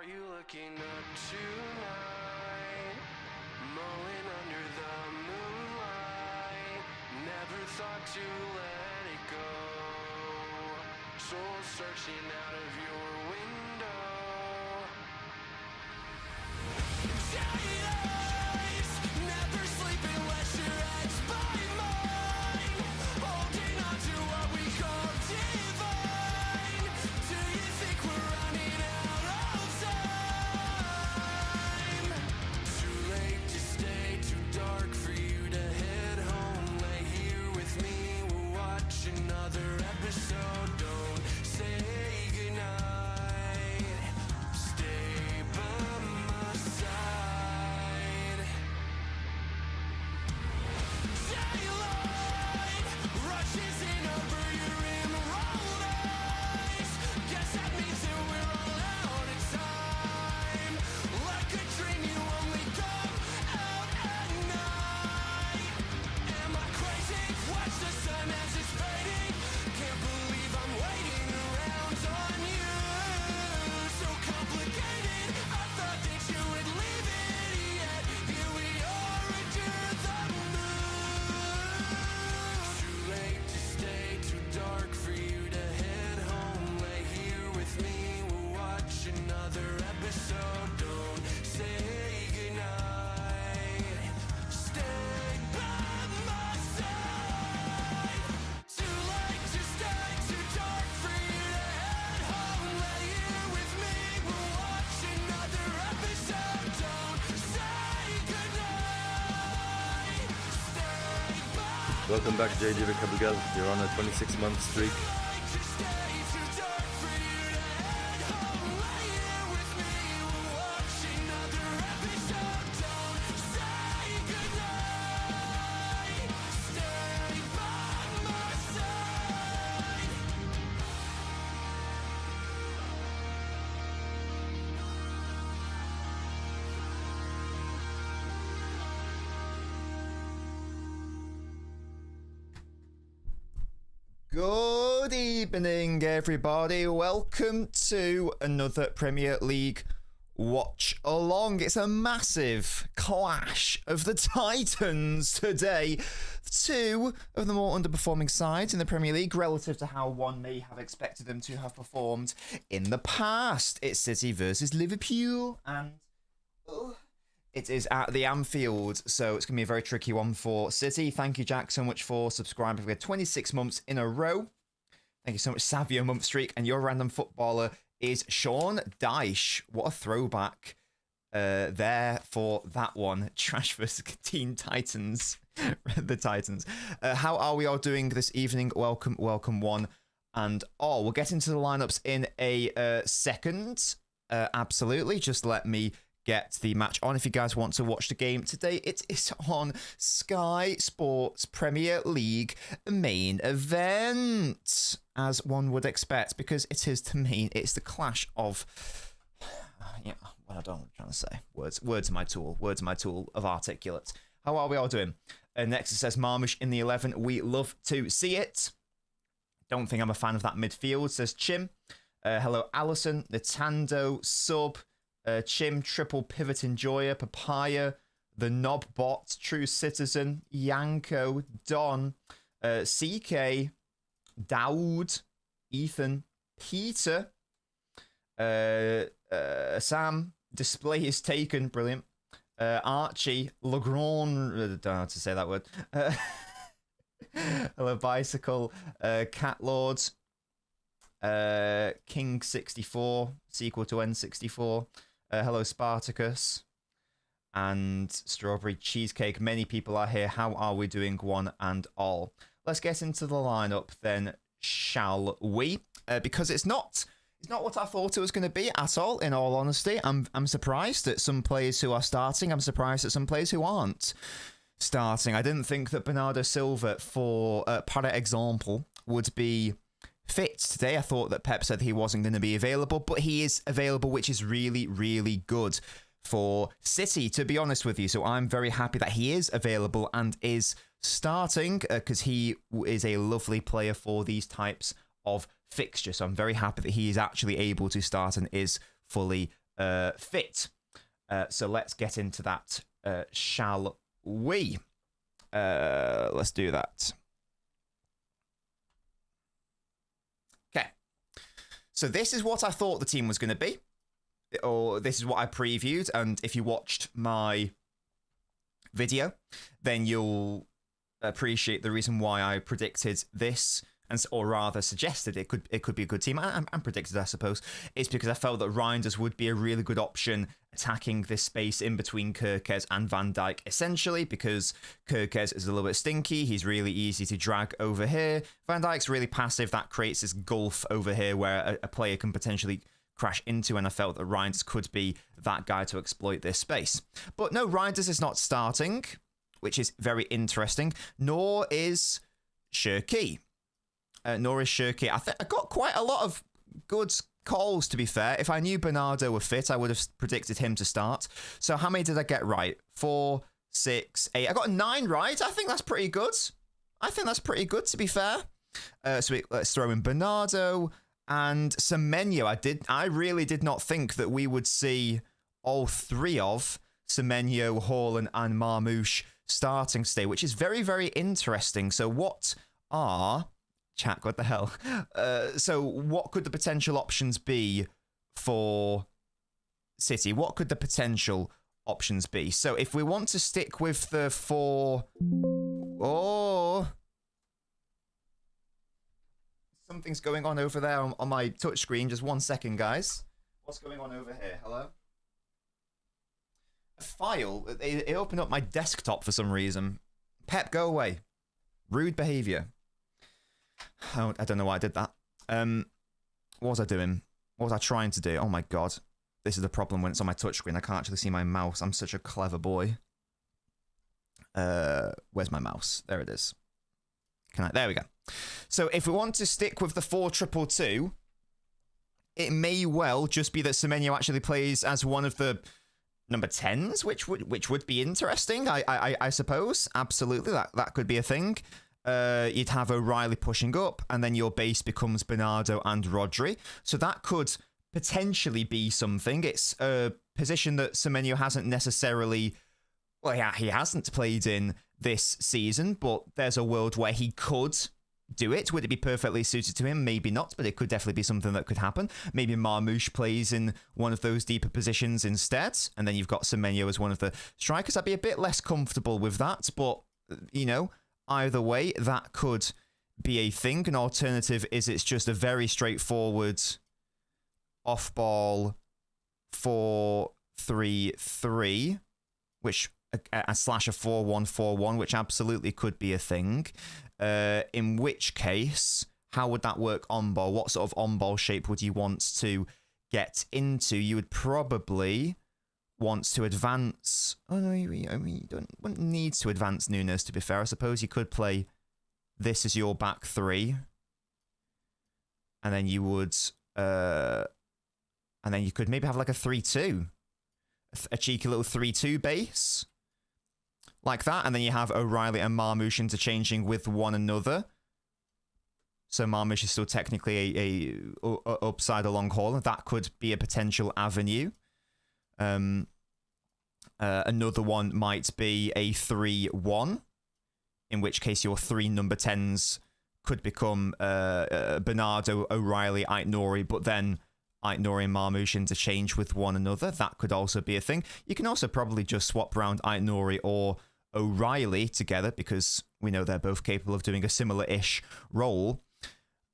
you looking up tonight? Mulling under the moonlight. Never thought to let it go. Soul searching out of your window. Days, never sleep unless your head's by mine. Holding on to what we call divine. Do you think we're running out of time? Too late to stay, too dark for you to head home. Lay here with me, we'll watch another episode. Don't say goodnight. Stay by my side. Daylight rushes in over your emerald eyes. Guess that means that we're all out of time. Like a dream, you only come out at night. Am I crazy? Watch the sun as it's fading. Can't believe I'm waiting around on you. So complicated. I thought that you would leave it, yet here we are under the moon. Too late to stay, too dark for you to head home. Lay here with me, we'll watch another episode. Don't say goodnight. Stay by my side. Too late to stay, too dark for you to head home. Lay here with me, we'll watch another episode. Don't say goodnight. Stay by Welcome back, JJ Cabral. You're on a 26-month streak. to stay, too dark for you to head home. Lay here with me, we'll watch another episode. Don't say goodnight. Stay by my side. Good evening, everybody. Welcome to another Premier League watch along. It's a massive clash of the Titans today. Two of the more underperforming sides in the Premier League relative to how one may have expected them to have performed in the past. It's City versus Liverpool, and it is at the Anfield, so it's going to be a very tricky one for City. Thank you, Jack, so much for subscribing for 26 months in a row. Thank you so much, Savio Month Streak. And your random footballer is Sean Dyche. What a throwback there for that one. Trash versus Teen Titans. The Titans. How are we all doing this evening? Welcome one and all. We'll get into the lineups in a second. Absolutely. Just let me get the match on. If you guys want to watch the game today, it is on Sky Sports Premier League main event, as one would expect, because it is it's the clash of well, I don't know what I'm trying to say. Words are my tool of articulate. How are we all doing? Next it says Marmush in the 11. We love to see it. Don't think I'm a fan of that midfield, says Chim. Hello Allison, Nintendo, Sub, Chim, Triple Pivot Enjoyer, Papaya, The Knob Bot, True Citizen, Yanko, Don, CK, Daoud, Ethan, Peter, Sam, Display is taken, brilliant, Archie, Legrand, I don't know how to say that word, hello Bicycle, Cat Lord, King 64, sequel to N64, hello Spartacus, and Strawberry Cheesecake. Many people are here. How are we doing, one and all? Let's get into the lineup then, shall we? Because it's not what I thought it was going to be at all, in all honesty. I'm surprised at some players who are starting. I'm surprised at some players who aren't starting. I didn't think that Bernardo Silva, for par example, would be fit today. I thought that Pep said he wasn't going to be available, but he is available, which is really, really good for City, to be honest with you. So I'm very happy that he is available and is starting, because he is a lovely player for these types of fixtures. So I'm very happy that he is actually able to start and is fully fit. So let's get into that, shall we? Let's do that. Okay. So this is what I thought the team was going to be. Or this is what I previewed. And if you watched my video, then you'll appreciate the reason why I predicted this, or rather suggested it could be a good team, and predicted, I suppose, is because I felt that Reinders would be a really good option attacking this space in between Kerkez and Van Dijk, essentially, because Kerkez is a little bit stinky. He's really easy to drag over here. Van Dijk's really passive. That creates this gulf over here where a player can potentially crash into, and I felt that Reinders could be that guy to exploit this space. But no, Reinders is not starting, which is very interesting, nor is Shirky. I got quite a lot of good calls, to be fair. If I knew Bernardo were fit, I would have predicted him to start. So how many did I get right? 4, 6, 8. I got 9 right. I think that's pretty good. To be fair. Let's throw in Bernardo and Semenyo. I really did not think that we would see all 3 of Semenyo, Haaland, and Marmoush starting today, which is very, very interesting. So what are... Chat, what the hell? So what could the potential options be for City? What could the potential options be? So if we want to stick with the 4... Oh! Something's going on over there on my touchscreen. Just 1 second, guys. What's going on over here? Hello? A file. It opened up my desktop for some reason. Pep, go away. Rude behavior. I don't know why I did that. What was I doing? What was I trying to do? Oh my god. This is the problem when it's on my touchscreen. I can't actually see my mouse. I'm such a clever boy. Where's my mouse? There it is. There we go. So if we want to stick with the 4-2-2, it may well just be that Semenyo actually plays as one of the number 10s, which would be interesting, I suppose. Absolutely, that could be a thing. You'd have O'Reilly pushing up, and then your base becomes Bernardo and Rodri. So that could potentially be something. It's a position that Semenyo hasn't necessarily... Well, yeah, he hasn't played in this season, but there's a world where he could do it. Would it be perfectly suited to him? Maybe not, but it could definitely be something that could happen. Maybe Marmoush plays in one of those deeper positions instead, and then you've got Semenyo as one of the strikers. I'd be a bit less comfortable with that, but, you know... Either way, that could be a thing. An alternative is it's just a very straightforward off-ball 4-3-3, which a slash a 4-1-4-1, which absolutely could be a thing. In which case, how would that work on-ball? What sort of on-ball shape would you want to get into? You would probably... wants to advance... Oh, no, you wouldn't need to advance Nunes, to be fair. I suppose you could play this as your back 3. And then you would... and then you could maybe have like a 3-2. A cheeky little 3-2 base. Like that. And then you have O'Reilly and Marmoush interchanging with one another. So Marmoush is still technically a upside along haul. That could be a potential avenue. Another one might be a 3-1, in which case your 3 number 10s could become Bernardo, O'Reilly, Aït-Nouri, but then Aït-Nouri and Marmoush interchange with one another. That could also be a thing. You can also probably just swap around Aït-Nouri or O'Reilly together, because we know they're both capable of doing a similar-ish role.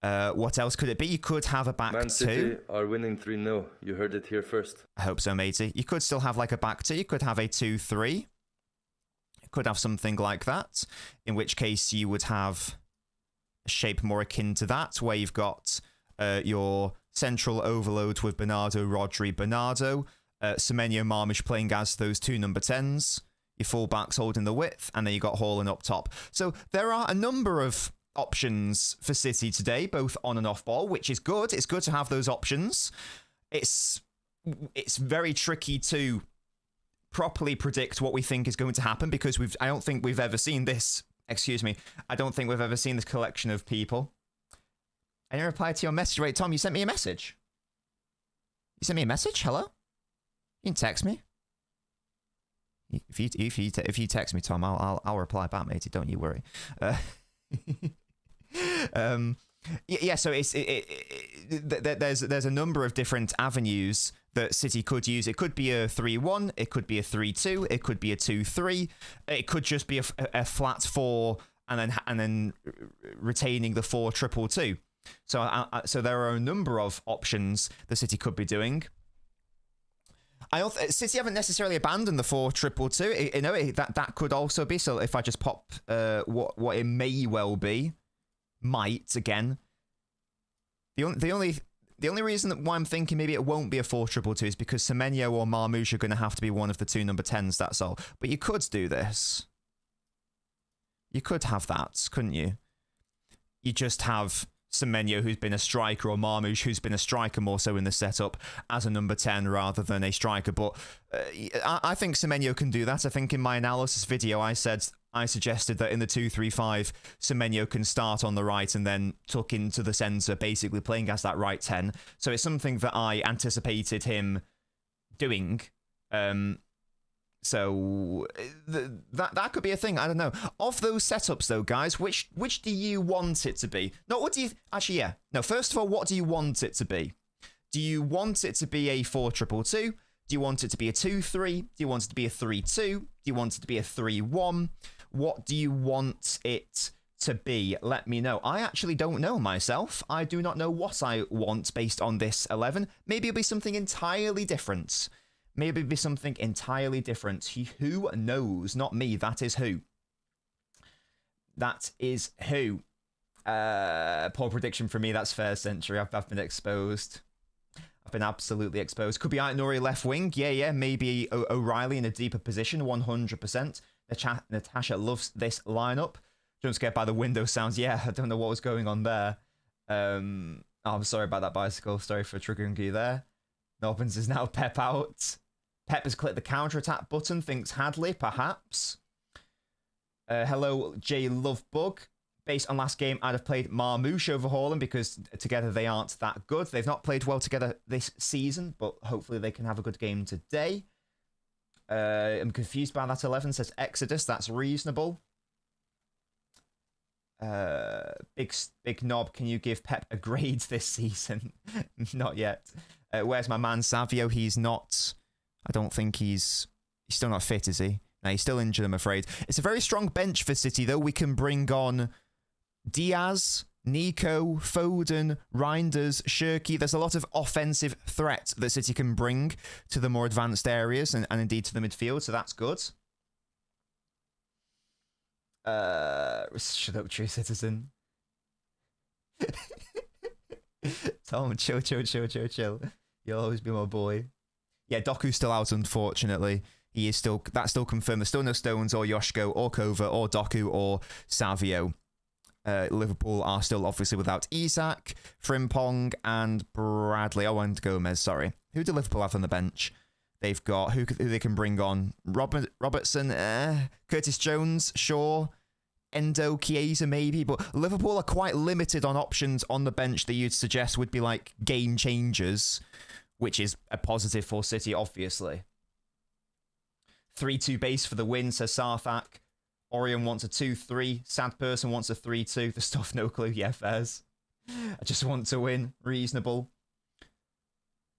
What else could it be? You could have a back 2. Man City are winning 3-0. You heard it here first. I hope so, matey. You could still have like a back 2. You could have a 2-3. You could have something like that, in which case you would have a shape more akin to that, where you've got your central overload with Bernardo, Rodri, Bernardo, Semenyo, Marmoush playing as those 2 number 10s, your full-backs holding the width, and then you got Haaland up top. So there are a number of options for City today, both on and off ball, which is good. It's good to have those options. It's very tricky to properly predict what we think is going to happen, because I don't think we've ever seen this. Excuse me. I don't think we've ever seen this collection of people. I didn't reply to your message. Wait, Tom, you sent me a message. You sent me a message? Hello? You can text me. If you text me, Tom, I'll reply back, matey. Don't you worry. Yeah. So there's a number of different avenues that City could use. It could be a 3-1. It could be a 3-2. It could be a 2-3. It could just be a flat 4 and then retaining the 4-2-2. So there are a number of options the City could be doing. City haven't necessarily abandoned the 4-2-2. You know, that could also be. So if I just pop what it may well be, again. The only reason why I'm thinking maybe it won't be a 4-2-2 is because Semenyo or Marmoush are going to have to be one of the 2 number 10s. That's all. But you could do this. You could have that, couldn't you? You just have Semenyo, who's been a striker, or Marmoush, who's been a striker more so in the setup, as a number 10 rather than a striker. But I think Semenyo can do that. I think in my analysis video, I suggested that in the 2-3-5, Semenyo can start on the right and then tuck into the centre, basically playing as that right 10. So it's something that I anticipated him doing. So that could be a thing. I don't know. Of those setups, though, guys, which do you want it to be? No, what do you... Actually, yeah. No, first of all, what do you want it to be? Do you want it to be a 4-2-2? Do you want it to be a 2-3? Do you want it to be a 3-2? Do you want it to be a 3-1? What do you want it to be? Let me know. I actually don't know myself. I do not know what I want based on this 11. Maybe it'll be something entirely different. Maybe it'll be something entirely different. Who knows? Not me. That is who. That is who. Poor prediction for me. That's fair, Century. I've been exposed. I've been absolutely exposed. Could be Ait-Nouri left wing. Yeah. Maybe O'Reilly in a deeper position. 100%. Natasha loves this lineup. Jump scared by the window sounds. Yeah, I don't know what was going on there. I'm sorry about that bicycle. Sorry for triggering you there. Nobbins is now Pep out. Pep has clicked the counter-attack button, thinks Hadley, perhaps. Hello, J Lovebug. Based on last game, I'd have played Marmoush over Haaland because together they aren't that good. They've not played well together this season, but hopefully they can have a good game today. I'm confused by that 11, says Exodus. That's reasonable. Big Knob, can you give Pep a grade this season? Not yet. Where's my man Savio? He's not... I don't think he's still not fit, is he? No, he's still injured, I'm afraid. It's a very strong bench for City, though. We can bring on Diaz, Nico, Foden, Reinders, Shirky. There's a lot of offensive threat that City can bring to the more advanced areas and indeed to the midfield, so that's good. Shut up, true citizen. Tom, chill. You'll always be my boy. Yeah, Doku's still out, unfortunately. He is still... That's still confirmed. There's still no Stones or Yoshko or Kova or Doku or Savio. Liverpool are still obviously without Isak, Frimpong and Bradley. Oh, and Gomez, sorry. Who do Liverpool have on the bench? They've got... Who they can bring on? Robertson, Curtis Jones, Shaw, Endo, Chiesa maybe. But Liverpool are quite limited on options on the bench that you'd suggest would be like game changers, which is a positive for City, obviously. 3-2 base for the win, says Sarthak. Orion wants a 2-3. Sad Person wants a 3-2. The stuff, no clue. Yeah, fairs. I just want to win. Reasonable.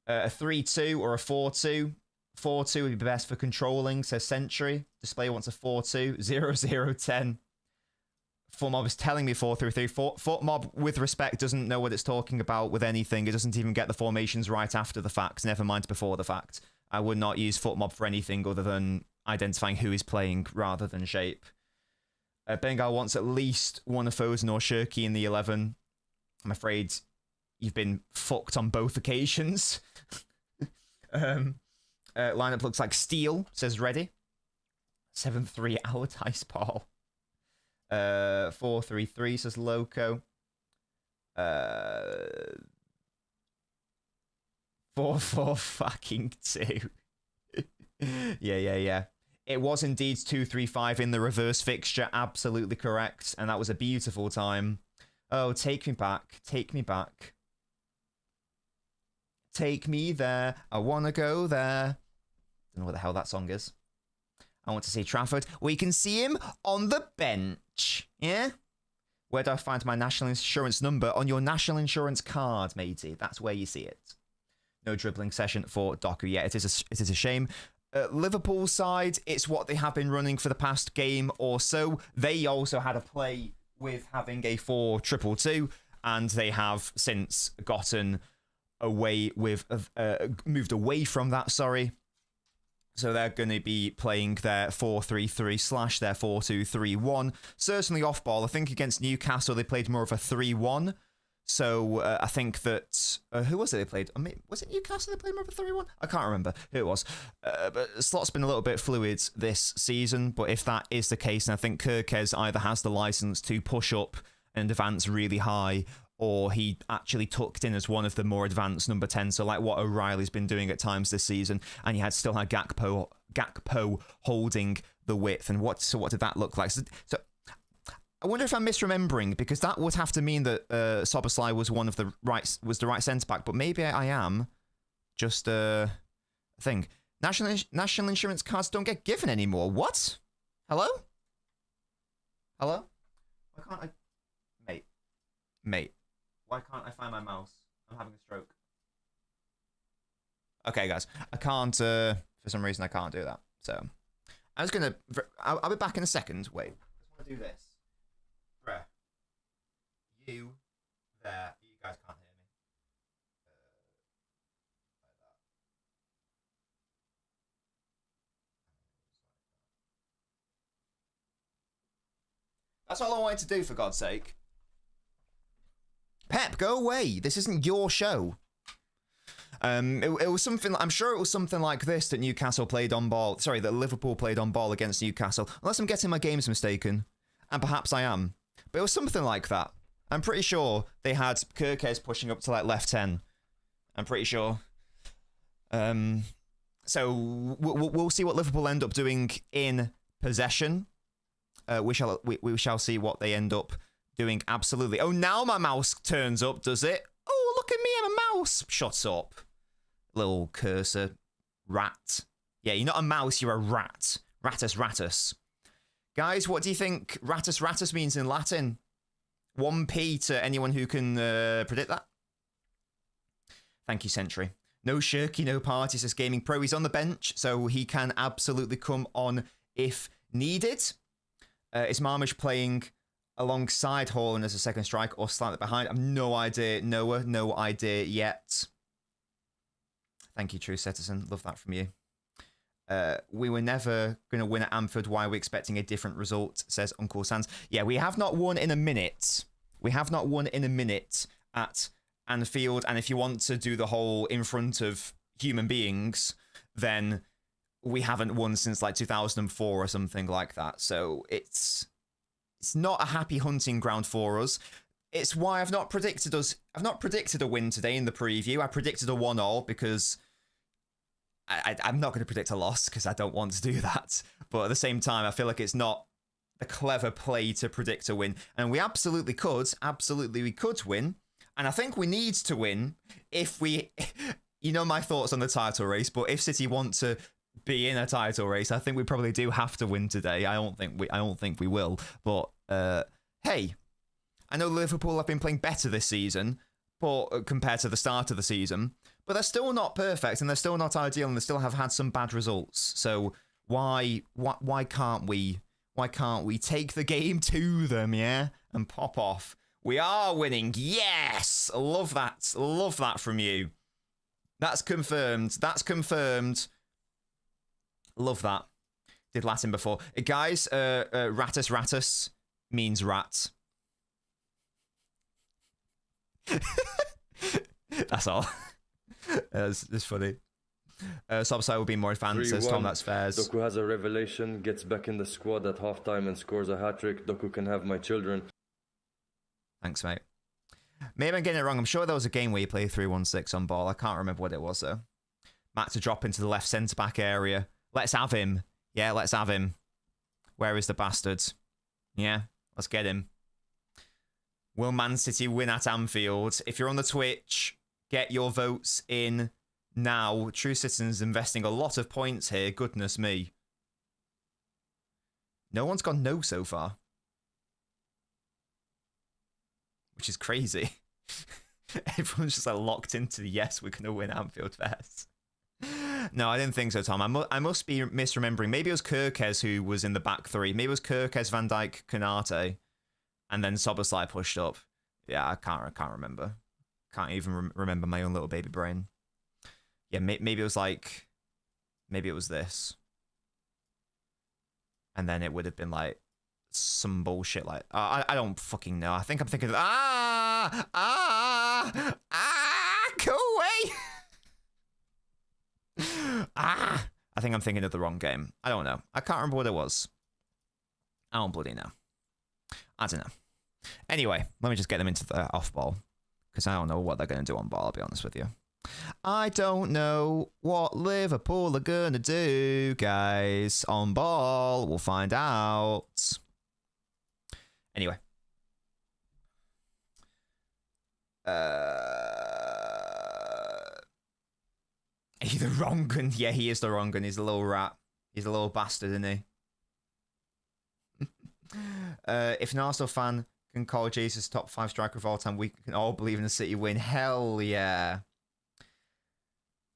A 3-2 or a 4-2. 4-2 would be best for controlling, says Century. Display wants a 4-2. 0-0-10. Footmob is telling me 4-3-3. Footmob, with respect, doesn't know what it's talking about with anything. It doesn't even get the formations right after the fact. Never mind before the fact. I would not use Footmob for anything other than identifying who is playing rather than shape. Bengal wants at least one of Foden or Shirky in the 11. I'm afraid you've been fucked on both occasions. Lineup looks like steel, says Ready. 7-3 Allardyce Paul. 4-3-3 says Loco. 4-4 fucking 2. Yeah. It was indeed 2-3-5 in the reverse fixture. Absolutely correct. And that was a beautiful time. Oh, take me back. Take me back. Take me there. I want to go there. Don't know what the hell that song is. I want to see Trafford. We can see him on the bench. Yeah? Where do I find my national insurance number? On your national insurance card, matey. That's where you see it. No dribbling session for Doku. Yeah, it is a shame. Liverpool side, it's what they have been running for the past game or so. They also had a play with having a 4-2-2, and they have since gotten away with moved away from that. Sorry. So they're going to be playing their 4-3-3 / their 4-2-3-1. Certainly off ball. I think against Newcastle they played more of a 3-1. So I think that who was it they played? I mean, was it Newcastle they played more of a 3-1? I can't remember who it was. But slot's been a little bit fluid this season. But if that is the case, then I think Kirkes either has the license to push up and advance really high, or he actually tucked in as one of the more advanced number 10. So like what O'Reilly's been doing at times this season, and you had still had Gakpo holding the width. And what did that look like? So I wonder if I'm misremembering, because that would have to mean that Szoboszlai was the right centre back, but maybe I am just a thing. National insurance cards don't get given anymore. What? Hello? Hello? Why can't I? Mate. Why can't I find my mouse? I'm having a stroke. Okay, guys. I can't, for some reason, I can't do that. So, I was going to, I'll be back in a second. Wait. I just want to do this. Bruh. You there. You guys can't hear me. Like that. That's all I wanted to do, for God's sake. Pep, go away. This isn't your show. It was something. I'm sure it was something like this that Newcastle played on ball. Sorry, that Liverpool played on ball against Newcastle. Unless I'm getting my games mistaken, and perhaps I am. But it was something like that. I'm pretty sure they had Kirkes pushing up to like left 10. I'm pretty sure. So we'll see what Liverpool end up doing in possession. We shall see what they end up doing. Absolutely. Oh, now my mouse turns up, does it? Oh, look at me, I'm a mouse. Shut up. Little cursor rat. Yeah, you're not a mouse, you're a rat. Ratus. Guys, what do you think ratus means in Latin? 1p to anyone who can predict that. Thank you, Sentry. No Shirky, no party, says Gaming Pro. He's on the bench, so he can absolutely come on if needed. Is Marmish playing alongside Haaland as a second strike or slightly behind? I've no idea. Noah, no idea yet. Thank you, True Citizen. Love that from you. We were never going to win at Anfield. Why are we expecting a different result, says Uncle Sans. Yeah, we have not won in a minute. We have not won in a minute at Anfield. And if you want to do the whole in front of human beings, then we haven't won since like 2004 or something like that. So it's not a happy hunting ground for us. It's why I've not predicted a win today in the preview. I predicted a 1-1 because I'm not going to predict a loss because I don't want to do that. But at the same time, I feel like it's not a clever play to predict a win. And we absolutely could. Absolutely, we could win. And I think we need to win if we... You know my thoughts on the title race, but if City want to be in a title race, I think we probably do have to win today. I don't think we will. But, hey, I know Liverpool have been playing better this season, but compared to the start of the season, but they're still not perfect and they're still not ideal and they still have had some bad results. So why can't we take the game to them, yeah, and pop off? We are winning. Yes, love that from you. That's confirmed. Love that. Did Latin before. Guys, ratus means rat. That's all. It's funny. Subside will be more advanced, says Tom. That's fair. Doku has a revelation, gets back in the squad at halftime and scores a hat-trick. Doku can have my children. Thanks, mate. Maybe I'm getting it wrong. I'm sure there was a game where you played 3-1-6 on ball. I can't remember what it was, though. Matt to drop into the left centre-back area. Let's have him. Yeah, let's have him. Where is the bastard? Yeah, let's get him. Will Man City win at Anfield? If you're on the Twitch, get your votes in Now, True Citizens investing a lot of points here. Goodness me. No one's gone no so far. Which is crazy. Everyone's just like locked into the yes, we're going to win Anfield Fest. No, I didn't think so, Tom. I must be misremembering. Maybe it was Kirkes who was in the back three. Maybe it was Kirkes, Van Dijk, Konate, and then Soboslai pushed up. Yeah, I can't remember. Can't even remember my own little baby brain. Yeah, maybe it was like... Maybe it was this. And then it would have been like some bullshit like... I don't fucking know. I think I'm thinking... Go away! I think I'm thinking of the wrong game. I don't know. I can't remember what it was. I don't bloody know. I don't know. Anyway, let me just get them into the off ball. Because I don't know what they're going to do on ball, I'll be honest with you. I don't know what Liverpool are going to do, guys. On ball, we'll find out. Anyway. He's the wrong gun. Yeah, he is the wrong gun. He's a little rat. He's a little bastard, isn't he? If an Arsenal fan can call Jesus top 5 striker of all time, we can all believe in the City win. Hell yeah.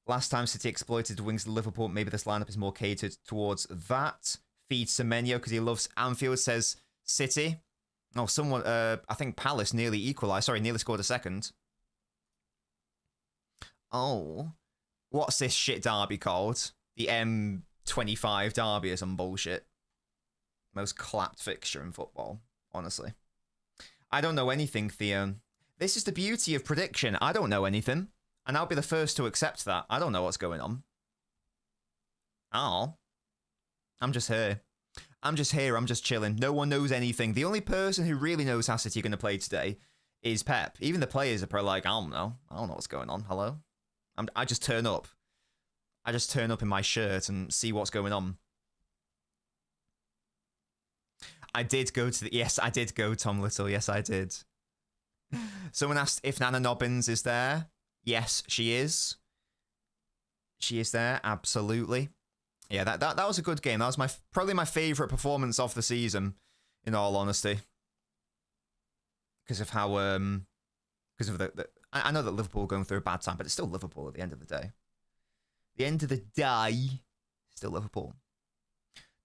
Last time City exploited the wings of Liverpool, maybe this lineup is more catered towards that. Feed Semenyo because he loves Anfield, says City. Oh, someone, I think Palace nearly equalised. Sorry, nearly scored a second. Oh. What's this shit derby called? The M25 derby or some bullshit. Most clapped fixture in football, honestly. I don't know anything, Theon. This is the beauty of prediction. I don't know anything. And I'll be the first to accept that. I don't know what's going on. Oh. I'm just here. I'm just here. I'm just chilling. No one knows anything. The only person who really knows how City are going to play today is Pep. Even the players are probably like, I don't know. I don't know what's going on. Hello? I just turn up. I just turn up in my shirt and see what's going on. I did go to the... Yes, I did go, Tom Little. Yes, I did. Someone asked if LNobbins is there. Yes, she is. She is there, absolutely. Yeah, that was a good game. That was probably my favourite performance of the season, in all honesty. Because of how... Because of I know that Liverpool are going through a bad time, but it's still Liverpool at the end of the day. The end of the day, still Liverpool.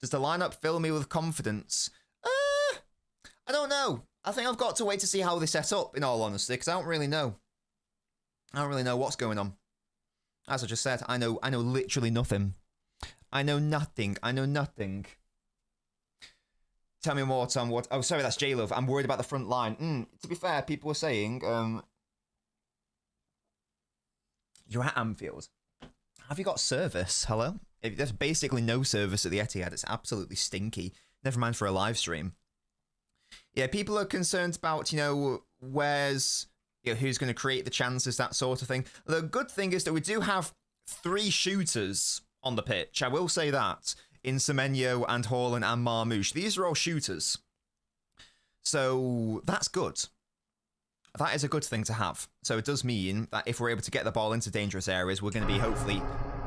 Does the lineup fill me with confidence? I don't know. I think I've got to wait to see how they set up, in all honesty, because I don't really know. I don't really know what's going on. As I just said, I know literally nothing. I know nothing. I know nothing. Tell me more, Tom. What? Oh, sorry, that's J-Love. I'm worried about the front line. To be fair, people were saying, you're at Anfield. Have you got service? Hello? There's basically no service at the Etihad. It's absolutely stinky. Never mind for a live stream. Yeah, people are concerned about, who's going to create the chances, that sort of thing. The good thing is that we do have 3 shooters on the pitch. I will say that. In Semenyo and Haaland and Marmoush. These are all shooters. So that's good. That is a good thing to have. So it does mean that if we're able to get the ball into dangerous areas, we're going to be hopefully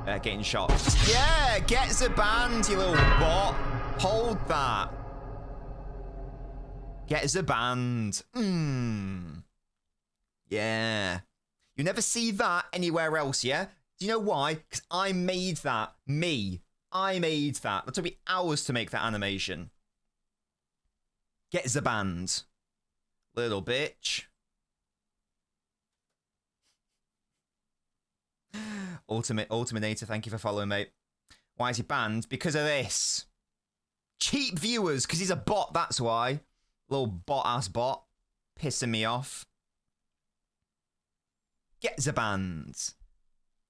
getting shots. Yeah, get the band, you little bot. Hold that. Get the band. Yeah. You never see that anywhere else, yeah? Do you know why? Because I made that. Me. I made that. That took me hours to make that animation. Get the band. Little bitch. Ultiminator, thank you for following, mate. Why is he banned? Because of this. Cheap viewers, because he's a bot, that's why. Little bot-ass bot. Pissing me off. Get the band.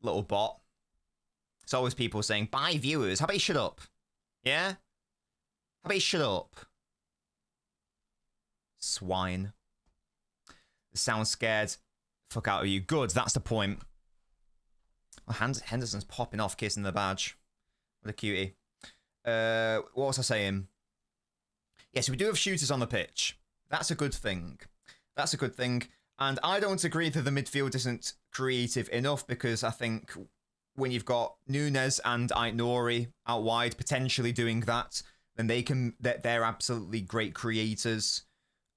Little bot. It's always people saying, buy viewers. How about you shut up? Yeah? How about you shut up? Swine. Sound scared. Fuck out of you. Good, that's the point. Well, Henderson's popping off, kissing the badge. What a cutie. What was I saying? Yes, we do have shooters on the pitch. That's a good thing. That's a good thing. And I don't agree that the midfield isn't creative enough because I think when you've got Nunes and Aït-Nouri out wide potentially doing that, then they're absolutely great creators.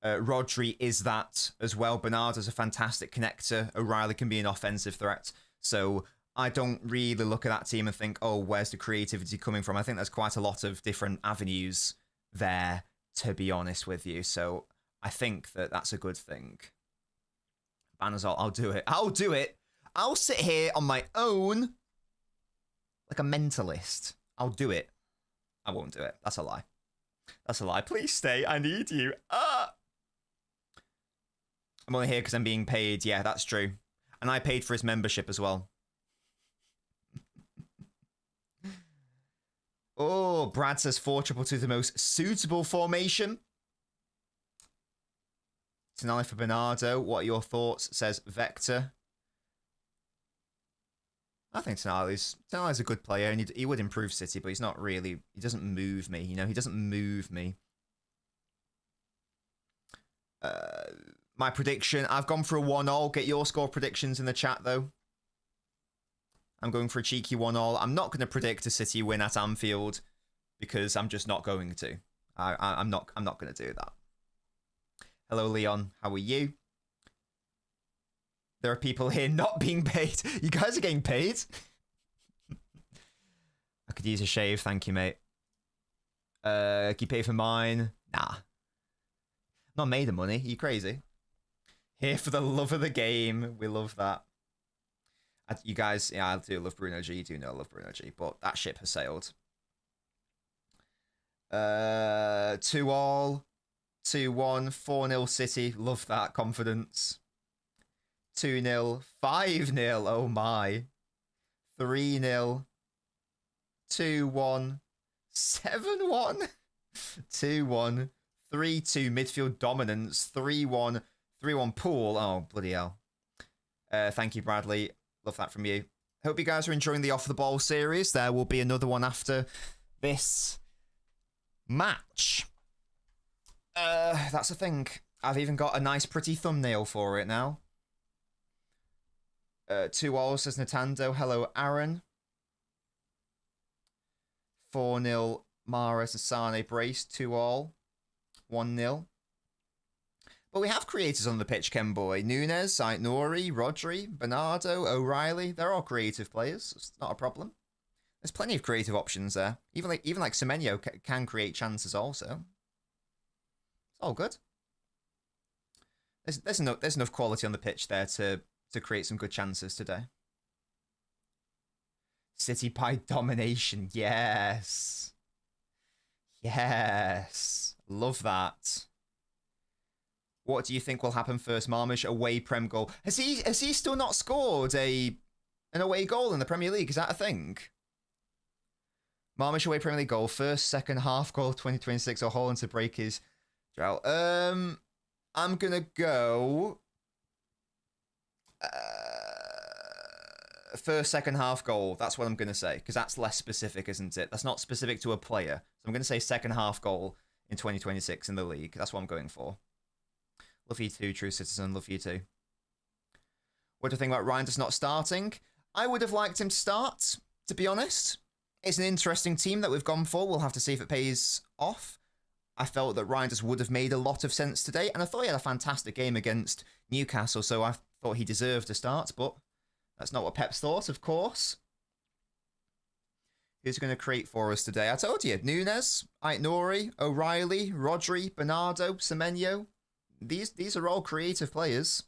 Rodri is that as well. Bernardo's a fantastic connector. O'Reilly can be an offensive threat. So I don't really look at that team and think, oh, where's the creativity coming from? I think there's quite a lot of different avenues there, to be honest with you. So I think that that's a good thing. Banazol, I'll do it. I'll do it. I'll sit here on my own like a mentalist. I'll do it. I won't do it. That's a lie. That's a lie. Please stay. I need you. I'm only here because I'm being paid. Yeah, that's true. And I paid for his membership as well. Oh, Brad says 4-2-2 the most suitable formation. Tonali for Bernardo. What are your thoughts? Says Vector. I think Tonali's a good player, and he would improve City, but he's not really. He doesn't move me. You know, he doesn't move me. My prediction. I've gone for a 1-1. Get your score predictions in the chat, though. I'm going for a cheeky 1-1. I'm not going to predict a City win at Anfield because I'm just not going to. I'm not going to do that. Hello, Leon. How are you? There are people here not being paid. You guys are getting paid? I could use a shave. Thank you, mate. Can you pay for mine? Nah. Not made of money. Are you crazy? Here for the love of the game. We love that. You guys, yeah, I do love Bruno G. You do know I love Bruno G. But that ship has sailed. 2-2, 2-1, 4-0 City. Love that confidence. 2-0, 5-0, oh my. 3-0, 2-1, 7-1, 2-1, 3-2, midfield dominance, 3-1, 3-1 pool. Oh, bloody hell. Thank you, Bradley. Love that from you. Hope you guys are enjoying the Off the Ball series. There will be another one after this match. That's a thing. I've even got a nice, pretty thumbnail for it now. 2-0 says Natando. Hello, Aaron. 4-0 Mahrez Asane brace. 2-0. 1-0. But we have creators on the pitch, Ken Boy. Nunes, Aït-Nouri, Rodri, Bernardo, O'Reilly. They're all creative players. It's not a problem. There's plenty of creative options there. Even like Semenyo can create chances also. It's all good. There's enough quality on the pitch there to create some good chances today. City by domination. Yes. Yes. Love that. What do you think will happen first? Marmish away Prem goal. Has he still not scored an away goal in the Premier League? Is that a thing? Marmish away Premier League goal. First, second half goal 2026 or Holland to break his drought. I'm gonna go first, second half goal. That's what I'm gonna say, because that's less specific, isn't it? That's not specific to a player. So I'm gonna say second half goal in 2026 in the league. That's what I'm going for. Love you too, True Citizen. Love you too. What do you think about Reinders not starting? I would have liked him to start, to be honest. It's an interesting team that we've gone for. We'll have to see if it pays off. I felt that Reinders would have made a lot of sense today, and I thought he had a fantastic game against Newcastle, so I thought he deserved to start, but that's not what Pep's thought, of course. Who's going to create for us today? I told you, Nunes, Aït-Nouri, O'Reilly, Rodri, Bernardo, Semenyo. These are all creative players.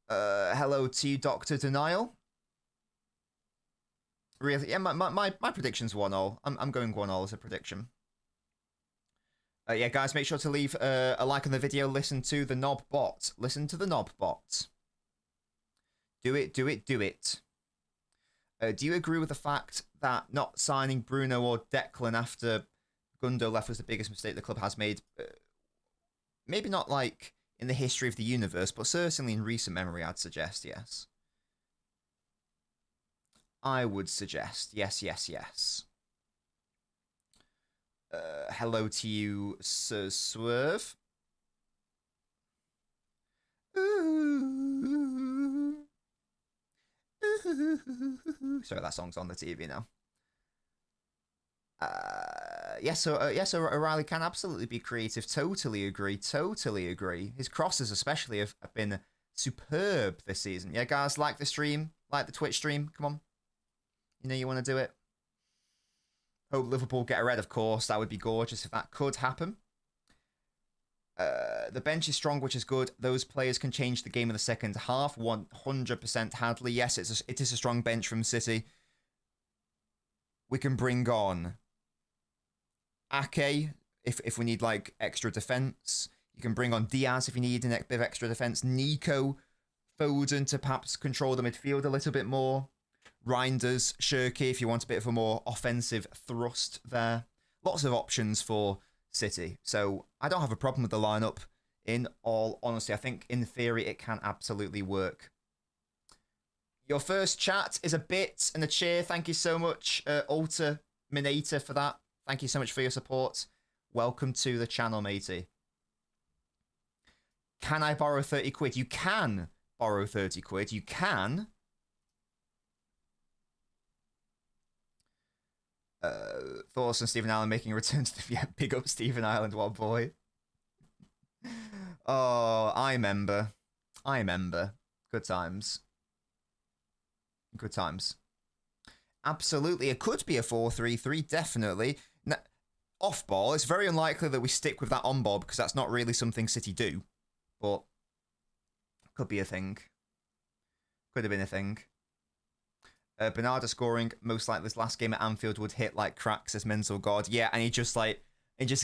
Hello to you, Dr. Denial. Really? Yeah, my prediction's 1-0. I'm going 1-0 as a prediction. Yeah, guys, make sure to leave a like on the video. Listen to the Knob Bot. Listen to the Knob Bot. Do it, do it, do it. Do you agree with the fact that not signing Bruno or Declan after Gundo left was the biggest mistake the club has made? Maybe not like in the history of the universe, but certainly in recent memory, I'd suggest yes. I would suggest yes, yes, yes. Hello to you, Sir Swerve. Ooh. Ooh. Sorry, that song's on the TV now. So O'Reilly can absolutely be creative. Totally agree. Totally agree. His crosses especially have been superb this season. Yeah, guys, like the stream, like the Twitch stream. Come on. You know you want to do it. Hope Liverpool get a red, of course. That would be gorgeous if that could happen. The bench is strong, which is good. Those players can change the game in the second half. 100% Hadley. Yes, it is a strong bench from City. We can bring on Ake if we need like extra defense. You can bring on Diaz if you need a bit of extra defense. Nico, Foden to perhaps control the midfield a little bit more. Reinders, Shirky if you want a bit of a more offensive thrust there. Lots of options for City. So I don't have a problem with the lineup. In all honesty, I think in theory it can absolutely work. Your first chat is a bit and a cheer. Thank you so much, Alter Minator, for that. Thank you so much for your support. Welcome to the channel, matey. Can I borrow 30 quid? You can borrow 30 quid. You can. Thoughts on Stephen Island making a return to the... Yeah, big up Stephen Island, what boy. Oh, I remember. Good times. Good times. Absolutely, it could be a 4-3-3, definitely. Now, off ball, it's very unlikely that we stick with that on ball because that's not really something City do. But could be a thing. Could have been a thing. Bernardo scoring, most likely this last game at Anfield would hit like cracks as mental god. Yeah, and he just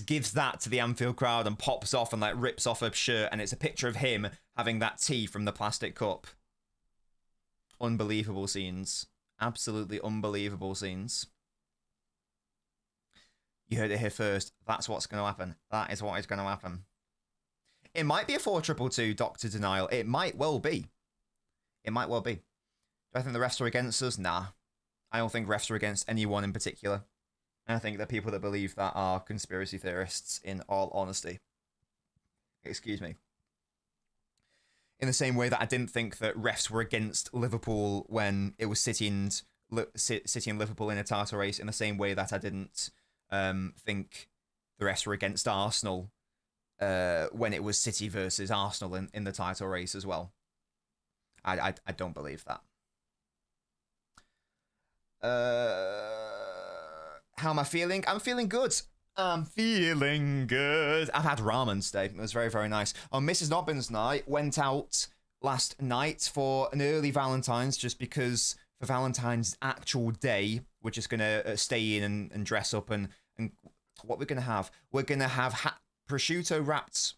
gives that to the Anfield crowd and pops off and like rips off a shirt, and it's a picture of him having that tea from the plastic cup. Unbelievable scenes. Absolutely unbelievable scenes. You heard it here first. That's what's going to happen. That is what is going to happen. It might be a 4-2-2, Dr. Denial. It might well be. It might well be. Do I think the refs are against us? Nah. I don't think refs are against anyone in particular. And I think the people that believe that are conspiracy theorists, in all honesty. Excuse me. In the same way that I didn't think that refs were against Liverpool when it was City and Liverpool in a title race, in the same way that I didn't think the refs were against Arsenal when it was City versus Arsenal in the title race as well. I don't believe that. How am I feeling? I'm feeling good. I'm feeling good. I've had ramen today. It was very, very nice. On Mrs. Nobbins' night, went out last night for an early Valentine's just because for Valentine's actual day, we're just going to stay in and dress up. And what we're going to have? We're going to have prosciutto wrapped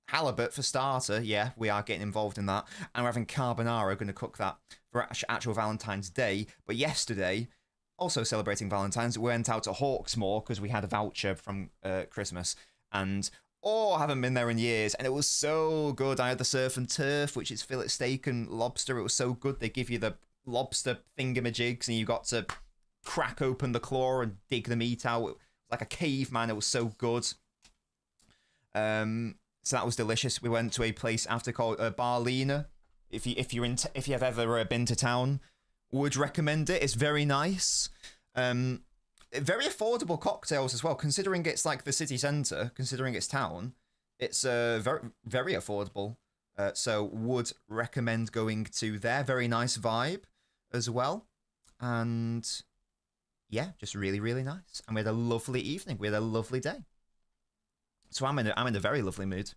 halibut for starter. Yeah, we are getting involved in that. And we're having carbonara, going to cook that for actual Valentine's Day. But yesterday, also celebrating Valentine's, we went out to Hawksmoor because we had a voucher from Christmas. And, I haven't been there in years. And it was so good. I had the surf and turf, which is fillet steak and lobster. It was so good. They give you the lobster thingamajigs and you got to crack open the claw and dig the meat out. It was like a caveman. It was so good. So that was delicious. We went to a place after called Barlina. If you've ever been to town, would recommend it. It's very nice. Very affordable cocktails as well, considering it's like the city centre, considering it's town. It's very, very affordable. So would recommend going to there. Very nice vibe as well. And yeah, just really, really nice. And we had a lovely evening. We had a lovely day. So I'm in a very lovely mood.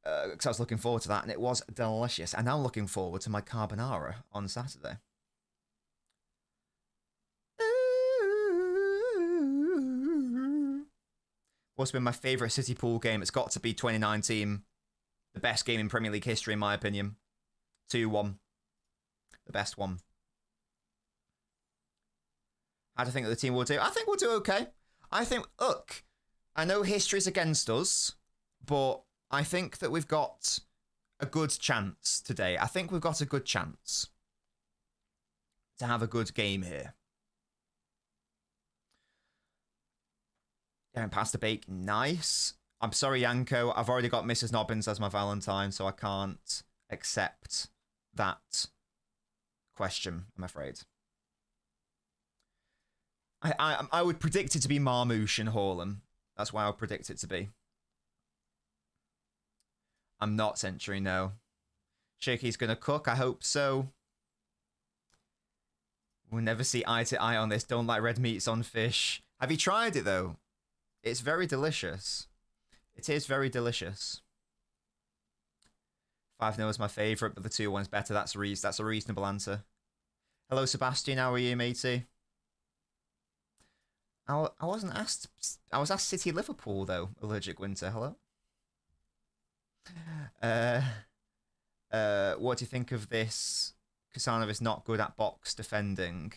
Because I was looking forward to that, and it was delicious. And now I'm looking forward to my carbonara on Saturday. What's been my favourite City Pool game? It's got to be 2019. The best game in Premier League history, in my opinion. 2-1. The best one. How do you think that the team will do? I think we'll do okay. I think, look, I know history's against us, but I think that we've got a good chance today. I think we've got a good chance to have a good game here. Going past the bake, nice. I'm sorry, Yanko. I've already got Mrs. Nobbins as my Valentine, so I can't accept that question, I'm afraid. I would predict it to be Marmouche and Horlem. That's why I would predict it to be. I'm not Century, no. Shaky's gonna cook, I hope so. We'll never see eye to eye on this. Don't like red meats on fish. Have you tried it, though? It's very delicious. It is very delicious. 5-0 is my favourite, but the 2-1's better. That's a reasonable answer. Hello, Sebastian. How are you, matey? I wasn't asked. I was asked City Liverpool, though. Allergic Winter. Hello. What do you think of this? Kusanov is not good at box defending.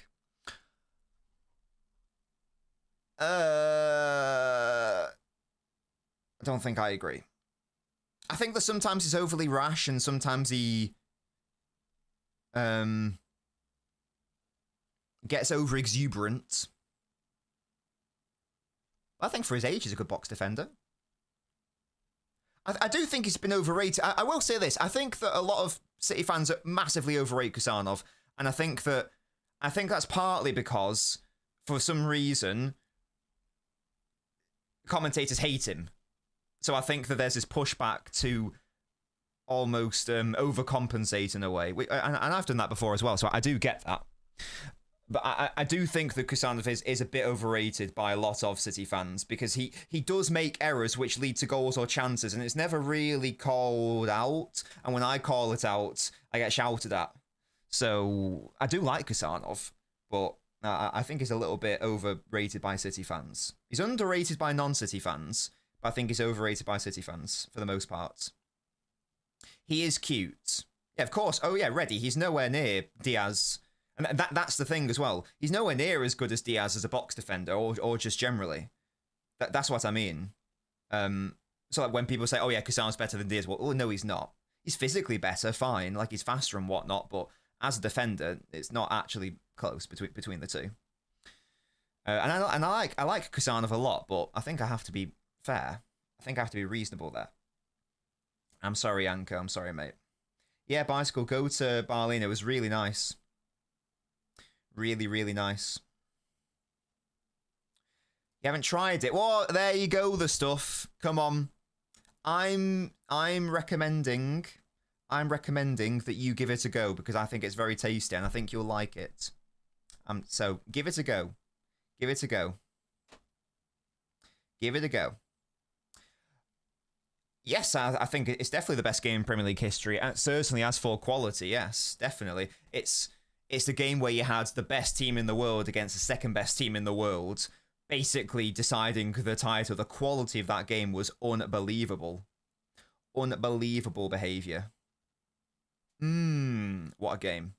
I don't think I agree. I think that sometimes he's overly rash and sometimes he gets over exuberant. I think for his age, he's a good box defender. I do think he's been overrated. I will say this. I think that a lot of City fans massively overrate Kusanov. And I think that's partly because, for some reason, commentators hate him. So I think that there's this pushback to almost overcompensate in a way. And I've done that before as well, so I do get that. But I do think that Kusanov is a bit overrated by a lot of City fans because he does make errors which lead to goals or chances, and it's never really called out. And when I call it out, I get shouted at. So I do like Kusanov, but I think he's a little bit overrated by City fans. He's underrated by non-City fans, but I think he's overrated by City fans for the most part. He is cute. Yeah, of course. Oh yeah, Reddy. He's nowhere near Diaz. And that's the thing as well. He's nowhere near as good as Diaz as a box defender or just generally. That's what I mean. So like when people say, oh yeah, Kusanov's better than Diaz, well, oh no, he's not. He's physically better, fine. Like he's faster and whatnot, but as a defender, it's not actually close between the two. And I like Kusanov a lot, but I think I have to be fair. I think I have to be reasonable there. I'm sorry, Anko. I'm sorry, mate. Yeah, bicycle. Go to Berlin. It was really nice. Really, really nice. You haven't tried it? Well, there you go, the stuff. Come on. I'm recommending that you give it a go because I think it's very tasty and I think you'll like it. So give it a go. Give it a go. Give it a go. Yes, I think it's definitely the best game in Premier League history. And certainly as for quality, yes, definitely. It's the game where you had the best team in the world against the second best team in the world, basically deciding the title. The quality of that game was unbelievable. Unbelievable behaviour. What a game.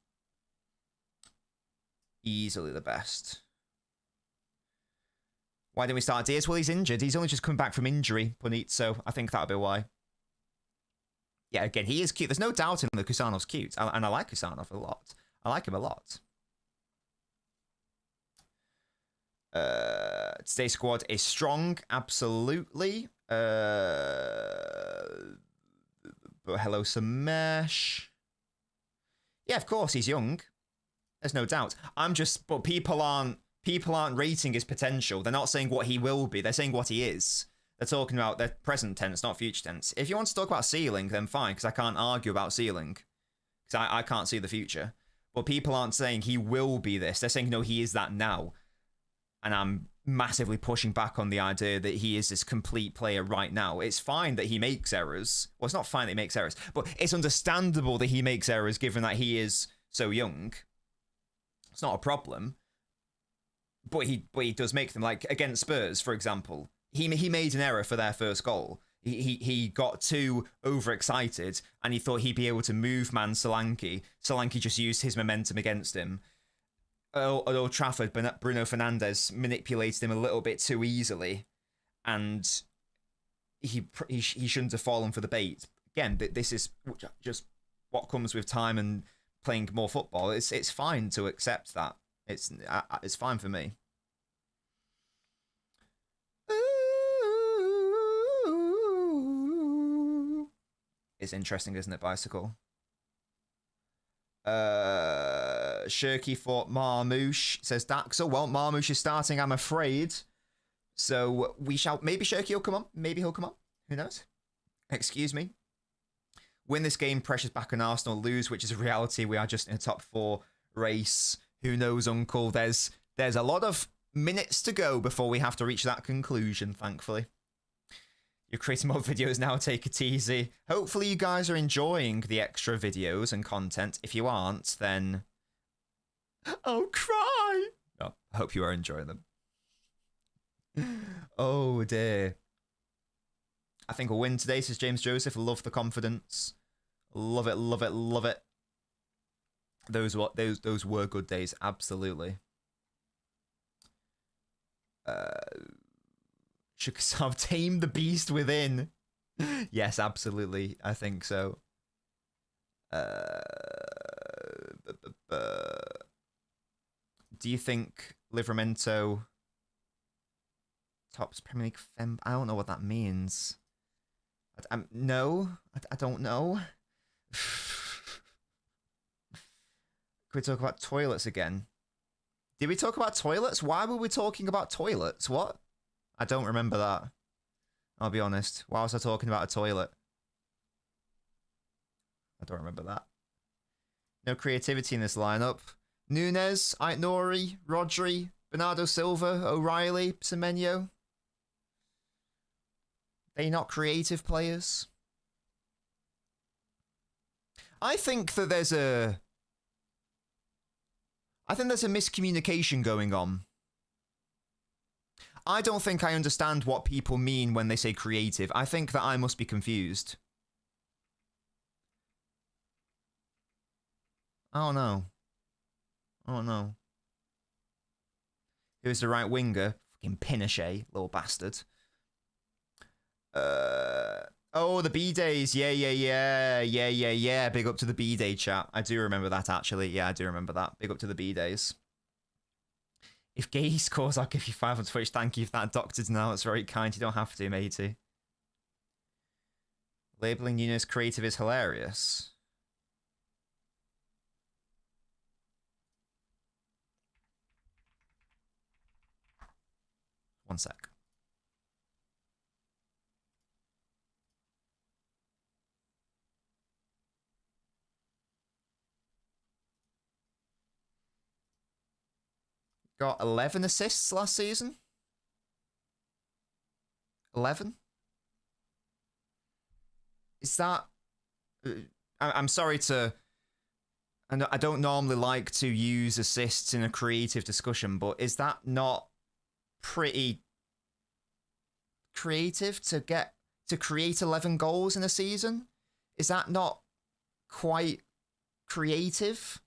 Easily the best. Why didn't we start Diaz? Well, he's injured. He's only just come back from injury, Punit, so I think that'll be why. Yeah, again, he is cute. There's no doubt in that Kusanov's cute, and I like Kusanov a lot. I like him a lot. Today's squad is strong, absolutely. But hello, Samesh. Yeah, of course, he's young. There's no doubt. But people aren't rating his potential. They're not saying what he will be. They're saying what he is. They're talking about their present tense, not future tense. If you want to talk about ceiling, then fine, because I can't argue about ceiling. Because I can't see the future. But people aren't saying he will be this. They're saying, no, he is that now. And I'm massively pushing back on the idea that he is this complete player right now. It's fine that he makes errors. Well, it's not fine that he makes errors. But it's understandable that he makes errors given that he is so young. It's not a problem. But he does make them. Like against Spurs, for example. He made an error for their first goal. He got too overexcited and he thought he'd be able to move man Solanke. Solanke just used his momentum against him. At Old Trafford, Bruno Fernandes manipulated him a little bit too easily, and he shouldn't have fallen for the bait. Again, this is just what comes with time and playing more football. It's fine to accept that. It's fine for me. It's interesting, isn't it, Bicycle? Shirky for Marmouche says Daxel. Well, Marmouche is starting, I'm afraid. So we shall. Maybe Shirky will come on. Maybe he'll come on. Who knows? Excuse me. Win this game, pressure's back on Arsenal. Lose, which is a reality. We are just in a top 4 race. Who knows, Uncle? There's a lot of minutes to go before we have to reach that conclusion, thankfully. You're creating more videos now, take it easy. Hopefully you guys are enjoying the extra videos and content. If you aren't, then I'll cry. Oh, I hope you are enjoying them. Oh dear. I think we'll win today, says James Joseph. Love the confidence. Love it, love it, love it. Those were good days, absolutely. Should tame the beast within. Yes, absolutely. I think so. Do you think Livramento tops Premier League Fem? I don't know what that means. No, I don't know. Could we talk about toilets again? Did we talk about toilets? Why were we talking about toilets? What? I don't remember that. I'll be honest. Why was I talking about a toilet? I don't remember that. No creativity in this lineup. Nunes, Aitnori, Rodri, Bernardo Silva, O'Reilly, Semenyo. They not creative players? I think that there's a miscommunication going on. I don't think I understand what people mean when they say creative. I think that I must be confused. I don't know. Who's the right winger? Fucking Pinochet, little bastard. Oh, the B-Days. Yeah. Big up to the B-Day chat. I do remember that, actually. Yeah, I do remember that. Big up to the B-Days. If Gay scores, I'll give you 5 on Twitch. Thank you for that, Doctored now. It's very kind. You don't have to, matey. Labeling Nunes creative is hilarious. One sec. Got 11 assists last season. 11? Is that... I'm sorry to... I don't normally like to use assists in a creative discussion, but is that not pretty creative to create 11 goals in a season? Is that not quite creative?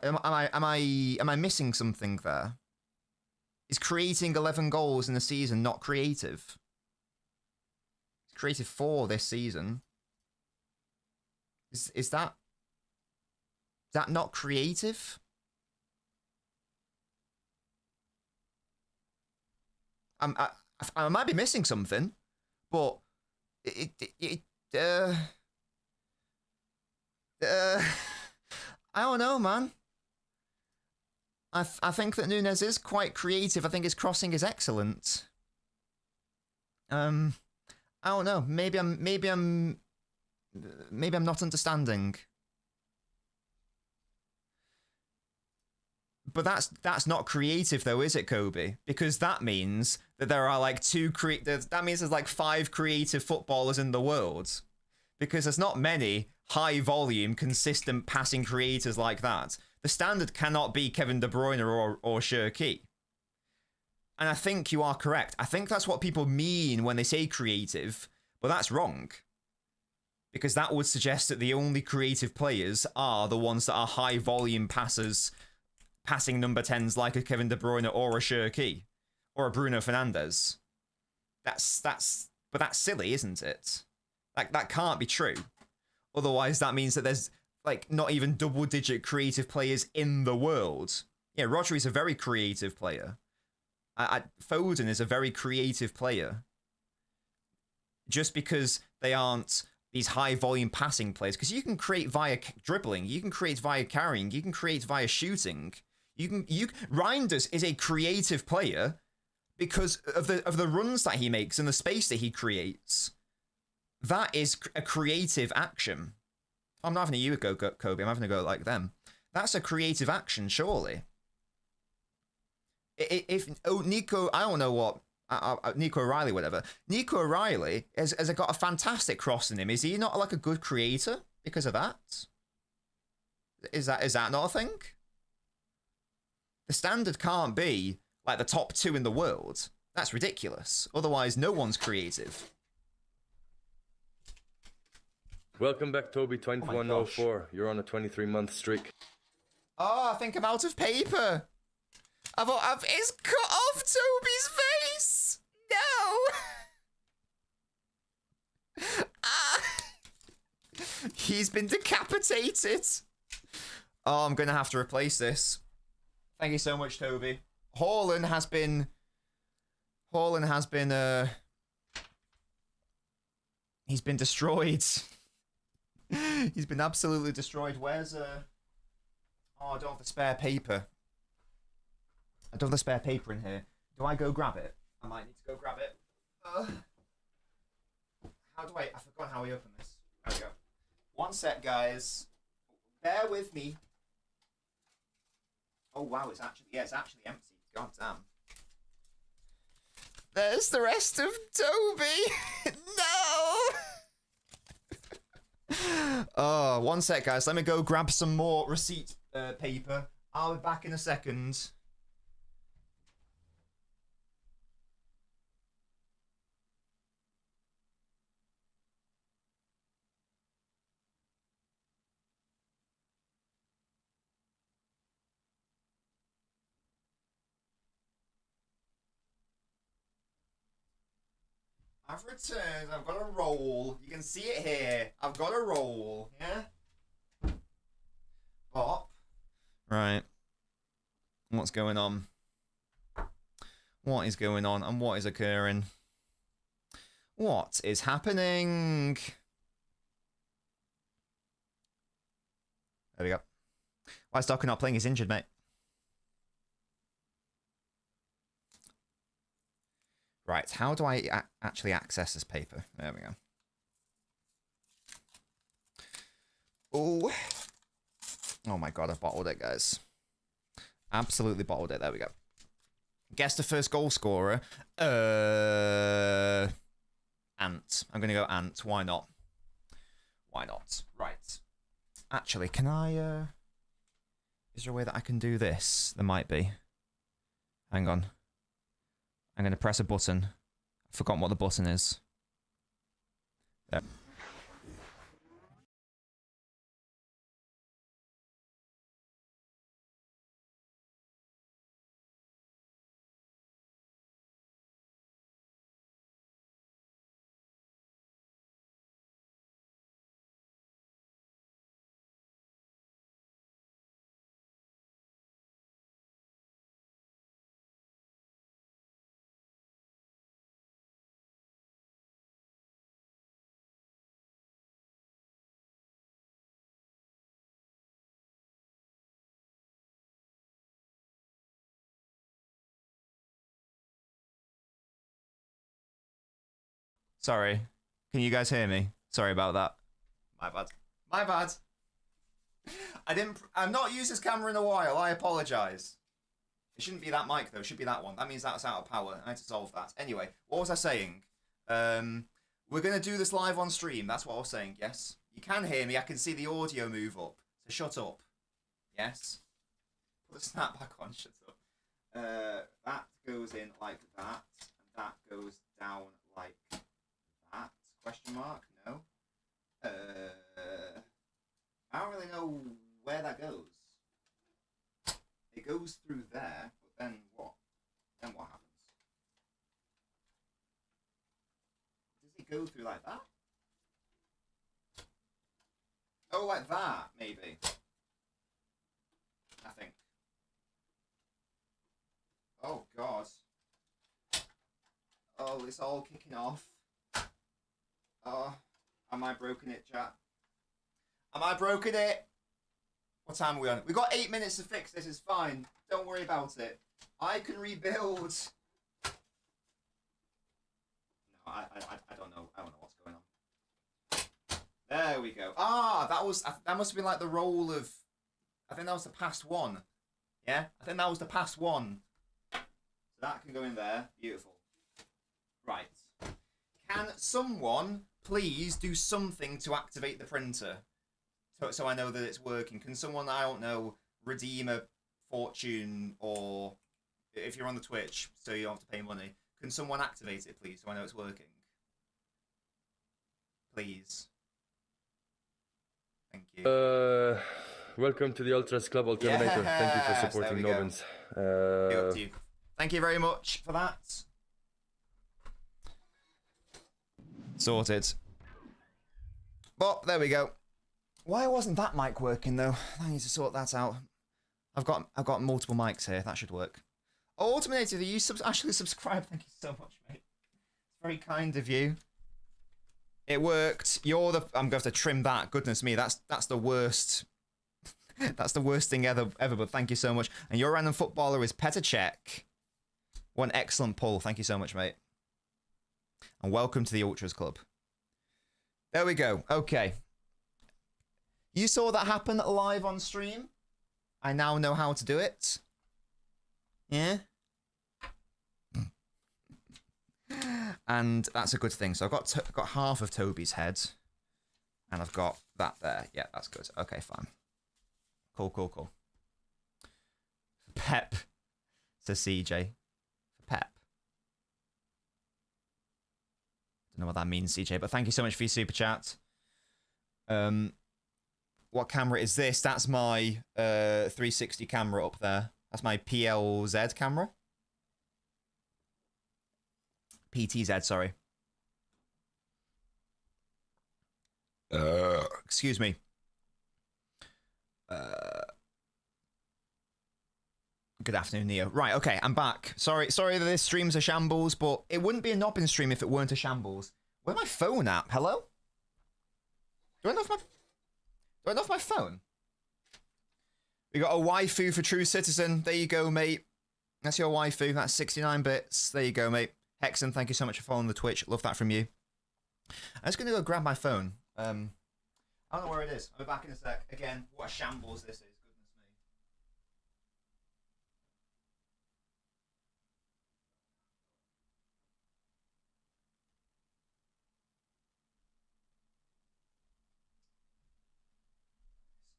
Am I missing something there? Is creating 11 goals in a season not creative? It's creative 4 this season. Is that not creative? I might be missing something, but I don't know, man. I think that Nunes is quite creative. I think his crossing is excellent. I don't know. Maybe I'm not understanding. But that's not creative, though, is it, Kobe? Because that means that there are like that means there's like 5 creative footballers in the world. Because there's not many high volume, consistent passing creators like that. The standard cannot be Kevin De Bruyne or Shirky. And I think you are correct. I think that's what people mean when they say creative, but that's wrong. Because that would suggest that the only creative players are the ones that are high volume passers, passing number 10s like a Kevin De Bruyne or a Shirky or a Bruno Fernandes. But that's silly, isn't it? Like, that can't be true. Otherwise, that means that there's like not even double-digit creative players in the world. Yeah, Rodri's a very creative player. Foden is a very creative player. Just because they aren't these high volume passing plays, because you can create via dribbling, you can create via carrying, you can create via shooting. Reinders is a creative player because of the runs that he makes and the space that he creates. That is a creative action. I'm not having a you go, Kobe. I'm having a go like them. That's a creative action, surely. If Nico, I don't know what. Nico O'Reilly, whatever. Nico O'Reilly has got a fantastic cross in him. Is he not like a good creator because of that? Is that not a thing? The standard can't be like the top 2 in the world. That's ridiculous. Otherwise, no one's creative. Welcome back, Toby. 2104. You're on a 23-month streak. Oh, I think I'm out of paper. It's cut off Toby's face. No. He's been decapitated. Oh, I'm gonna have to replace this. Thank you so much, Toby. Haaland has been. He's been destroyed. He's been absolutely destroyed. Where's Oh, I don't have the spare paper. I don't have the spare paper in here. Do I go grab it? I might need to go grab it. How do I forgot how we open this. There we go. One sec, guys. Bear with me. Oh wow, it's actually empty. God damn. There's the rest of Toby. No. Oh, one sec, guys. Let me go grab some more receipt paper. I'll be back in a second. I've returned. I've got a roll. You can see it here. I've got a roll. Yeah? Bop. Right. What's going on? What is going on and what is occurring? What is happening? There we go. Why is Docker not playing? He's injured, mate. Right, how do I actually access this paper? There we go. Oh. Oh my god, I bottled it, guys. Absolutely bottled it. There we go. Guess the first goal scorer. Ant. I'm going to go Ant. Why not? Why not? Right. Actually, can I... Is there a way that I can do this? There might be. Hang on. I'm going to press a button. I've forgotten what the button is. There. Sorry. Can you guys hear me? Sorry about that. My bad. My bad. I've not used this camera in a while. I apologise. It shouldn't be that mic though. It should be that one. That means that's out of power. I need to solve that. Anyway, what was I saying? We're going to do this live on stream. That's what I was saying. Yes. You can hear me. I can see the audio move up. So shut up. Yes. Put the snap back on. Shut up. That goes in like that. And that goes down like that. Question mark? No. I don't really know where that goes. It goes through there, but then what? Then what happens? Does it go through like that? Oh, like that, maybe. I think. Oh, God. Oh, it's all kicking off. Oh, Am I broken it, chat? Am I broken it? What time are we on? We got 8 minutes to fix this. It's fine. Don't worry about it. I can rebuild. No, I don't know. I don't know what's going on. There we go. Ah, that must have been like the roll of. I think that was the past one. Yeah, I think that was the past one. So that can go in there. Beautiful. Right. Can someone please do something to activate the printer? So I know that it's working. Can someone, I don't know, redeem a fortune, or if you're on the Twitch, so you don't have to pay money, can someone activate it, please, so I know it's working? Please. Thank you. Welcome to the Ultras Club Alternator. Thank you for supporting LNobbins. Up to you. Thank you very much for that. Sorted. But there we go. Why wasn't that mic working though? I need to sort that out. I've got multiple mics here. That should work. Oh, Autominated, you actually subscribed? Thank you so much, mate. It's very kind of you. It worked. You're the. I'm going to have to trim that. Goodness me, that's the worst. That's the worst thing ever. But thank you so much. And your random footballer is Petr Cech. One excellent pull. Thank you so much, mate. And welcome to the Ultras Club. There we go. Okay. You saw that happen live on stream. I now know how to do it. Yeah. And that's a good thing. So I've got half of Toby's head. And I've got that there. Yeah, that's good. Okay, fine. Cool. Pep, says CJ. Pep. Don't know what that means, CJ, but thank you so much for your super chat. What camera is this? That's my 360 camera up there. That's my PLZ camera. PTZ, sorry. Excuse me. Good afternoon, Neo. Right, okay, I'm back. Sorry that this stream's a shambles, but it wouldn't be a Nobbin stream if it weren't a shambles. Where's my phone at? Hello? Do I know if my phone? We got a waifu for True Citizen. There you go, mate. That's your waifu. That's 69 bits. There you go, mate. Hexen, thank you so much for following the Twitch. Love that from you. I'm just going to go grab my phone. I don't know where it is. I'll be back in a sec. Again, what a shambles this is. Goodness me.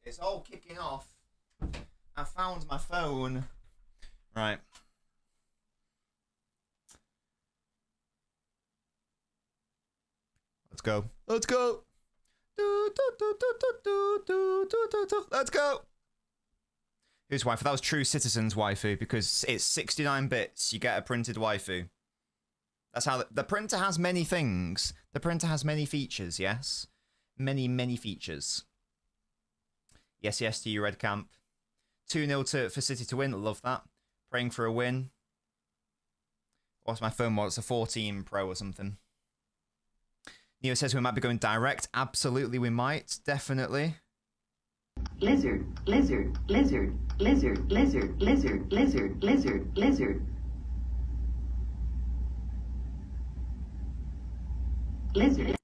It's all kicking off. I found my phone. Right. Let's go. Let's go. Let's go. Whose waifu? That was True Citizen's waifu because it's 69 bits. You get a printed waifu. That's how the printer has many things. The printer has many features, yes? Many features. Yes to you, Red Camp. 2-0 for City to win. Love that. Praying for a win. What's my phone model? It's a 14 Pro or something. Neo says we might be going direct. Absolutely, we might. Definitely. Lizard. Lizard. Lizard. Lizard. Lizard. Lizard. Lizard. Lizard. Lizard. Lizard.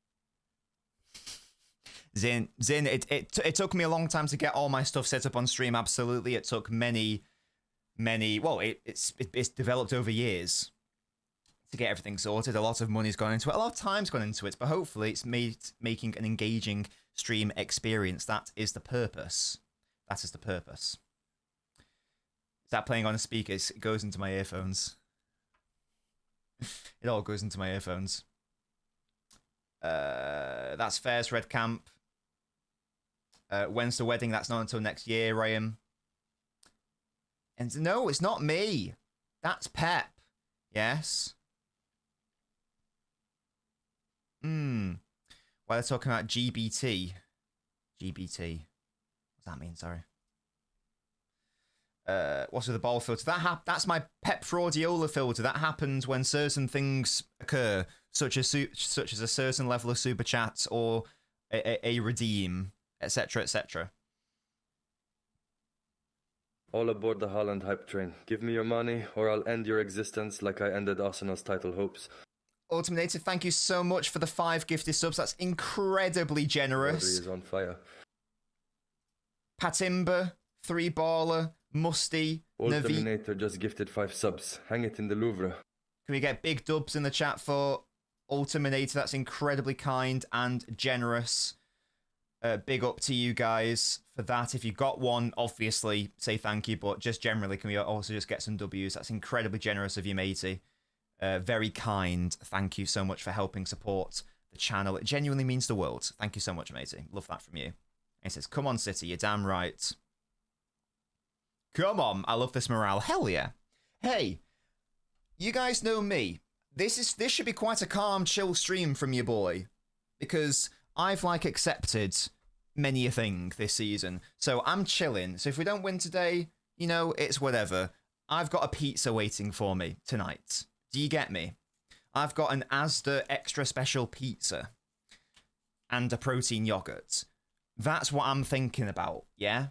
Zin, it took me a long time to get all my stuff set up on stream. Absolutely, it took many. Well, it's developed over years to get everything sorted. A lot of money's gone into it. A lot of time's gone into it, but hopefully it's making an engaging stream experience. That is the purpose. That is the purpose. Is that playing on a speaker? It goes into my earphones. It all goes into my earphones. That's Fair's Red Camp. When's the wedding? That's not until next year, Ryan. And no, it's not me. That's Pep. Yes. Well, they're talking about GBT. GBT. What does that mean? Sorry. What's with the ball filter? That's my Pep Fraudiola filter. That happens when certain things occur, such as a certain level of super chats or a redeem, etc., etc. All aboard the Holland hype train. Give me your money, or I'll end your existence like I ended Arsenal's title hopes. Ultimator, thank you so much for the 5 gifted subs. That's incredibly generous. Rodri is on fire. Patimba, 3 baller, Musty, Navi. Ultiminator just gifted 5 subs. Hang it in the Louvre. Can we get big dubs in the chat for Ultiminator? That's incredibly kind and generous. Big up to you guys for that. If you got one, obviously say thank you, but just generally, can we also just get some W's? That's incredibly generous of you, matey. Very kind. Thank you so much for helping support the channel. It genuinely means the world. Thank you so much, matey. Love that from you. And he says, come on, City, you're damn right. Come on, I love this morale. Hell yeah. Hey, you guys know me. This should be quite a calm, chill stream from your boy, because I've accepted many a thing this season. So I'm chilling. So if we don't win today, you know, it's whatever. I've got a pizza waiting for me tonight. Do you get me? I've got an Asda extra special pizza and a protein yogurt. That's what I'm thinking about, yeah?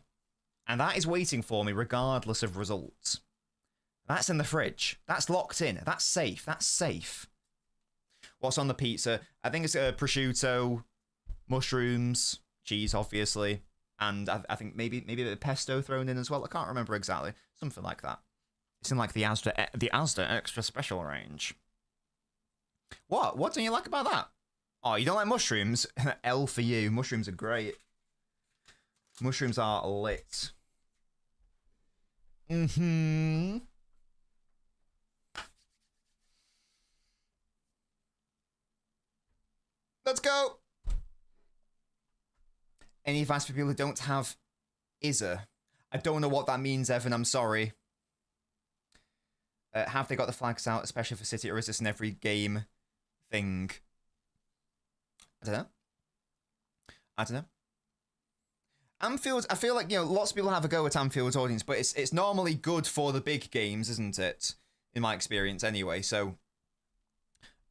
And that is waiting for me regardless of results. That's in the fridge. That's locked in. That's safe. That's safe. What's on the pizza? I think it's prosciutto, mushrooms, cheese, obviously, and I think maybe a bit of pesto thrown in as well. I can't remember exactly. Something like that. It's in the Asda extra special range. What? What don't you like about that? Oh, you don't like mushrooms? L for you. Mushrooms are great. Mushrooms are lit. Mm-hmm. Let's go. Any advice for people who don't have ISA? I don't know what that means, Evan. I'm sorry. Have they got the flags out, especially for City, or is this an every game thing? I don't know. Anfield, I feel like, you know, lots of people have a go at Anfield's audience, but it's normally good for the big games, isn't it? In my experience, anyway. So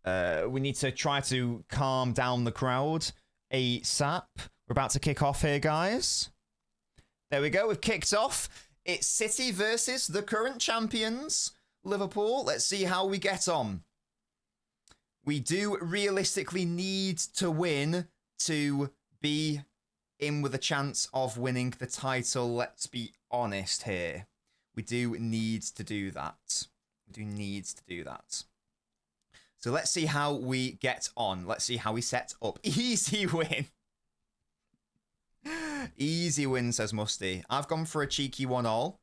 we need to try to calm down the crowd ASAP. We're about to kick off here, guys. There we go. We've kicked off. It's City versus the current champions, Liverpool. Let's see how we get on. We do realistically need to win to be in with a chance of winning the title. Let's be honest here. We do need to do that. So let's see how we get on. Let's see how we set up. Easy win. Easy win, says Musty. I've gone for a cheeky 1-1.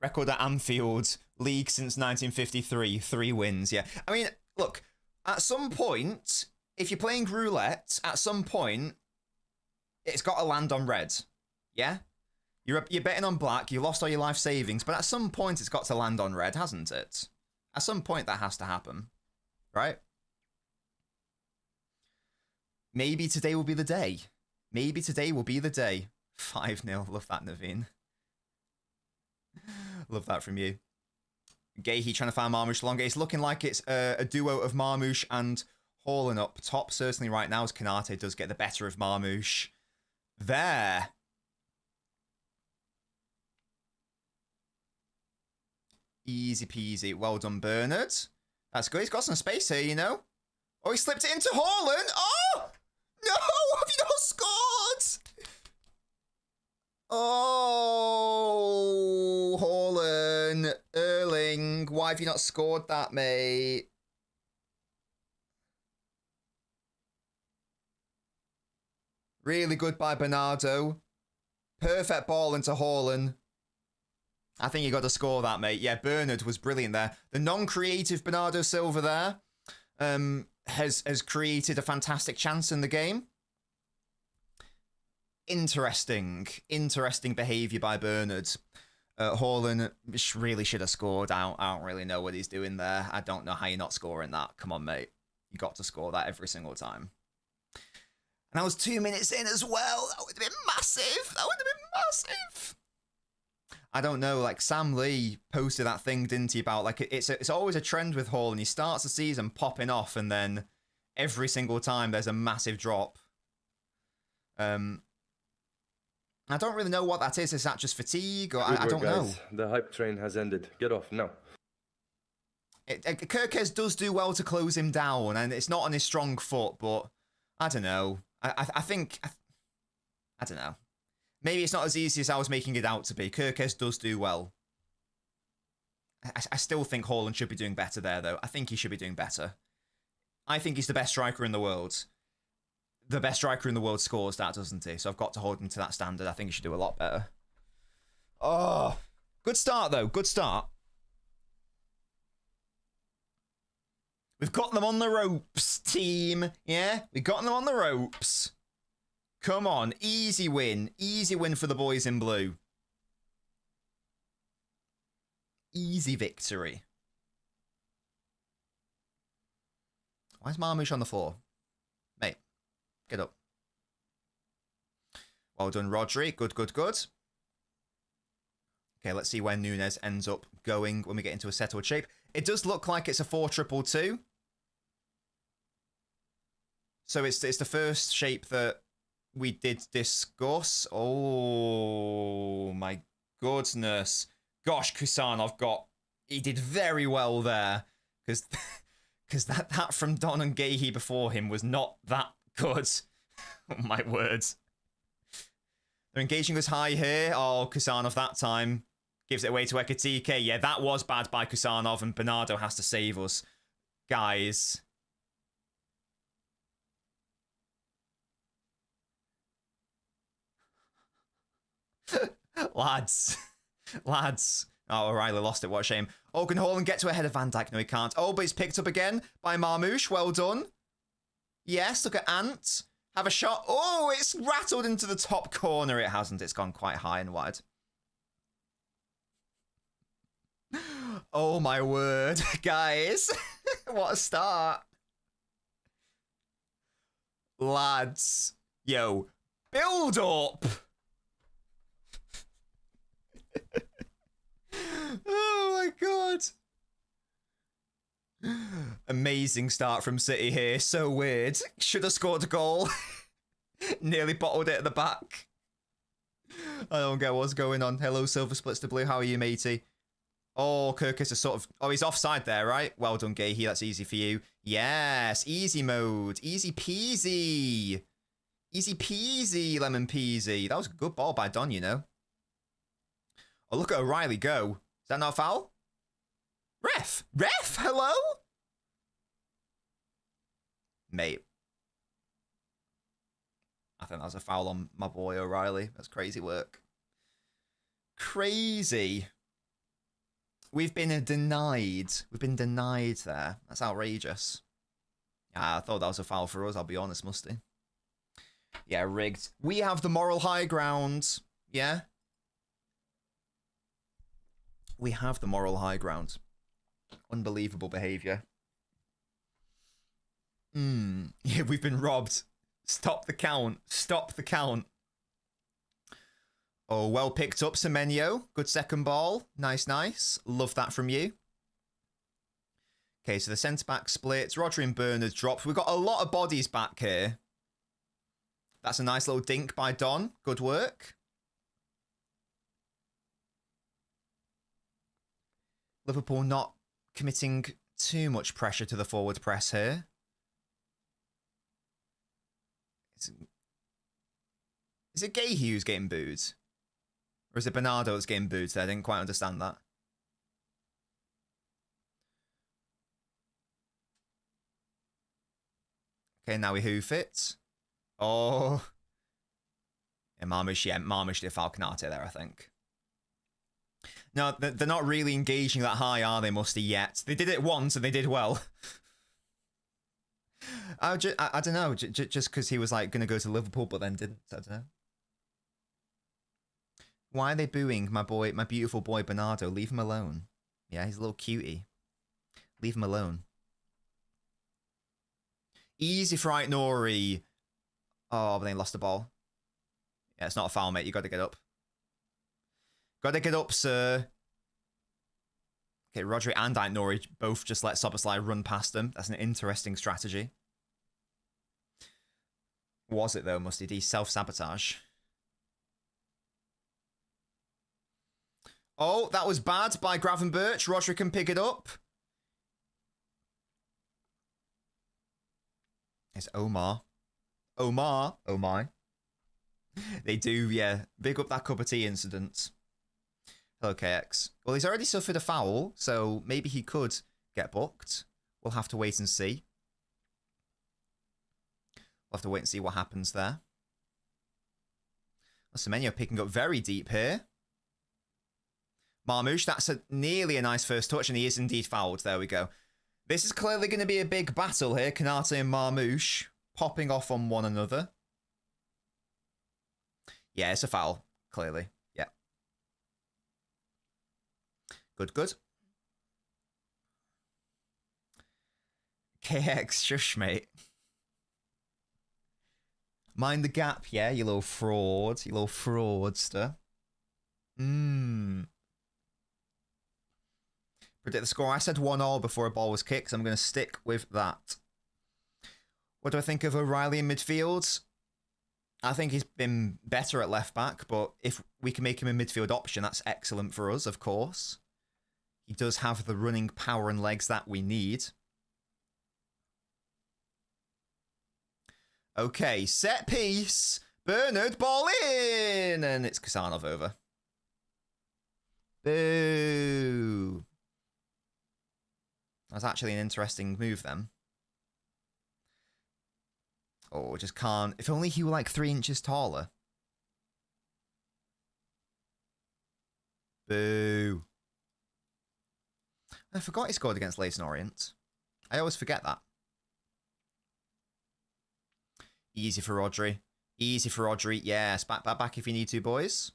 Record at Anfield. League since 1953. 3 wins, yeah. I mean, look, at some point, if you're playing roulette, at some point, it's got to land on red. Yeah? You're betting on black, you lost all your life savings, but at some point it's got to land on red, hasn't it? At some point that has to happen. Right? Maybe today will be the day. 5-0. Love that, Naveen. Love that from you. Gahey trying to find Marmoush longer. It's looking like it's a duo of Marmoush and Haaland up top. Certainly right now as Kanate does get the better of Marmoush. There. Easy peasy. Well done, Bernard. That's good. He's got some space here, you know. Oh, he slipped it into Haaland. Oh! No! Have you not scored? Oh, Haaland. Erling. Why have you not scored that, mate? Really good by Bernardo. Perfect ball into Haaland. I think you got to score that, mate. Yeah, Bernard was brilliant there. The non-creative Bernardo Silva there has created a fantastic chance in the game. Interesting behaviour by Bernard. Haaland really should have scored. I don't really know what he's doing there. I don't know how you're not scoring that. Come on, mate. You got to score that every single time. And that was 2 minutes in as well. That would have been massive. I don't know, like Sam Lee posted that thing, didn't he, about like it's always a trend with Haaland. He starts the season popping off and then every single time there's a massive drop. I don't really know what that is. Is that just fatigue? Or I don't know. The hype train has ended. Get off now. Kirkes does do well to close him down, and it's not on his strong foot, but I don't know. I think... I don't know. Maybe it's not as easy as I was making it out to be. Kirkes does do well. I still think Haaland should be doing better there, though. I think he should be doing better. I think he's the best striker in the world. The best striker in the world scores that, doesn't he? So I've got to hold him to that standard. I think he should do a lot better. Oh, good start, though. Good start. We've got them on the ropes, team. Yeah? We've got them on the ropes. Come on. Easy win. Easy win for the boys in blue. Easy victory. Why is Marmoush on the floor? Mate, get up. Well done, Rodri. Good, good, good. Okay, let's see where Nunes ends up going when we get into a settled shape. It does look like it's a 4-2-2. So it's the first shape that we did discuss. Oh, my goodness. Gosh, Kusanov he did very well there. Because that from Don and Gahey before him was not that good. Oh, my words. They're engaging us high here. Oh, Kusanov that time gives it away to Ekatike. Yeah, that was bad by Kusanov, and Bernardo has to save us. Guys. Lads. Lads. Oh, O'Reilly lost it. What a shame. Oh, can Haaland get to ahead of Van Dijk? No, he can't. Oh, but he's picked up again by Marmoush. Well done. Yes, look at Ant. Have a shot. Oh, it's rattled into the top corner. It hasn't. It's gone quite high and wide. Oh, my word. Guys. What a start. Lads. Yo. Build up. Oh my god. Amazing start from City here. So weird. Should have scored a goal. Nearly bottled it at the back. I don't get what's going on. Hello, Silver Splits to Blue. How are you, matey? Oh, Kirkus is sort of... Oh, he's offside there, right? Well done, Gahey. That's easy for you. Yes, easy mode. Easy peasy. Easy peasy, lemon peasy. That was a good ball by Don, you know. Oh, look at O'Reilly go. Is that not a foul? Ref! Ref! Hello? Mate. I think that was a foul on my boy O'Reilly. That's crazy work. Crazy. We've been denied. We've been denied there. That's outrageous. Yeah, I thought that was a foul for us, I'll be honest, Musty. Yeah, rigged. We have the moral high ground. Yeah? We have the moral high ground. Unbelievable behaviour. Yeah, we've been robbed. Stop the count. Stop the count. Oh, well picked up, Semenyo. Good second ball. Nice, nice. Love that from you. Okay, so the centre-back splits. Rodri and Bernard dropped. We've got a lot of bodies back here. That's a nice little dink by Don. Good work. Liverpool not committing too much pressure to the forward press here. Is it Gahey who's getting booed? Or is it Bernardo that's getting booed there? I didn't quite understand that. Okay, now we hoof it. Oh. Yeah, Marmoush did Falconate there, I think. No, they're not really engaging that high, are they, Musty, yet? They did it once and they did well. I don't know, just because he was like going to go to Liverpool but then didn't. I don't know. Why are they booing my beautiful boy Bernardo? Leave him alone. Yeah, he's a little cutie. Leave him alone. Easy for Nori. Oh, but they lost the ball. Yeah, it's not a foul, mate. You got to get up. Got to get up, sir. Okay, Rodri and Nori both just let Soboslai run past them. That's an interesting strategy. Was it, though, Musty D? Self-sabotage. Oh, that was bad by Gravenberch. Rodri can pick it up. It's Omar. Omar. Oh, my. They do, yeah. Big up that cup of tea incident. Hello, KX. Well, he's already suffered a foul, so maybe he could get booked. We'll have to wait and see. We'll have to wait and see what happens there. Semenyo picking up very deep here. Marmouche, that's nearly a nice first touch, and he is indeed fouled. There we go. This is clearly going to be a big battle here. Kanate and Marmouche popping off on one another. Yeah, it's a foul, clearly. Yeah. Good, good. KX, shush, mate. Mind the gap, yeah, you little fraud. You little fraudster. Predict the score. I said 1-1 before a ball was kicked, so I'm going to stick with that. What do I think of O'Reilly in midfield? I think he's been better at left back, but if we can make him a midfield option, that's excellent for us, of course. He does have the running power and legs that we need. Okay, set piece. Bernard, ball in! And it's Kasanov over. Boo. That's actually an interesting move then. Oh, just can't. If only he were like 3 inches taller. Boo. I forgot he scored against Leyton Orient. I always forget that. Easy for Rodri. Easy for Rodri. Yes, back if you need to, boys.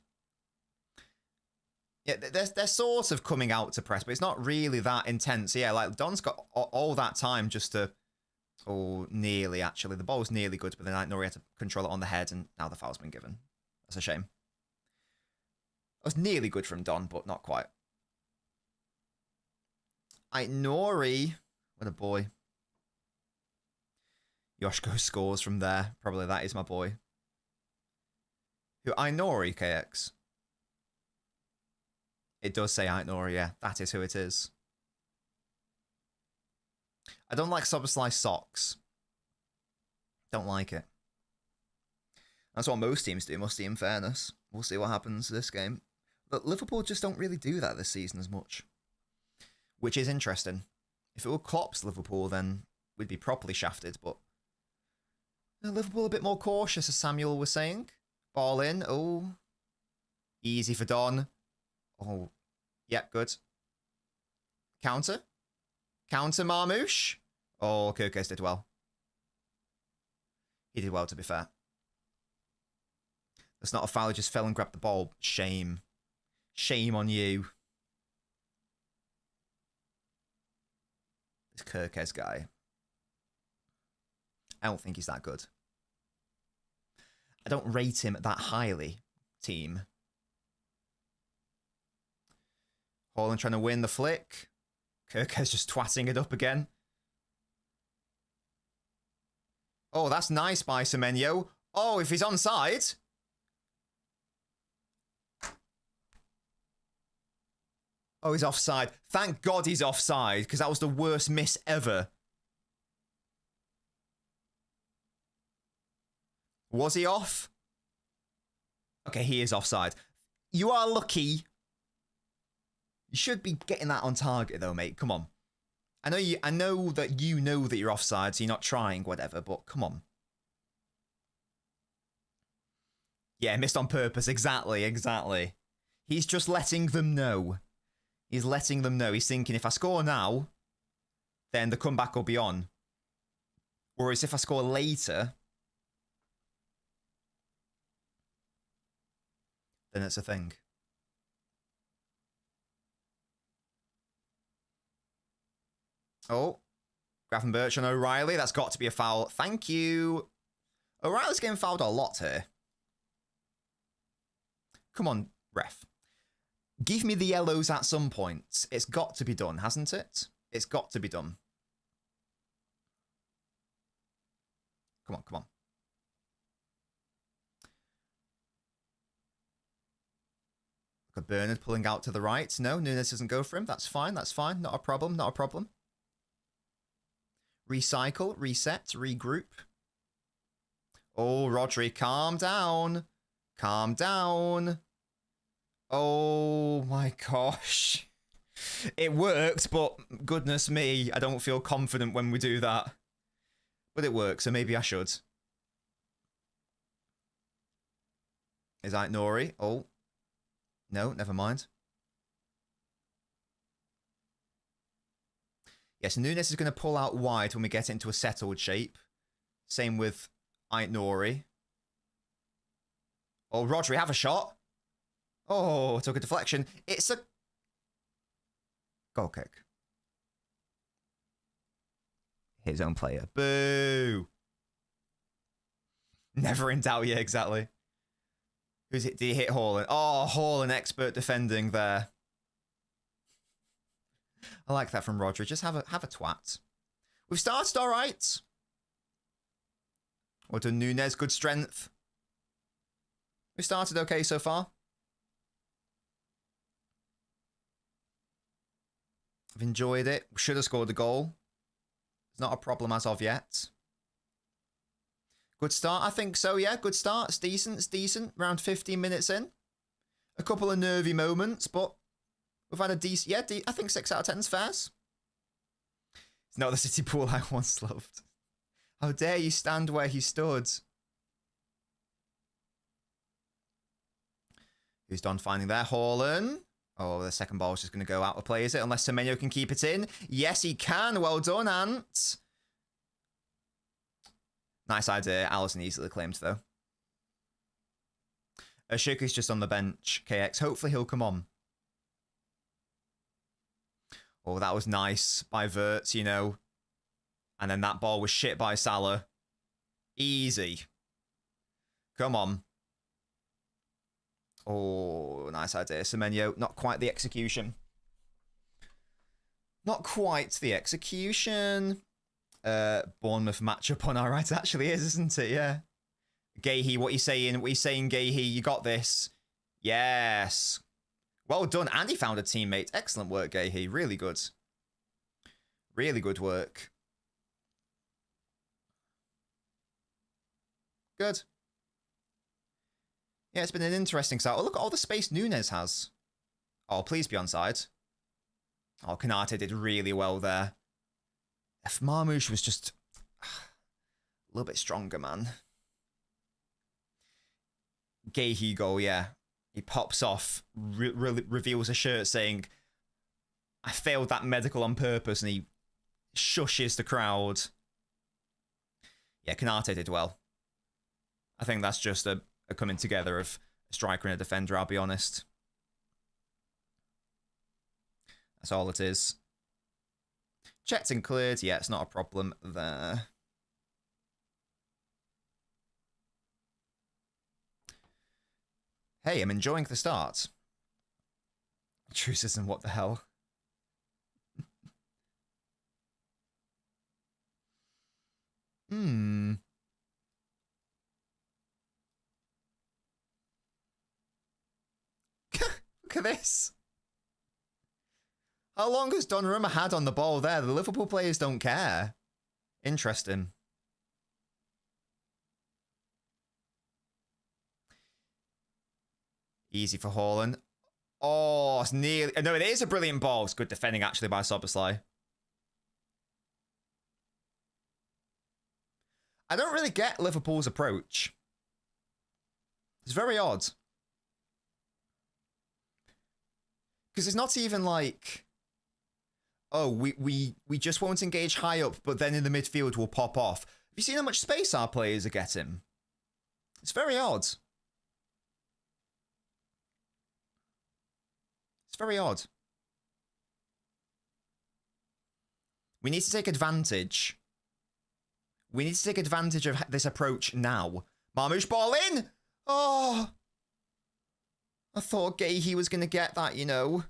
Yeah, they're sort of coming out to press, but it's not really that intense. Yeah, like Don's got all that time just to... Oh, nearly, actually. The ball was nearly good, but then Nori had to control it on the head, and now the foul's been given. That's a shame. It was nearly good from Don, but not quite. Nori. What a boy. Yoshko scores from there. Probably that is my boy. Who? Nori, KX. It does say Nori, yeah. That is who it is. I don't like Soboslai socks. Don't like it. That's what most teams do, must be, in fairness. We'll see what happens this game. But Liverpool just don't really do that this season as much. Which is interesting. If it were Klopp's Liverpool, then we'd be properly shafted, but... Liverpool a bit more cautious, as Samuel was saying. Ball in. Oh. Easy for Don. Oh. Yeah, good. Counter. Counter, Marmouche. Oh, Kirkes did well. He did well, to be fair. That's not a foul, he just fell and grabbed the ball. Shame. Shame on you. This Kirkes guy. I don't think he's that good. I don't rate him that highly, team. Haaland trying to win the flick. Kirkes just twatting it up again. Oh, that's nice by Semenyo. Oh, if he's onside. Oh, he's offside. Thank God he's offside, because that was the worst miss ever. Was he off? Okay, he is offside. You are lucky. You should be getting that on target, though, mate. Come on. I know that you know that you're offside, so you're not trying, whatever, but come on. Yeah, missed on purpose. Exactly, exactly. He's just letting them know. He's letting them know. He's thinking, if I score now, then the comeback will be on. Whereas if I score later, then it's a thing. Oh, Gravenberch and O'Reilly. That's got to be a foul. Thank you. O'Reilly's getting fouled a lot here. Come on, ref. Give me the yellows at some point. It's got to be done, hasn't it? It's got to be done. Come on, come on. Look at Bernard pulling out to the right. No, Nunes doesn't go for him. That's fine. That's fine. Not a problem. Not a problem. Recycle, reset, regroup. Oh, Rodri, calm down. Calm down. Oh my gosh. It worked, but goodness me, I don't feel confident when we do that. But it works, so maybe I should. Is that Nori? Oh. No, never mind. Yes, Nunes is going to pull out wide when we get into a settled shape. Same with Nori. Oh, Rodri, have a shot. Oh, took a deflection. It's a goal kick. His own player. Boo. Never in doubt, yeah, exactly. Who's it? Did he hit Haaland? Oh, Haaland, expert defending there. I like that from Rodri. Just have a twat. We've started all right. Well done, Nunes. Good strength. We started okay so far. I've enjoyed it. We should have scored a goal. It's not a problem as of yet. Good start, I think so, yeah. Good start. It's decent. It's decent. Around 15 minutes in. A couple of nervy moments, but we've had a decent... Yeah, I think 6 out of 10 is fair. It's not the City pool I once loved. How dare you stand where he stood? Who's done finding there? Haaland. Oh, the second ball is just going to go out of play, is it? Unless Semenyo can keep it in. Yes, he can. Well done, Ant. Nice idea. Alisson easily claimed, though. Shuka's just on the bench. KX. Hopefully he'll come on. Oh, that was nice by Wirtz, you know. And then that ball was shit by Salah. Easy. Come on. Oh, nice idea. Semenyo, not quite the execution. Not quite the execution. Bournemouth matchup on our right. It actually is, isn't it? Yeah. Gahey, what are you saying? What are you saying, Gahey? You got this. Yes. Well done. And he found a teammate. Excellent work, Gahey. Really good. Really good work. Good. Yeah, it's been an interesting start. Oh, look at all the space Nunes has. Oh, please be onside. Oh, Konate did really well there. If Marmoush was just a little bit stronger, man. Gahey goal, yeah. He pops off, reveals a shirt saying, I failed that medical on purpose, and he shushes the crowd. Yeah, Konate did well. I think that's just a coming together of a striker and a defender, I'll be honest. That's all it is. Checked and cleared. Yeah, it's not a problem there. Hey, I'm enjoying the start. Truces and what the hell? Look at this. How long has Donnarumma had on the ball there? The Liverpool players don't care. Interesting. Easy for Haaland. Oh, it's nearly... No, it is a brilliant ball. It's good defending, actually, by Szoboszlai. I don't really get Liverpool's approach. It's very odd. Because it's not even like... Oh, we just won't engage high up, but then in the midfield we'll pop off. Have you seen how much space our players are getting? It's very odd. It's very odd. We need to take advantage. We need to take advantage of this approach now. Marmoush, ball in! Oh! I thought Gahey was going to get that, you know.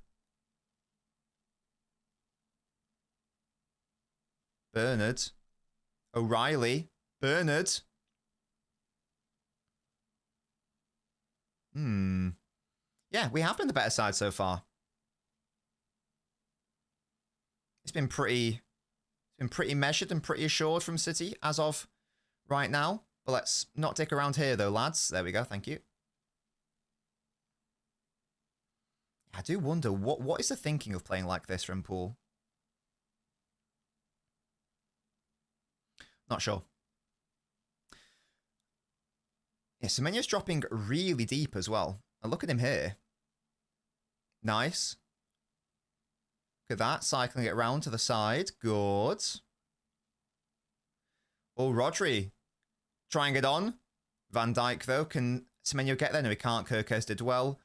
Bernard. O'Reilly. Bernard. Yeah, Yeah, we have been the better side so far. It's been pretty measured and pretty assured from City as of right now. But let's not dick around here though, lads. There we go, thank you. I do wonder, what is the thinking of playing like this from Pool? Not sure. Yeah, Semenyo's dropping really deep as well. And look at him here. Nice. Look at that, cycling it around to the side. Good. Oh, Rodri. Trying it on. Van Dijk, though. Can Semenyo get there? No, he can't. Kirkes did well.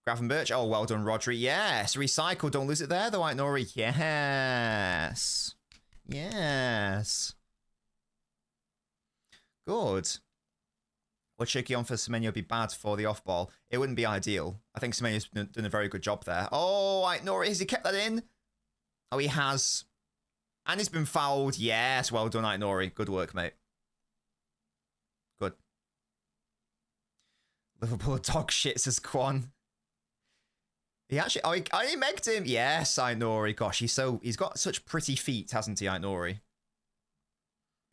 Gravenberch. Oh, well done, Rodri. Yes. Recycle. Don't lose it there, though, Nori. Yes. Yes. Good. Would shaky on for Semenyo would be bad for the off ball? It wouldn't be ideal. I think Semenyo's done a very good job there. Oh, Nori, has he kept that in? Oh, he has. And he's been fouled. Yes, well done, Nori. Good work, mate. Good. Liverpool dog shits as Quan. He actually, oh, he megged him. Yes, Nori. Gosh, he's got such pretty feet, hasn't he, Nori?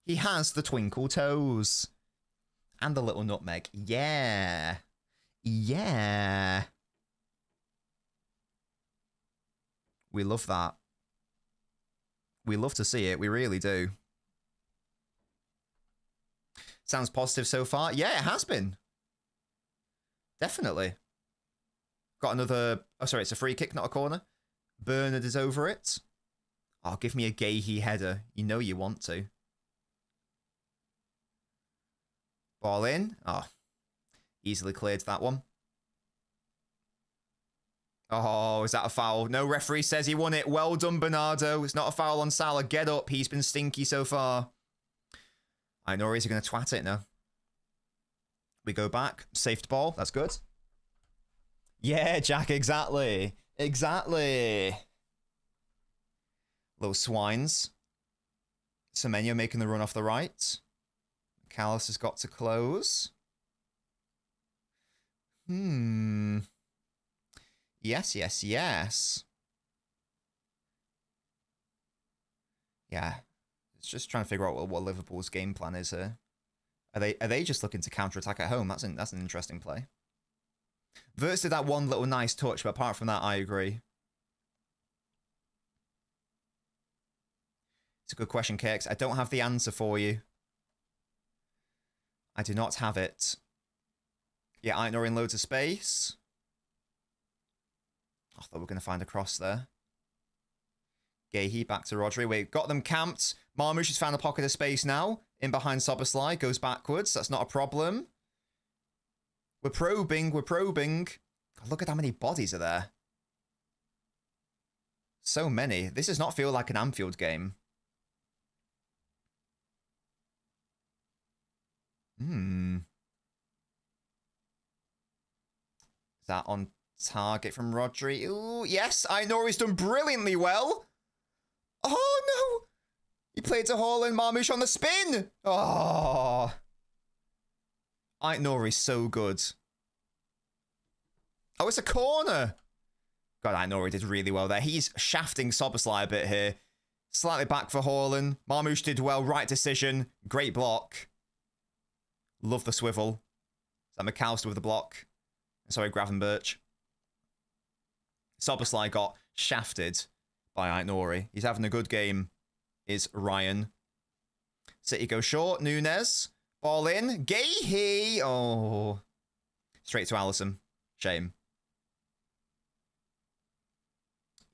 He has the twinkle toes. And the little nutmeg. Yeah. Yeah. We love that. We love to see it. We really do. Sounds positive so far. Yeah, it has been. Definitely. Got another... Oh, sorry, it's a free kick, not a corner. Bernard is over it. Oh, give me a Gahey header. You know you want to. Ball in. Oh, easily cleared that one. Oh, is that a foul? No, referee says he won it. Well done, Bernardo. It's not a foul on Salah. Get up. He's been stinky so far. I know he's going to twat it now. We go back. Saved ball. That's good. Yeah, Jack, exactly. Exactly. Little swines. Semenyo making the run off the right. Callis has got to close. Yes, yes, yes. Yeah. It's just trying to figure out what Liverpool's game plan is here. Are they just looking to counter-attack at home? That's an interesting play. Verts did that one little nice touch, but apart from that, I agree. It's a good question, KX. I don't have the answer for you. I do not have it. Yeah, Aitnor in loads of space. I thought we were going to find a cross there. Gahey back to Rodri. Wait, got them camped. Marmoush has found a pocket of space now. In behind Soboslai. Goes backwards. That's not a problem. We're probing. We're probing. God, look at how many bodies are there. So many. This does not feel like an Anfield game. Is that on target from Rodri? Ooh, yes, I know he's done brilliantly well. Oh, no. He played to Haaland, Marmoush on the spin. Oh. Aitnor is so good. Oh, it's a corner. God, Aitnor did really well there. He's shafting Soboslai a bit here. Slightly back for Haaland. Marmoush did well. Right decision. Great block. Love the swivel. Is that McAllister with the block? Sorry, Gravenberch. Soboslai got shafted by Aitnori. He's having a good game, is Ryan. City go short. Nunes. Ball in. Gahey. Oh. Straight to Alisson. Shame.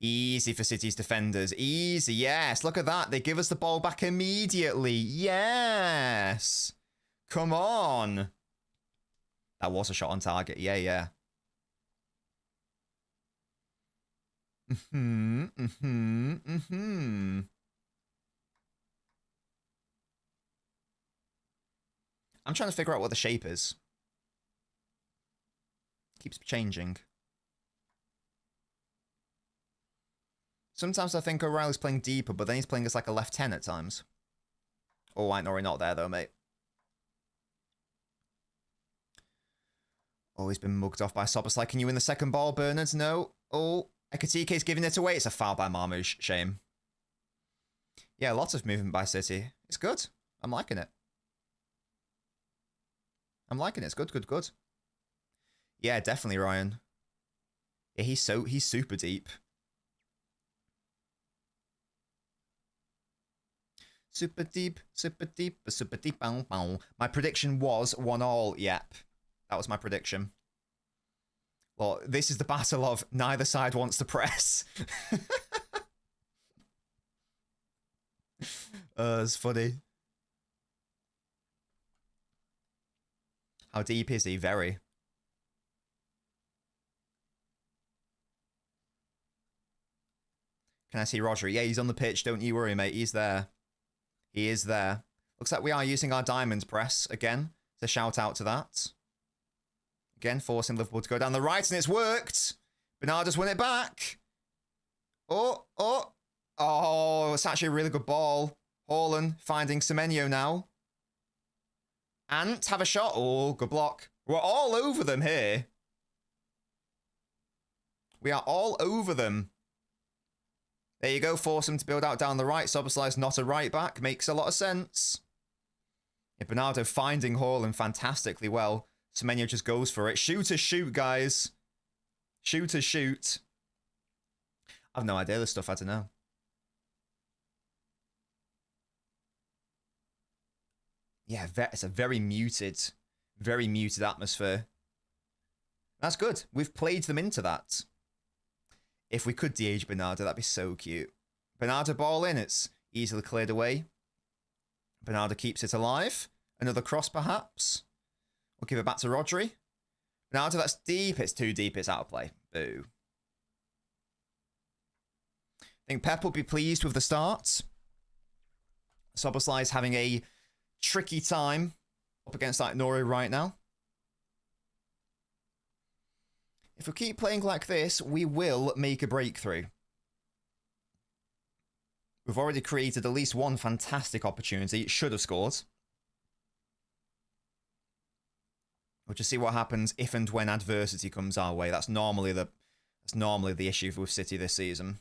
Easy for City's defenders. Easy, yes. Look at that. They give us the ball back immediately. Yes. Come on. That was a shot on target. Yeah, yeah. I'm trying to figure out what the shape is. Keeps changing. Sometimes I think O'Reilly's playing deeper, but then he's playing as like a left 10 at times. Oh, Aitnori not there though, mate. Oh, he's been mugged off by Soboslai. Can you win the second ball, Bernard? No. Oh, Ekatike's giving it away. It's a foul by Marmoush. Shame. Yeah, lots of movement by City. It's good. I'm liking it. I'm liking it. It's good, good, good. Yeah, definitely, Ryan. Yeah, he's super deep. Super deep, super deep, super deep. Bow, bow. My prediction was 1-1. Yep. That was my prediction. Well, this is the battle of neither side wants to press. It's funny. How deep is he? Very. Can I see Rodri? Yeah, he's on the pitch. Don't you worry, mate. He's there. He is there. Looks like we are using our diamond press again. So shout out to that. Again, forcing Liverpool to go down the right, and it's worked. Bernardo's won it back. Oh, it's actually a really good ball. Haaland finding Semenyo now. Ant have a shot. Oh, good block. We're all over them here. We are all over them. There you go. Force them to build out down the right. Soboslai's not a right back. Makes a lot of sense. Yeah, Bernardo finding Haaland fantastically well. Semenyo just goes for it. Shoot or shoot, guys. Shoot or shoot. I've no idea this stuff. I don't know. Yeah, it's a very muted atmosphere. That's good. We've played them into that. If we could de-age Bernardo, that'd be so cute. Bernardo ball in. It's easily cleared away. Bernardo keeps it alive. Another cross, perhaps. We'll give it back to Rodri. Bernardo, that's deep. It's too deep. It's out of play. Boo. I think Pep will be pleased with the start. Soboslai is having a tricky time up against that Nori right now. If we keep playing like this, we will make a breakthrough. We've already created at least one fantastic opportunity. It should have scored. We'll just see what happens if and when adversity comes our way. That's normally the issue with City this season.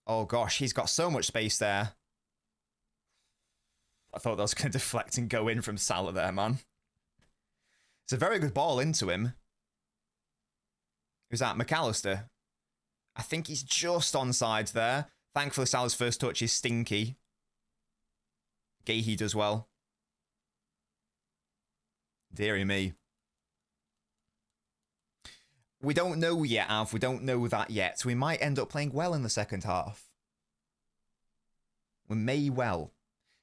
Oh gosh, he's got so much space there. I thought that was going to deflect and go in from Salah there, man. It's a very good ball into him. Who's that? McAllister. I think he's just onside there. Thankfully, Salah's first touch is stinky. Gahey does well. Deary me. We don't know yet, Av. We don't know that yet. So we might end up playing well in the second half. We may well.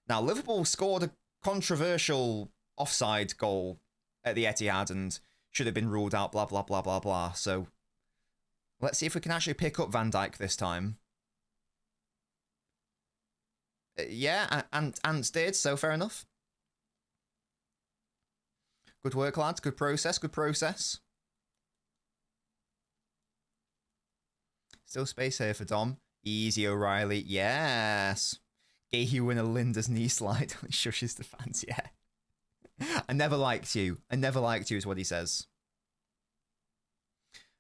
Now, Liverpool scored a controversial offside goal at the Etihad and should have been ruled out, blah, blah, blah, blah, blah. So let's see if we can actually pick up Van Dijk this time. Yeah, and Ants did, so fair enough. Good work, lads. Good process, good process. Still space here for Dom. Easy, O'Reilly. Yes. Gahey win a Linda's knee slide. He shushes the fans, yeah. I never liked you. I never liked you is what he says.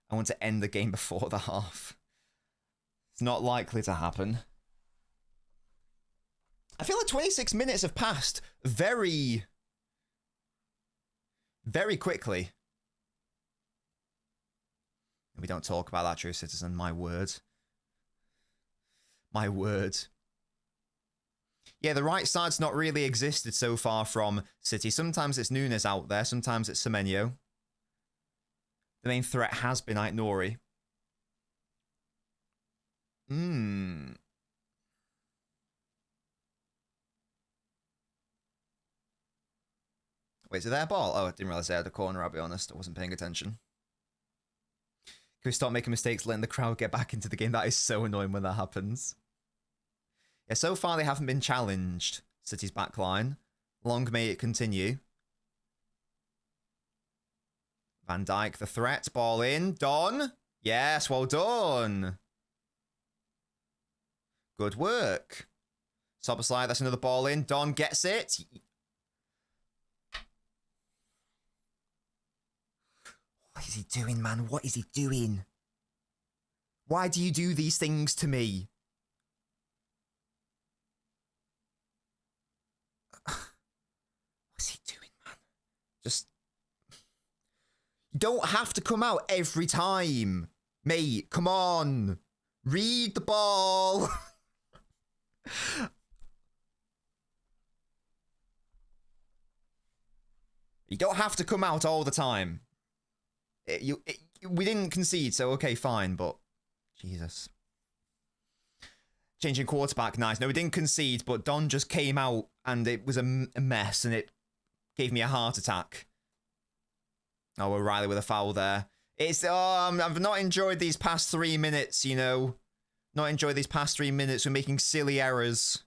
I want to end the game before the half. It's not likely to happen. I feel like 26 minutes have passed very, very quickly. We don't talk about that, true citizen. My word. My word. Yeah, the right side's not really existed so far from City. Sometimes it's Nunes out there. Sometimes it's Semenyo. The main threat has been Aït-Nouri. Wait, is it their ball? Oh, I didn't realise they had a corner, I'll be honest. I wasn't paying attention. Can we stop making mistakes, letting the crowd get back into the game? That is so annoying when that happens. Yeah, so far they haven't been challenged, City's backline. Long may it continue. Van Dijk, the threat. Ball in. Don. Yes, well done. Good work. Soboslai, that's another ball in. Don gets it. he doing, man? What is he doing? Why do you do these things to me? What's he doing, man? Just... You don't have to come out every time. Mate, come on. Read the ball. You don't have to come out all the time. We didn't concede, so okay, fine, but... Jesus. Changing quarterback, nice. No, we didn't concede, but Don just came out and it was a mess and it gave me a heart attack. Oh, O'Reilly with a foul there. It's, I've not enjoyed these past 3 minutes, you know. Not enjoyed these past 3 minutes. We're making silly errors.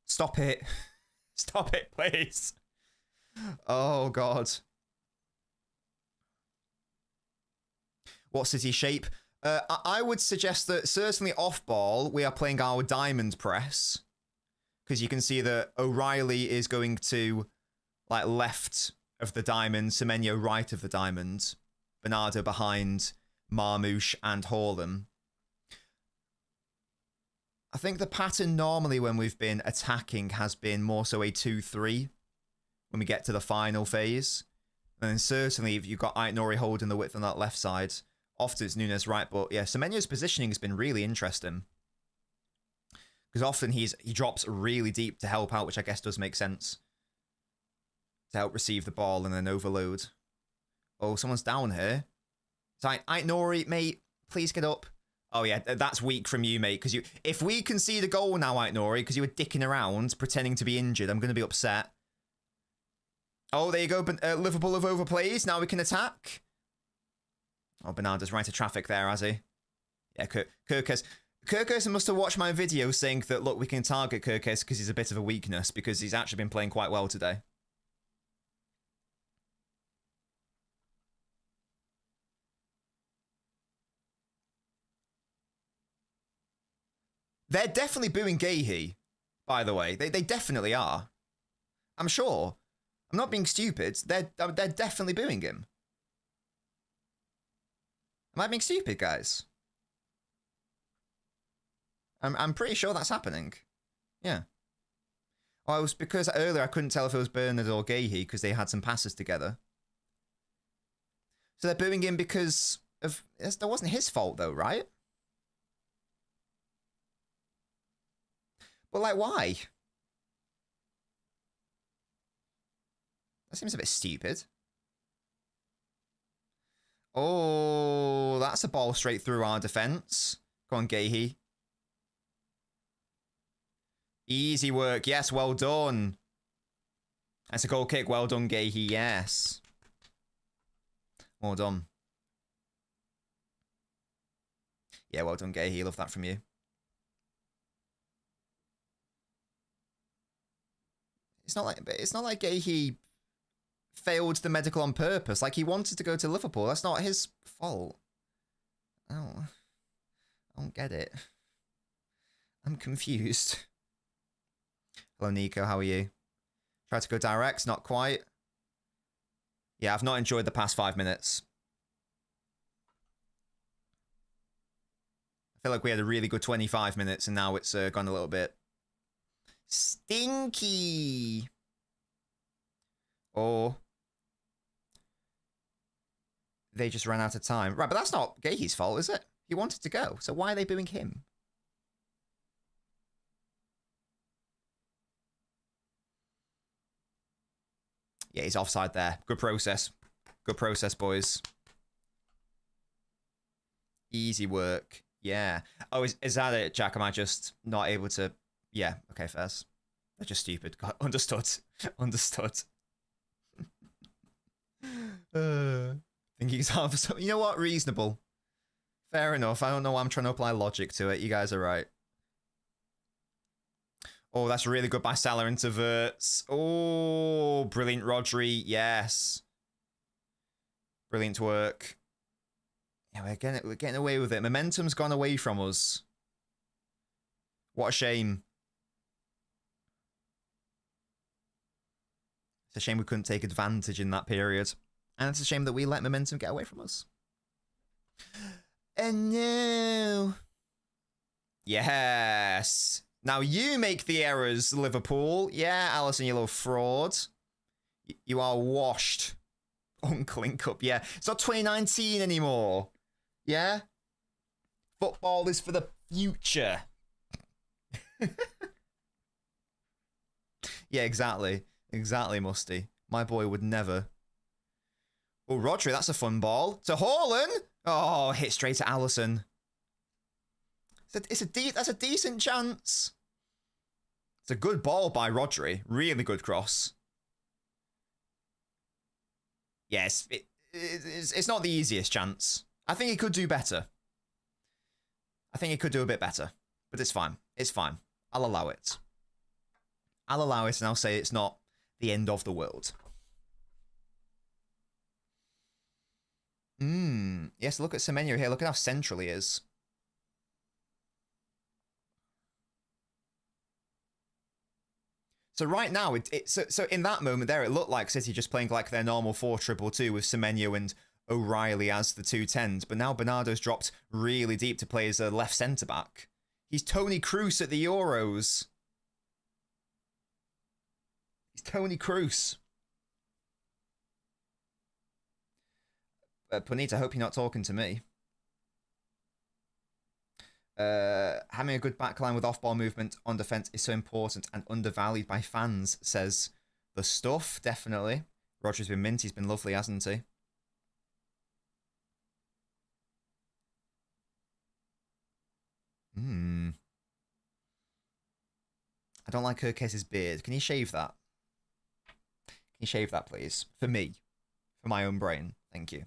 Stop it. Stop it, please. Oh, God. What's City's shape? I would suggest that certainly off ball, we are playing our diamond press. Because you can see that O'Reilly is going to, like, left of the diamond, Semenyo right of the diamond, Bernardo behind Marmouche and Haaland. I think the pattern normally when we've been attacking has been more so a 2-3 when we get to the final phase. And then certainly if you've got Aitnori holding the width on that left side, often it's Nunes right, but yeah, Semenyo's positioning has been really interesting. Because often he drops really deep to help out, which I guess does make sense. To help receive the ball and then overload. Oh, someone's down here. Aitnori, mate, please get up. Oh yeah, that's weak from you, mate, because if we concede a goal now, Aitnori, because you were dicking around, pretending to be injured, I'm going to be upset. Oh, there you go, Liverpool have overplayed, now we can attack. Oh, Bernardo's right to traffic there, has he? Yeah, Kirkes must have watched my video saying that, look, we can target Kirkes because he's a bit of a weakness, because he's actually been playing quite well today. They're definitely booing Gahey, by the way. They definitely are. I'm sure. I'm not being stupid. They're definitely booing him. Am I being stupid, guys? I'm pretty sure that's happening. Yeah. Oh, it was because earlier I couldn't tell if it was Bernard or Gahey because they had some passes together. So they're booing him because of... That wasn't his fault, though, right? But, like, why? That seems a bit stupid. Oh, that's a ball straight through our defence. Go on, Gahey. Easy work. Yes, well done. That's a goal kick. Well done, Gahey. Yes. Well done. Yeah, well done, Gahey. Love that from you. It's not like Gahey failed the medical on purpose. Like, he wanted to go to Liverpool. That's not his fault. I don't get it. I'm confused. Hello, Nico. How are you? Tried to go direct. Not quite. Yeah, I've not enjoyed the past 5 minutes. I feel like we had a really good 25 minutes and now it's gone a little bit stinky. Or they just ran out of time. Right, but that's not Gahey's fault, is it? He wanted to go. So why are they booing him? Yeah, he's offside there. Good process. Good process, boys. Easy work. Yeah. Oh, is that it, Jack? Am I just not able to... Yeah, okay, fairs. They're just stupid. God, understood. Understood. Think you have some... You know what? Reasonable. Fair enough. I don't know why I'm trying to apply logic to it. You guys are right. Oh, that's really good by Salah into Verts. Oh, brilliant, Rodri. Yes. Brilliant work. Yeah, we're getting away with it. Momentum's gone away from us. What a shame. It's a shame we couldn't take advantage in that period. And it's a shame that we let momentum get away from us. And no. Yes. Now you make the errors, Liverpool. Yeah, Alisson, you little fraud. You are washed. Uncling Cup, yeah. It's not 2019 anymore. Yeah? Football is for the future. Yeah, exactly. Exactly, Musty. My boy would never. Oh, Rodri, that's a fun ball. To Haaland. Oh, hit straight to Alisson. That's a decent chance. It's a good ball by Rodri. Really good cross. Yes, it's not the easiest chance. I think he could do better. I think he could do a bit better. But it's fine. It's fine. I'll allow it. I'll allow it and I'll say it's not the end of the world. Yes, look at Semenyo here. Look at how central he is. So right now, so in that moment there, it looked like City just playing like their normal 4-2-2 with Semenyo and O'Reilly as the 2 10s. But now Bernardo's dropped really deep to play as a left centre-back. He's Tony Kroos at the Euros. He's Tony Kroos. Punita, I hope you're not talking to me. Having a good backline with off-ball movement on defence is so important and undervalued by fans, says the stuff, definitely. Roger's been mint, he's been lovely, hasn't he? I don't like Kirkes's beard. Can you shave that? Can you shave that, please? For me. For my own brain. Thank you.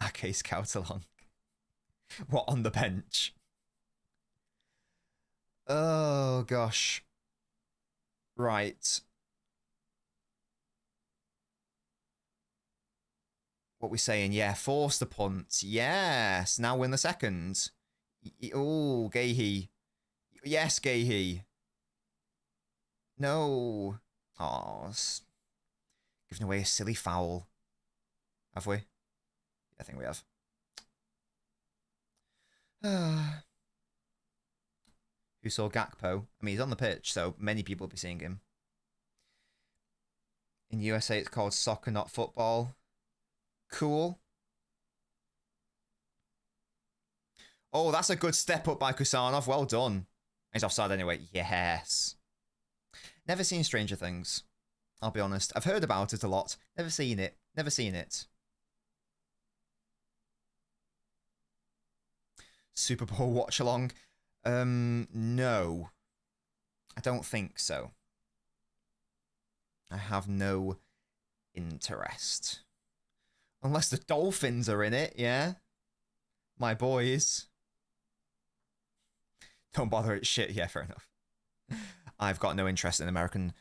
Okay, scout along. What, on the bench? Oh, gosh. Right. What we saying? Yeah, force the punt. Yes. Now win the second. Oh, Gahey. Yes, Gahey. No. Oh, giving away a silly foul. Have we? I think we have. Who saw Gakpo? I mean, he's on the pitch, so many people will be seeing him. In USA, it's called soccer, not football. Cool. Oh, that's a good step up by Kusanov. Well done. He's offside anyway. Yes. Never seen Stranger Things. I'll be honest. I've heard about it a lot. Never seen it. Never seen it. Super Bowl watch-along? No. I don't think so. I have no interest. Unless the Dolphins are in it, yeah? My boys. Don't bother, it's shit. Yeah, fair enough. I've got no interest in American...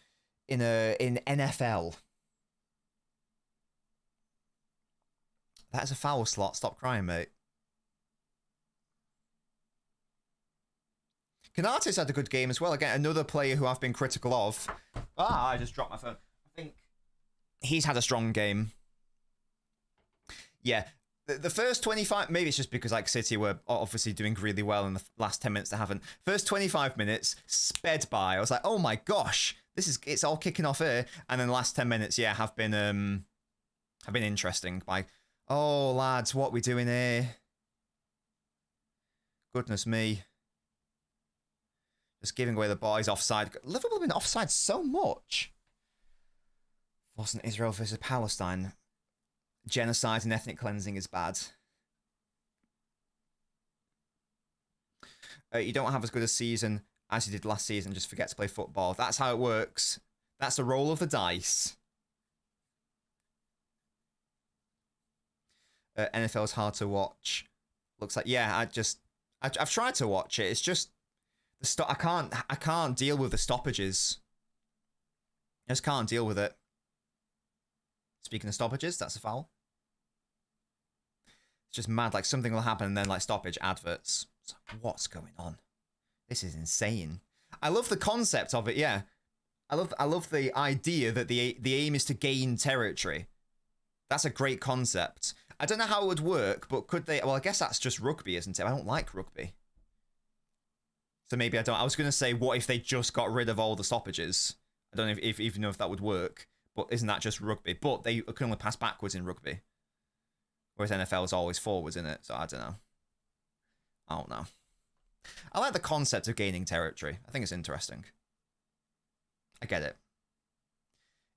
in NFL. That is a foul slot. Stop crying, mate. Canate's had a good game as well. Again, another player who I've been critical of. Ah, I just dropped my phone. I think he's had a strong game. Yeah. The first 25... Maybe it's just because like City were obviously doing really well in the last 10 minutes they haven't. First 25 minutes sped by. I was like, oh my gosh. It's all kicking off here. And then the last 10 minutes, yeah, have been interesting. By, oh, lads, what are we doing here? Goodness me. Just giving away the ball. He's offside. Liverpool have been offside so much. Wasn't Israel versus Palestine? Genocide and ethnic cleansing is bad. You don't have as good a season as you did last season. Just forget to play football. That's how it works. That's the roll of the dice. NFL's hard to watch. Looks like, yeah, I've tried to watch it. It's just I can't deal with the stoppages. I just can't deal with it. Speaking of stoppages, that's a foul. It's just mad. Like something will happen and then like stoppage adverts. It's like, what's going on? This is insane. I love the concept of it. Yeah, I love the idea that the aim is to gain territory. That's a great concept. I don't know how it would work, but could they? Well, I guess that's just rugby, isn't it? I don't like rugby. So maybe I don't. I was going to say, what if they just got rid of all the stoppages? I don't know if even know if that would work. But isn't that just rugby? But they can only pass backwards in rugby. Whereas NFL is always forwards, isn't it? So I don't know. I don't know. I like the concept of gaining territory. I think it's interesting. I get it.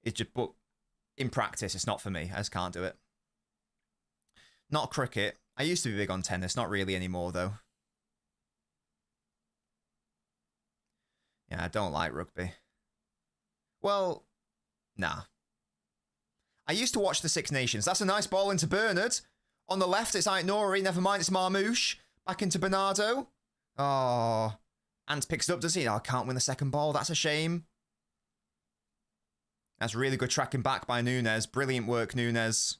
It's just, but in practice, it's not for me. I just can't do it. Not cricket. I used to be big on tennis. Not really anymore, though. Yeah, I don't like rugby. Well, nah. I used to watch the Six Nations. That's a nice ball into Bernard. On the left, it's Nori. Never mind, it's Marmouche. Back into Bernardo. Oh. Ant picks it up, does he? Oh, I can't win the second ball. That's a shame. That's really good tracking back by Nunes. Brilliant work, Nunes.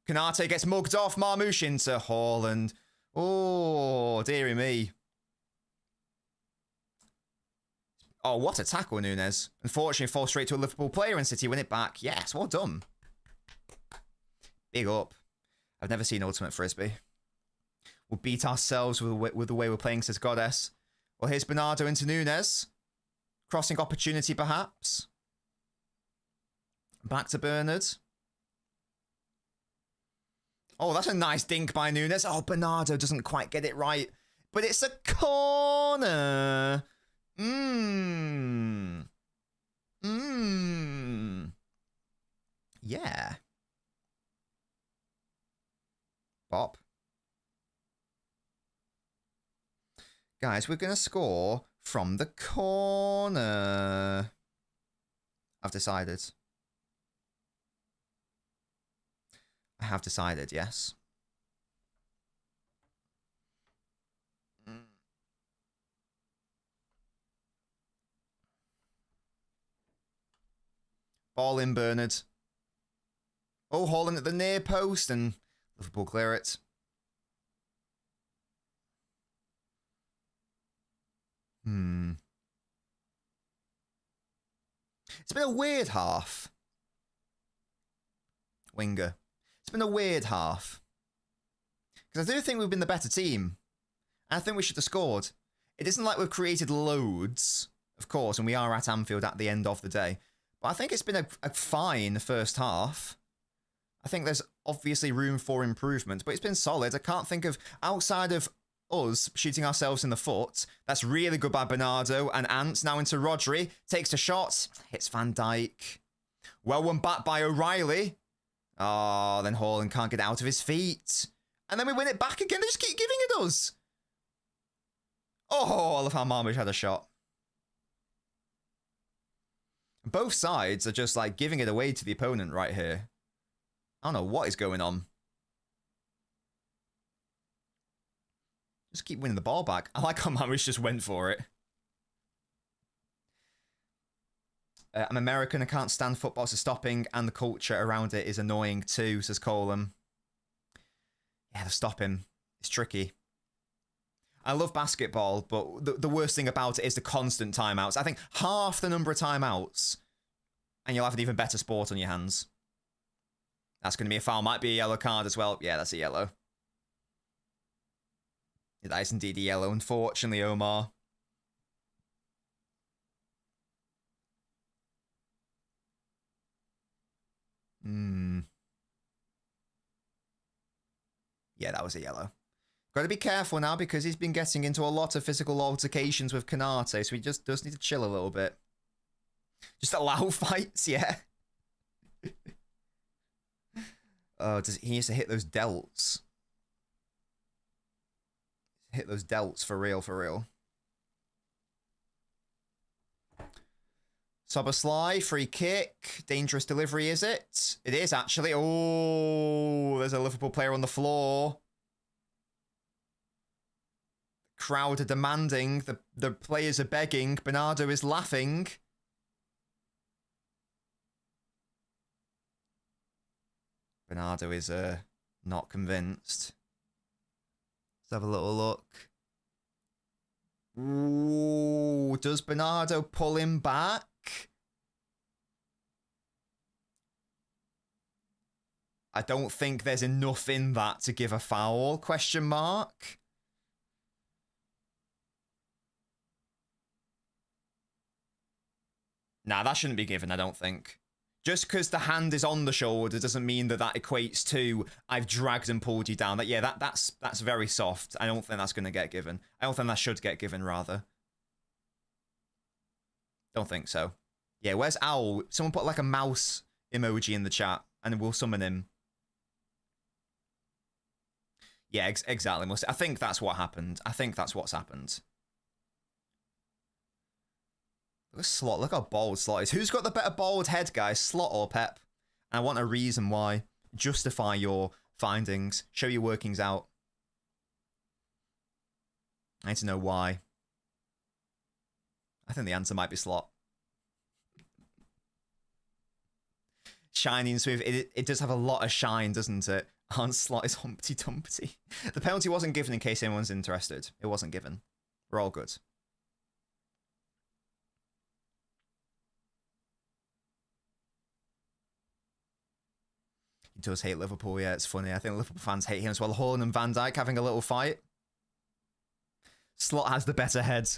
Kanate gets mugged off. Marmouche into Haaland. Oh, dearie me. Oh, what a tackle, Nunes. Unfortunately, falls straight to a Liverpool player and City win it back. Yes, well done. Big up. I've never seen Ultimate Frisbee. We'll beat ourselves with the way we're playing, says Goddess. Well, here's Bernardo into Nunes. Crossing opportunity, perhaps. Back to Bernard. Oh, that's a nice dink by Nunes. Oh, Bernardo doesn't quite get it right. But it's a corner. Yeah. Bop. Guys, we're going to score from the corner. I've decided. I have decided, yes. Ball in, Bernard. Oh, Haaland at the near post, and Liverpool clear it. It's been a weird half. Winger. It's been a weird half. Because I do think we've been the better team. And I think we should have scored. It isn't like we've created loads, of course, and we are at Anfield at the end of the day. But I think it's been a fine first half. I think there's obviously room for improvement, but it's been solid. I can't think of, outside of us shooting ourselves in the foot, that's really good by Bernardo, and Ant now into Rodri, takes a shot, hits Van Dijk. Well won back by O'Reilly. Oh, then Haaland can't get out of his feet. And then we win it back again. They just keep giving it us. Oh, I love how Marmouche had a shot. Both sides are just like giving it away to the opponent right here. I don't know what is going on. Just keep winning the ball back. I like how Marmouche just went for it. I'm American. I can't stand football, so stopping and the culture around it is annoying too, says Colum. Yeah, they'll stop him. It's tricky. I love basketball, but the worst thing about it is the constant timeouts. I think half the number of timeouts, and you'll have an even better sport on your hands. That's going to be a foul. Might be a yellow card as well. Yeah, that's a yellow. That is indeed a yellow, unfortunately, Omar. Yeah, that was a yellow. Got to be careful now because he's been getting into a lot of physical altercations with Kanate, so he just does need to chill a little bit. Just allow fights, yeah. Oh, he needs to hit those delts. Hit those delts for real, for real. Soboslai, free kick. Dangerous delivery, is it? It is, actually. Oh, there's a Liverpool player on the floor. The crowd are demanding. The players are begging. Bernardo is laughing. Bernardo is not convinced. Let's have a little look. Ooh, does Bernardo pull him back? I don't think there's enough in that to give a foul, question mark. Nah, that shouldn't be given, I don't think. Just because the hand is on the shoulder doesn't mean that that equates to I've dragged and pulled you down. That's very soft. I don't think that's going to get given. I don't think that should get given, rather. Don't think so. Yeah, where's Owl? Someone put like a mouse emoji in the chat and we'll summon him. Yeah, exactly. I think that's what happened. I think that's what's happened. Look at Slot. Look how bald Slot is. Who's got the better bald head, guys? Slot or Pep? And I want a reason why. Justify your findings. Show your workings out. I need to know why. I think the answer might be Slot. Shiny and smooth. It does have a lot of shine, doesn't it? Hans Slot is Humpty Dumpty. The penalty wasn't given in case anyone's interested. It wasn't given. We're all good. He does hate Liverpool, yeah, it's funny. I think Liverpool fans hate him as well. Haaland and Van Dijk having a little fight. Slot has the better head.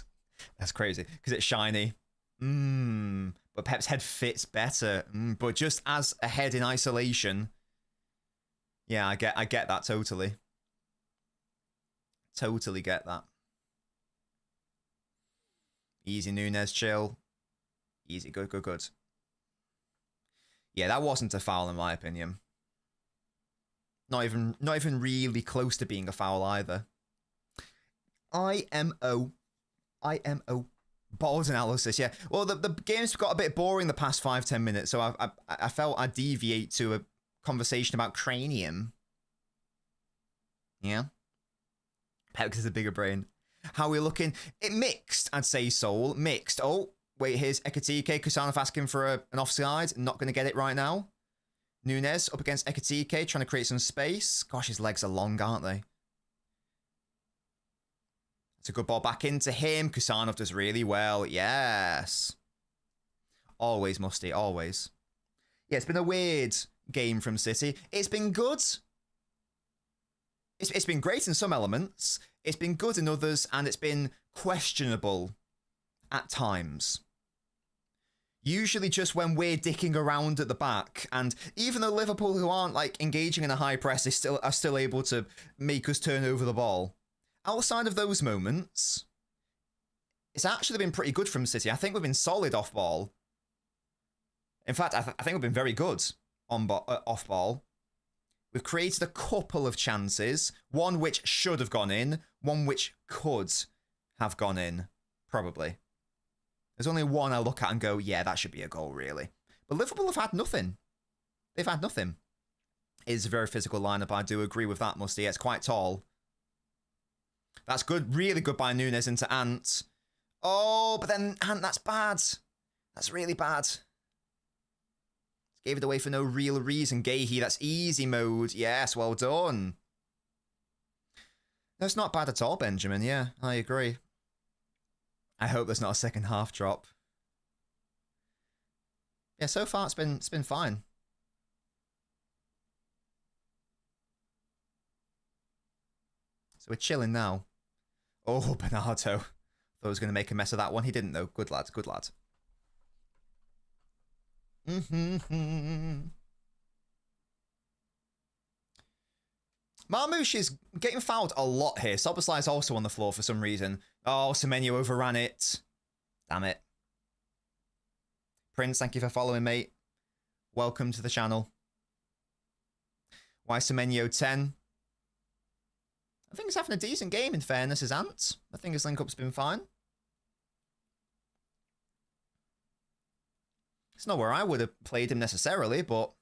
That's crazy, because it's shiny. But Pep's head fits better. But just as a head in isolation, yeah, I get that totally. Totally get that. Easy, Nunes, chill. Easy, good. Yeah, that wasn't a foul in my opinion. Not even really close to being a foul either. IMO. Balls analysis, yeah. Well, the game's got a bit boring the past 5-10 minutes, so I felt I'd deviate to a conversation about cranium. Yeah. Pep has a bigger brain. How are we looking? It mixed, I'd say, Soul. Mixed. Oh, wait, here's Ekatike. Kusanov asking for an offside. Not going to get it right now. Nunes up against Ekatike, trying to create some space. Gosh, his legs are long, aren't they? It's a good ball back into him. Kusanov does really well. Yes. Always, Musty. Always. Yeah, it's been a weird game from City. It's been good. It's been great in some elements. It's been good in others. And it's been questionable at times. Usually just when we're dicking around at the back. And even though Liverpool, who aren't like engaging in a high press, are still able to make us turn over the ball. Outside of those moments, it's actually been pretty good from City. I think we've been solid off ball. In fact, I think we've been very good on off ball. We've created a couple of chances. One which should have gone in. One which could have gone in. Probably. There's only one I look at and go, yeah, that should be a goal, really. But Liverpool have had nothing. They've had nothing. It's a very physical lineup. I do agree with that, Musty. It's quite tall. That's good. Really good by Nunes into Ant. Oh, but then Ant, that's bad. That's really bad. Gave it away for no real reason. Gahey, that's easy mode. Yes, well done. That's not bad at all, Benjamin. Yeah, I agree. I hope there's not a second half drop. Yeah, so far it's been fine. So we're chilling now. Oh, Bernardo. Thought I was going to make a mess of that one. He didn't, though. Good lad, good lad. Marmouche is getting fouled a lot here. Soboslai is also on the floor for some reason. Oh, Semenyo overran it. Damn it. Prince, thank you for following, mate. Welcome to the channel. Why Semenyo 10? I think he's having a decent game, in fairness, his Ant. I think his link-up's been fine. It's not where I would have played him necessarily, but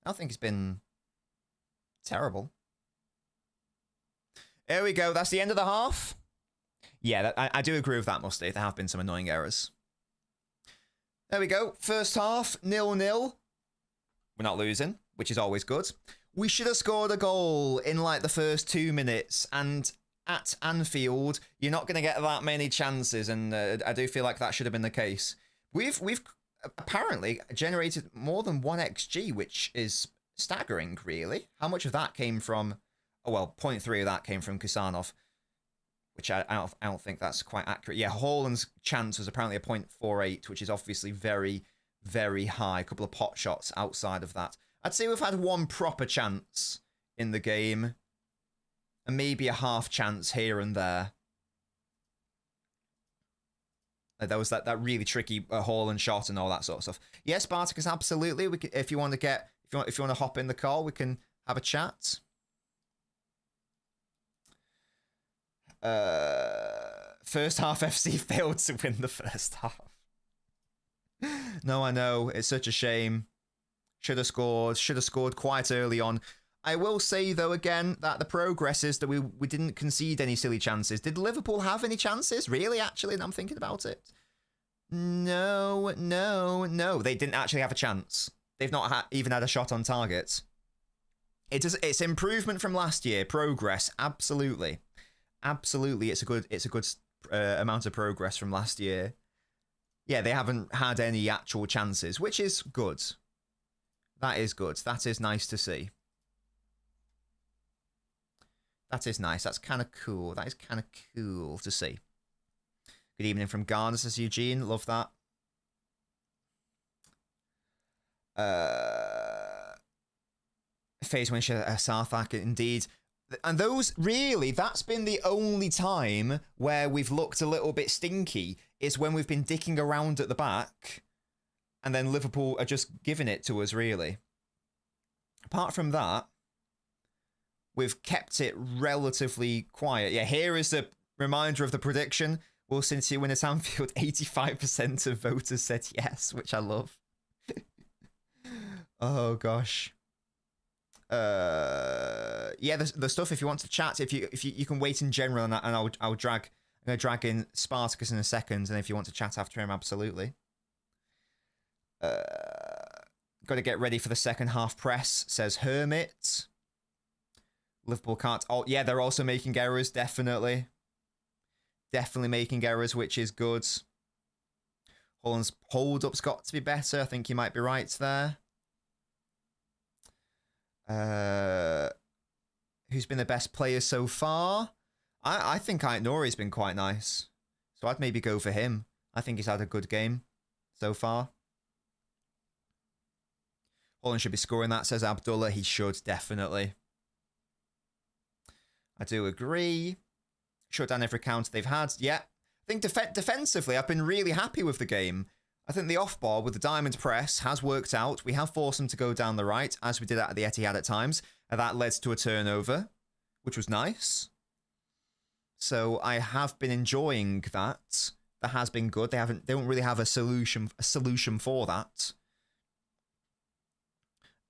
I don't think he's been terrible. There we go. That's the end of the half. Yeah, I do agree with that, Musty. There have been some annoying errors. There we go. First half, 0-0. We're not losing, which is always good. We should have scored a goal in like the first 2 minutes, and at Anfield, you're not going to get that many chances, and I do feel like that should have been the case. We've apparently generated more than 1 XG, which is staggering, really. How much of that came from... Oh, well, 0.3 of that came from Kusanov, which I don't think that's quite accurate. Yeah, Haaland's chance was apparently a 0.48, which is obviously very, very high. A couple of pot shots outside of that. I'd say we've had 1 proper chance in the game, and maybe a half chance here and there. There was that really tricky Haaland shot and all that sort of stuff. Yes, Spartacus, absolutely. We can, if you want to hop in the call, we can have a chat. First half FC failed to win the first half. No, I know. It's such a shame. Should have scored quite early on. I will say, though, again, that the progress is that we didn't concede any silly chances. Did Liverpool have any chances? Really, actually, and I'm thinking about it. No. They didn't actually have a chance. They've not even had a shot on target. It's improvement from last year. Progress, absolutely. Absolutely, it's a good amount of progress from last year. Yeah, they haven't had any actual chances, which is good. That is good. That is nice to see. That is nice. That's kind of cool. That is kind of cool to see. Good evening from Ghana, says Eugene. Love that. Phase win South Africa, indeed. And those, really, that's been the only time where we've looked a little bit stinky, is when we've been dicking around at the back, and then Liverpool are just giving it to us, really. Apart from that, we've kept it relatively quiet. Yeah, here is a reminder of the prediction. Will City win at Anfield? 85% of voters said yes, which I love. Oh, gosh. Yeah, the stuff, if you want to chat, if you can wait in general, and I'm gonna drag in Spartacus in a second, and if you want to chat after him, absolutely. Got to get ready for the second half press, says Hermit. Liverpool can't. Oh, yeah, they're also making errors, definitely making errors, which is good. Holland's hold-up's got to be better. I think you might be right there. Who's been the best player so far? I think Nori's been quite nice, so I'd maybe go for him. I think he's had a good game so far. Holland should be scoring that, says Abdullah. He should, definitely. I do agree. Shut down every counter they've had. Yeah. I think defensively, I've been really happy with the game. I think the off-ball with the diamond press has worked out. We have forced them to go down the right, as we did at the Etihad at times. And that led to a turnover, which was nice. So I have been enjoying that. That has been good. They don't really have a solution for that.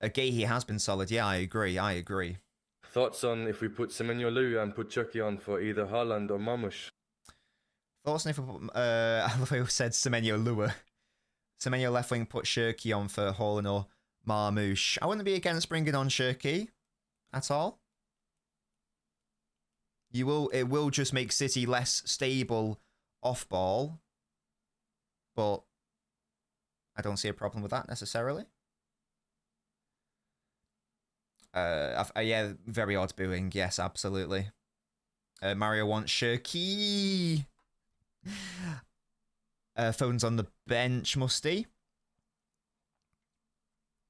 Gehi has been solid. Yeah, I agree. Thoughts on if we put Semenyo Liu and put Chucky on for either Haaland or Mamush? Thoughts on if we put, I love how you said Semenyo Liu. Semenyo left wing, put Shirky on for Haaland or Marmoush. I wouldn't be against bringing on Shirky at all. It will just make City less stable off ball, but I don't see a problem with that necessarily. Yeah, very odd booing. Yes, absolutely. Mario wants Shirky. Phone's on the bench, Musty.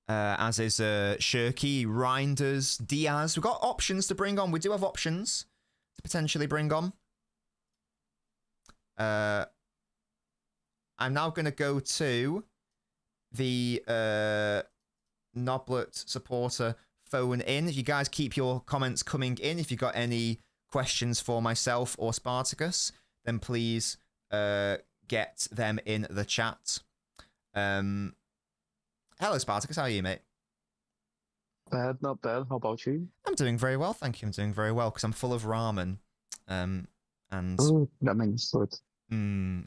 As is Shirky, Reinders, Diaz. We've got options to bring on. We do have options to potentially bring on. I'm now going to go to the Noblet supporter phone in. You guys keep your comments coming in. If you've got any questions for myself or Spartacus, then please get them in the chat. Hello, Spartacus. How are you, mate? Not bad. How about you? I'm doing very well, thank you. I'm doing very well because I'm full of ramen. And Ooh, that means good.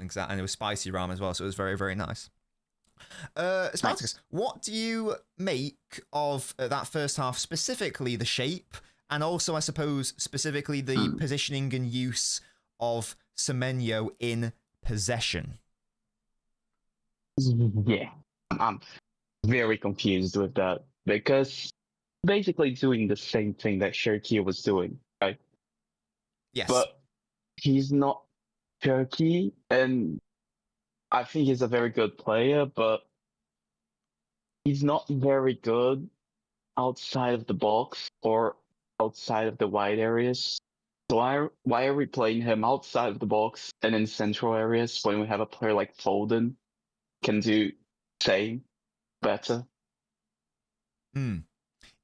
Exactly. And it was spicy ramen as well, so it was very, very nice. Spartacus, what do you make of that first half, specifically the shape, and also, I suppose, specifically the positioning and use of Semenyo in possession? Yeah. I'm very confused with that because basically doing the same thing that Cherki was doing, right? Yes. But he's not Cherki, and I think he's a very good player, but he's not very good outside of the box or outside of the wide areas. So why are we playing him outside of the box and in central areas when we have a player like Foden can do same better?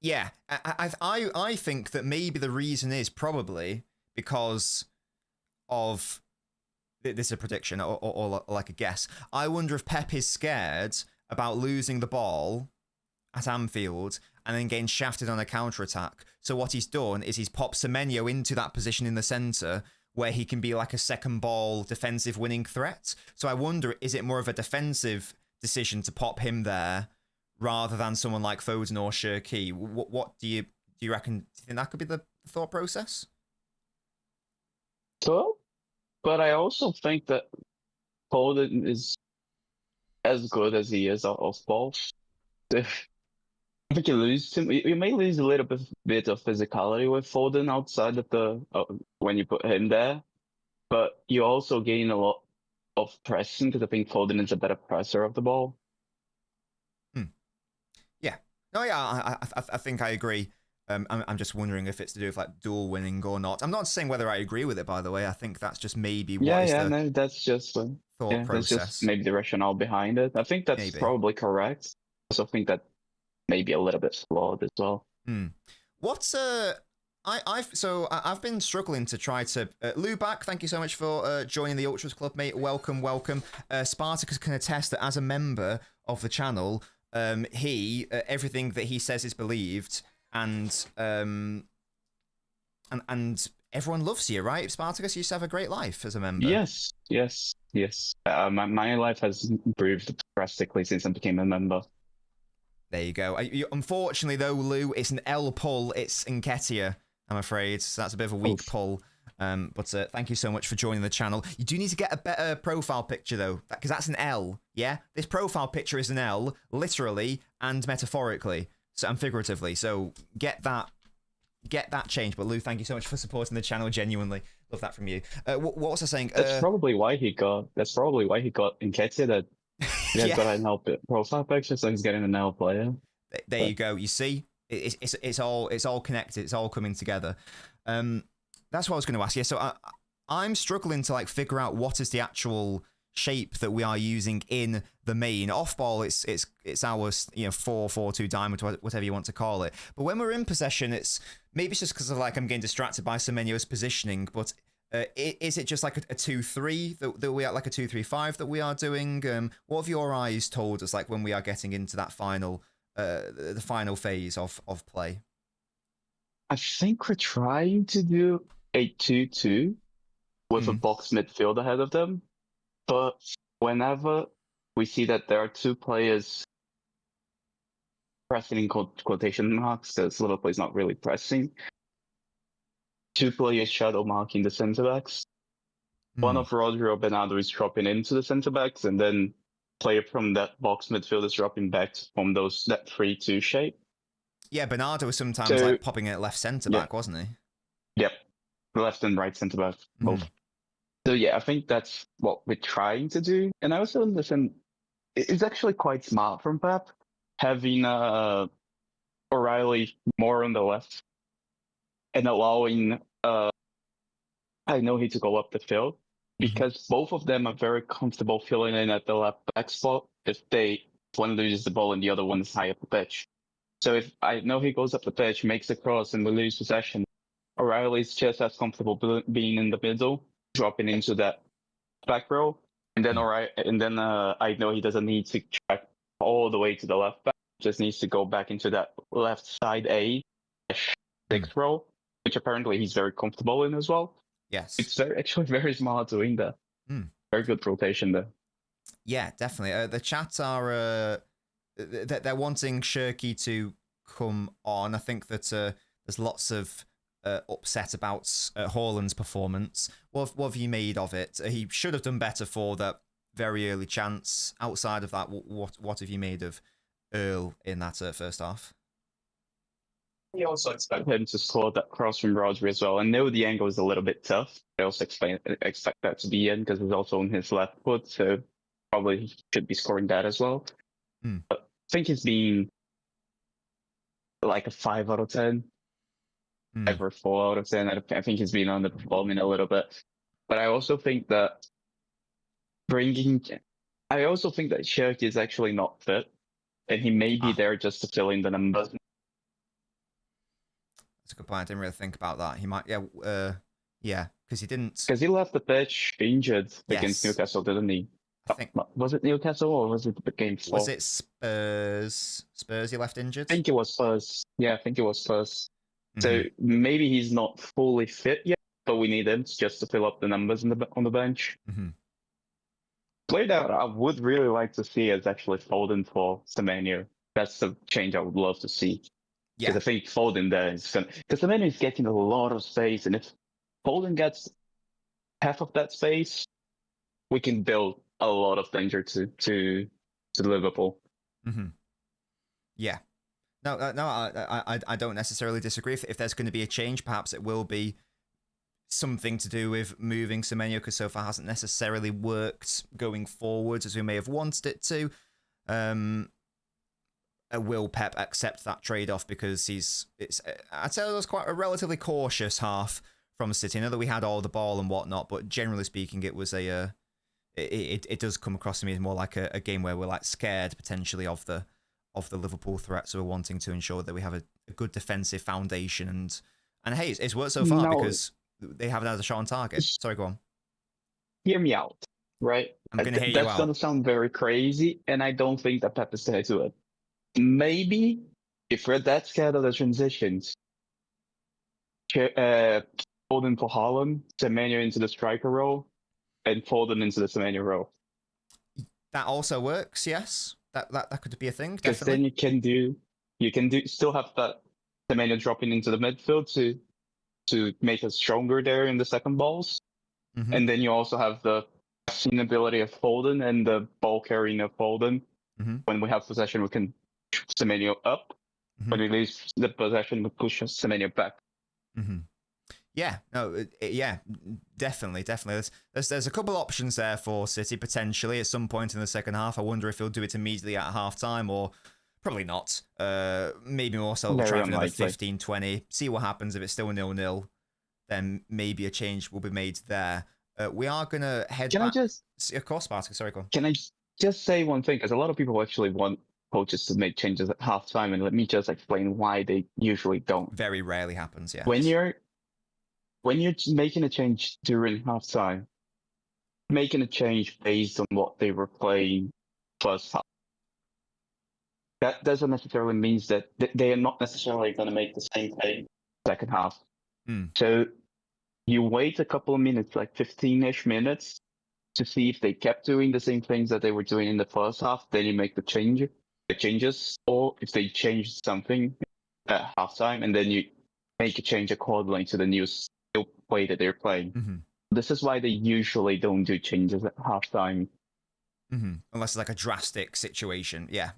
Yeah, I think that maybe the reason is probably because of this is a prediction or like a guess. I wonder if Pep is scared about losing the ball at Anfield and then getting shafted on a counter-attack. So what he's done is he's popped Semenyo into that position in the centre where he can be like a second ball defensive winning threat. So I wonder, is it more of a defensive decision to pop him there rather than someone like Foden or Cherki? What do you reckon? Do you think that could be the thought process? So, but I also think that Foden is as good as he is off ball. I think you lose him. You may lose a little bit of physicality with Foden outside of the when you put him there, but you also gain a lot of pressing because I think Foden is a better presser of the ball. Yeah. No, yeah, I think I agree. I'm just wondering if it's to do with like dual winning or not. I'm not saying whether I agree with it, by the way. I think that's just maybe what is the No, that's just thought that's process. just maybe the rationale behind it. I think that's Maybe. probably correct. I also think that maybe a little bit flawed as well. What's I've been struggling to try to Lou back. Thank you so much for joining the Ultras Club, mate. Welcome. Spartacus can attest that as a member of the channel, he everything that he says is believed, and everyone loves you, right? Spartacus, you used to have a great life as a member. Yes. My life has improved drastically since I became a member. There you go. Unfortunately, though, Lou, it's an L pull. It's Nketiah, I'm afraid. So that's a bit of a weak pull. But thank you so much for joining the channel. You do need to get a better profile picture, though, because that's an L, yeah? This profile picture is an L, literally and metaphorically, and figuratively. So get that changed. But Lou, thank you so much for supporting the channel. Genuinely love that from you. What was I saying? That's probably why he got Nketiah that. Yeah, got an L profile picture, so he's getting an L player. There you go. You see, it's all connected. It's all coming together. That's what I was going to ask you. So I'm struggling to like figure out what is the actual shape that we are using in the main off ball. It's our 4-4-2 diamond, whatever you want to call it. But when we're in possession, maybe it's just because of like I'm getting distracted by Semenyo's positioning, but. Is it just like a 2-3 that we are like a 2-3-5 that we are doing? What have your eyes told us like when we are getting into that final the final phase of play? I think we're trying to do a 2-2 with a box midfield ahead of them, but whenever we see that there are two players pressing in quotation marks, because Liverpool is not really pressing. Two players shadow marking the centre backs. One of Rodri or Bernardo is dropping into the centre backs, and then player from that box midfield is dropping back from that 3-2 shape. Yeah, Bernardo was sometimes like popping at left centre back, wasn't he? Yep, left and right centre back both. So yeah, I think that's what we're trying to do, and I also understand it's actually quite smart from Pep having O'Reilly more on the left and allowing I know he to go up the field because both of them are very comfortable filling in at the left back spot if one loses the ball and the other one is high up the pitch. So if I know he goes up the pitch, makes a cross, and we lose possession, O'Reilly's just as comfortable being in the middle, dropping into that back row, and then I know he doesn't need to track all the way to the left back, just needs to go back into that left side A/6 row, which apparently he's very comfortable in as well. Yes, it's actually very smart doing that. Very good rotation there. Yeah, definitely. The chat are they're wanting Cherki to come on. I think that there's lots of upset about Haaland's performance. What have you made of it? He should have done better for that very early chance. Outside of that, what have you made of Earl in that first half? I also expect him to score that cross from Rodri as well. I know the angle is a little bit tough. I also expect that to be in because it's also on his left foot, so probably he should be scoring that as well. But I think he's been like a 5 out of 10. 5 or 4 out of 10. I think he's been underperforming a little bit. But I also think that Shirky is actually not fit, and he may be there just to fill in the numbers. That's a good point. I didn't really think about that. He might, because he didn't. Because he left the pitch injured against Yes. Newcastle, didn't he? I think, Was it Newcastle or was it the game before? was it Spurs? Spurs he left injured? I think it was Spurs. Yeah, I think it was Spurs. So maybe he's not fully fit yet, but we need him just to fill up the numbers on the bench. Player that I would really like to see is actually Foden for Semenyo. That's the change I would love to see. Because I think Foden there is going to... Because Semenyo is getting a lot of space, and if Foden gets half of that space, we can build a lot of danger to Liverpool. Yeah. No, I don't necessarily disagree. If there's going to be a change, perhaps it will be something to do with moving Semenyo, because so far hasn't necessarily worked going forwards as we may have wanted it to. Will Pep accept that trade-off? Because I'd say it was quite a relatively cautious half from City. I know that we had all the ball and whatnot, but generally speaking, it was it does come across to me as more like a game where we're like scared potentially of the Liverpool threat, so we're wanting to ensure that we have a good defensive foundation, and hey, it's worked so far because they haven't had a shot on target. Sorry, go on. Hear me out, right? I'm going to hear you out. That's going to sound very crazy, and I don't think that Pep is there to it. Maybe if we're that scared of the transitions, Foden for Haaland, Semenyo into the striker role, and Foden into the Semenyo role. That also works, yes. That could be a thing. Because then you can still have that Semenyo dropping into the midfield to make us stronger there in the second balls, and then you also have the passing ability of Foden and the ball carrying of Foden. When we have possession, we can push Semenyo up. When we lose the possession, we push Semenyo back. Yeah, no, yeah, definitely. There's a couple options there for City potentially at some point in the second half. I wonder if he'll do it immediately at half time, or probably not. Maybe more so we'll try for another 15, 20, see what happens. If it's still 0-0, then maybe a change will be made there. We are going to head back. Of course, Spartacus, sorry, go on. Can I just say one thing? Because a lot of people actually want coaches to make changes at half time, and let me just explain why they usually don't. Very rarely happens, yeah. When you're making a change during halftime, making a change based on what they were playing first half, that doesn't necessarily mean that they are not necessarily going to make the same thing second half. So you wait a couple of minutes, like 15-ish minutes, to see if they kept doing the same things that they were doing in the first half. Then you make the changes, or if they changed something at halftime, and then you make a change accordingly to the new way that they're playing. This is why they usually don't do changes at halftime. Unless it's like a drastic situation. Yeah,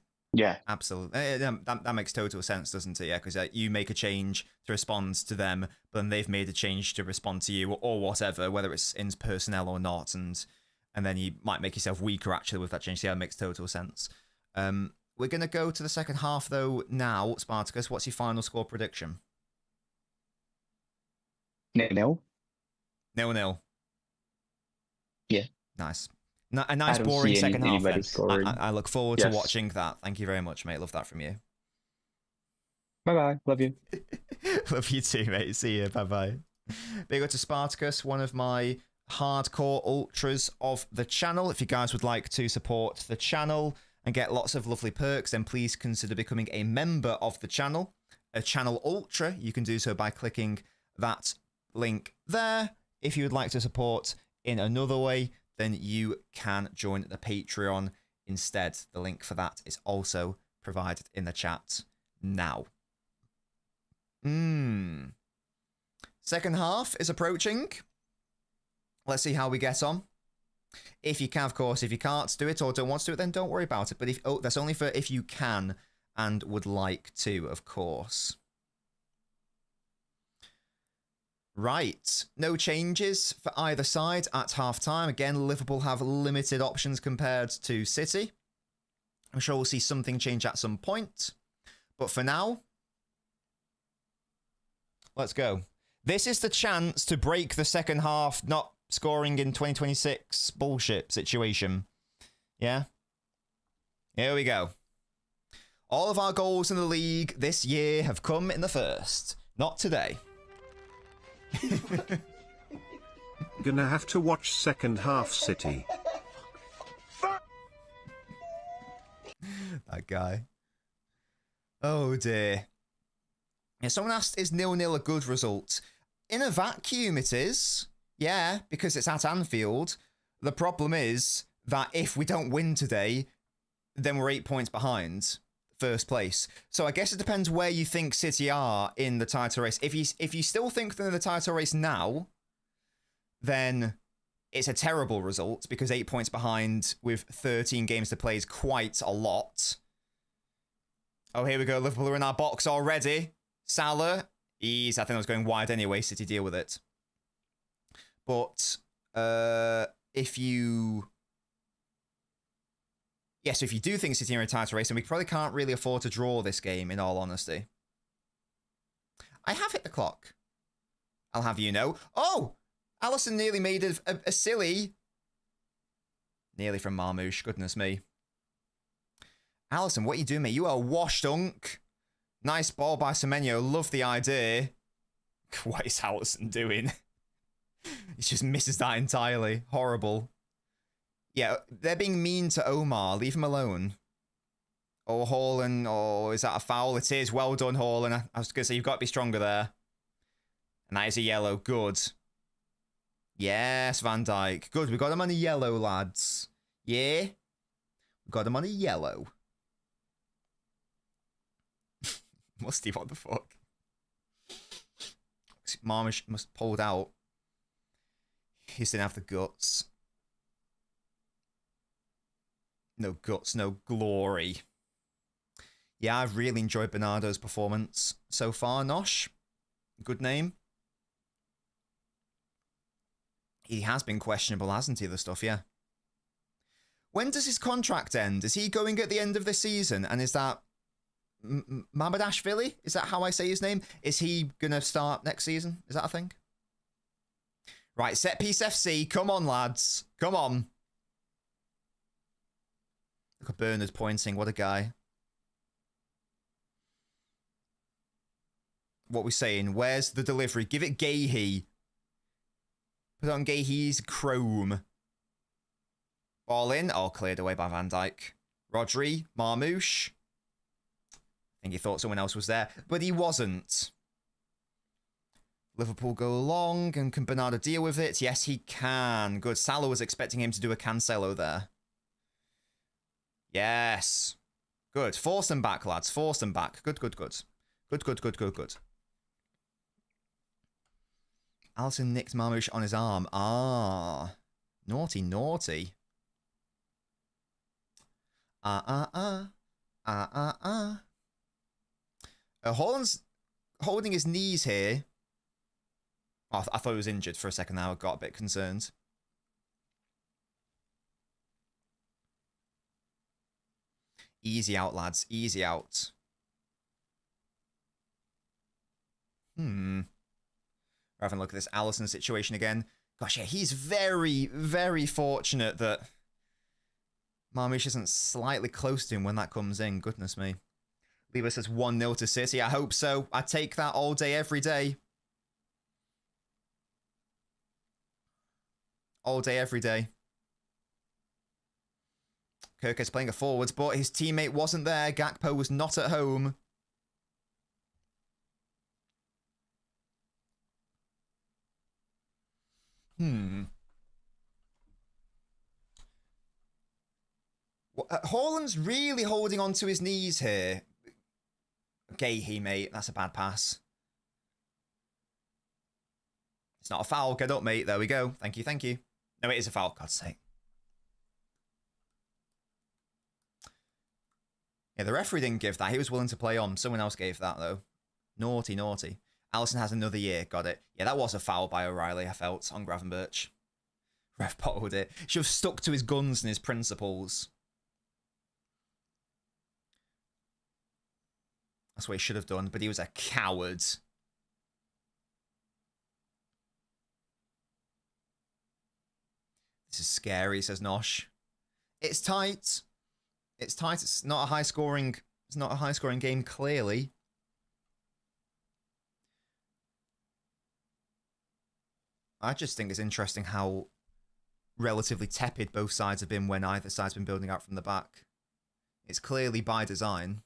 absolutely. That makes total sense, doesn't it? Yeah, because you make a change to respond to them, but then they've made a change to respond to you, or whatever, whether it's in personnel or not, and then you might make yourself weaker actually with that change. So yeah, it makes total sense. We're going to go to the second half though now. Spartacus, what's your final score prediction? 0-0. 0-0. Yeah. Nice. A nice boring second half then. I look forward to watching that. Thank you very much, mate. Love that from you. Bye-bye. Love you. Love you too, mate. See you. Bye-bye. Big up to Spartacus, one of my hardcore ultras of the channel. If you guys would like to support the channel and get lots of lovely perks, then please consider becoming a member of the channel. A channel ultra, you can do so by clicking that link there. If you would like to support in another way, then you can join the Patreon instead. The link for that is also provided in the chat now. Second half is approaching. Let's see how we get on. If you can, of course. If you can't do it or don't want to do it, then don't worry about it. But if that's only for if you can and would like to, of course. Right. No changes for either side at half-time. Again, Liverpool have limited options compared to City. I'm sure we'll see something change at some point. But for now, let's go. This is the chance to break the second half not scoring in 2026 bullshit situation. Yeah? Here we go. All of our goals in the league this year have come in the first. Not today. Gonna have to watch second half City. That guy. Oh dear. Yeah, someone asked, is 0-0 a good result? In a vacuum it is. Yeah, because it's at Anfield. The problem is that if we don't win today, then we're 8 points behind first place. So I guess it depends where you think City are in the title race. If you still think they're in the title race now, then it's a terrible result because 8 points behind with 13 games to play is quite a lot. Oh, here we go. Liverpool are in our box already. Salah. I think I was going wide anyway. City deal with it. But if you... Yeah, so if you do think City are in a title race, then we probably can't really afford to draw this game, in all honesty. I have hit the clock. I'll have you know. Oh! Alisson nearly made a silly... Nearly from Marmouche, goodness me. Alisson, what are you doing, mate? You are washed, unk. Nice ball by Semenyo. Love the idea. What is Alisson doing? He just misses that entirely. Horrible. Yeah, they're being mean to Omar. Leave him alone. Oh, Haaland. Oh, is that a foul? It is. Well done, Haaland. I was going to say, you've got to be stronger there. And that is a yellow. Good. Yes, Van Dijk. Good. We got him on a yellow, lads. Yeah? We got him on a yellow. Musty, what the fuck? Marmish must pulled out. He just didn't have the guts. No guts, no glory. Yeah, I've really enjoyed Bernardo's performance so far, Nosh. Good name. He has been questionable, hasn't he, the stuff, yeah. When does his contract end? Is he going at the end of the season? And is that Mamadashvili? Is that how I say his name? Is he going to start next season? Is that a thing? Right, set piece FC. Come on, lads. Come on. Look at Bernard pointing. What a guy. What we saying? Where's the delivery? Give it Gahey. Put on Gahey's chrome. Ball in. Oh, cleared away by Van Dijk. Rodri. Marmouche. I think he thought someone else was there, but he wasn't. Liverpool go along, and can Bernardo deal with it? Yes, he can. Good. Salah was expecting him to do a Cancelo there. Yes. Good. Force them back, lads. Force them back. Good, good, good. Good, good, good, good, good. Alisson nicked Marmouche on his arm. Ah. Naughty, naughty. Haaland's holding his knees here. Oh, I thought he was injured for a second now. I got a bit concerned. Easy out, lads. Easy out. We're having a look at this Alisson situation again. Gosh, yeah, he's very, very fortunate that Marmouche isn't slightly close to him when that comes in. Goodness me. Lieber says 1-0 to City. I hope so. I take that all day, every day. All day, every day. Kirk's playing a forwards, but his teammate wasn't there. Gakpo was not at home. Haaland's really holding on to his knees here. Gahey, mate. That's a bad pass. It's not a foul. Get up, mate. There we go. Thank you, thank you. No, it is a foul. God's sake. Yeah, the referee didn't give that. He was willing to play on. Someone else gave that, though. Naughty, naughty. Allison has another year. Got it. Yeah, that was a foul by O'Reilly, I felt, on Gravenberch. Ref bottled it. Should have stuck to his guns and his principles. That's what he should have done, but he was a coward. This is scary, says Nosh. It's tight. It's tight. It's not a high scoring. It's not a high scoring game, clearly. I just think it's interesting how relatively tepid both sides have been when either side's been building out from the back. It's clearly by design.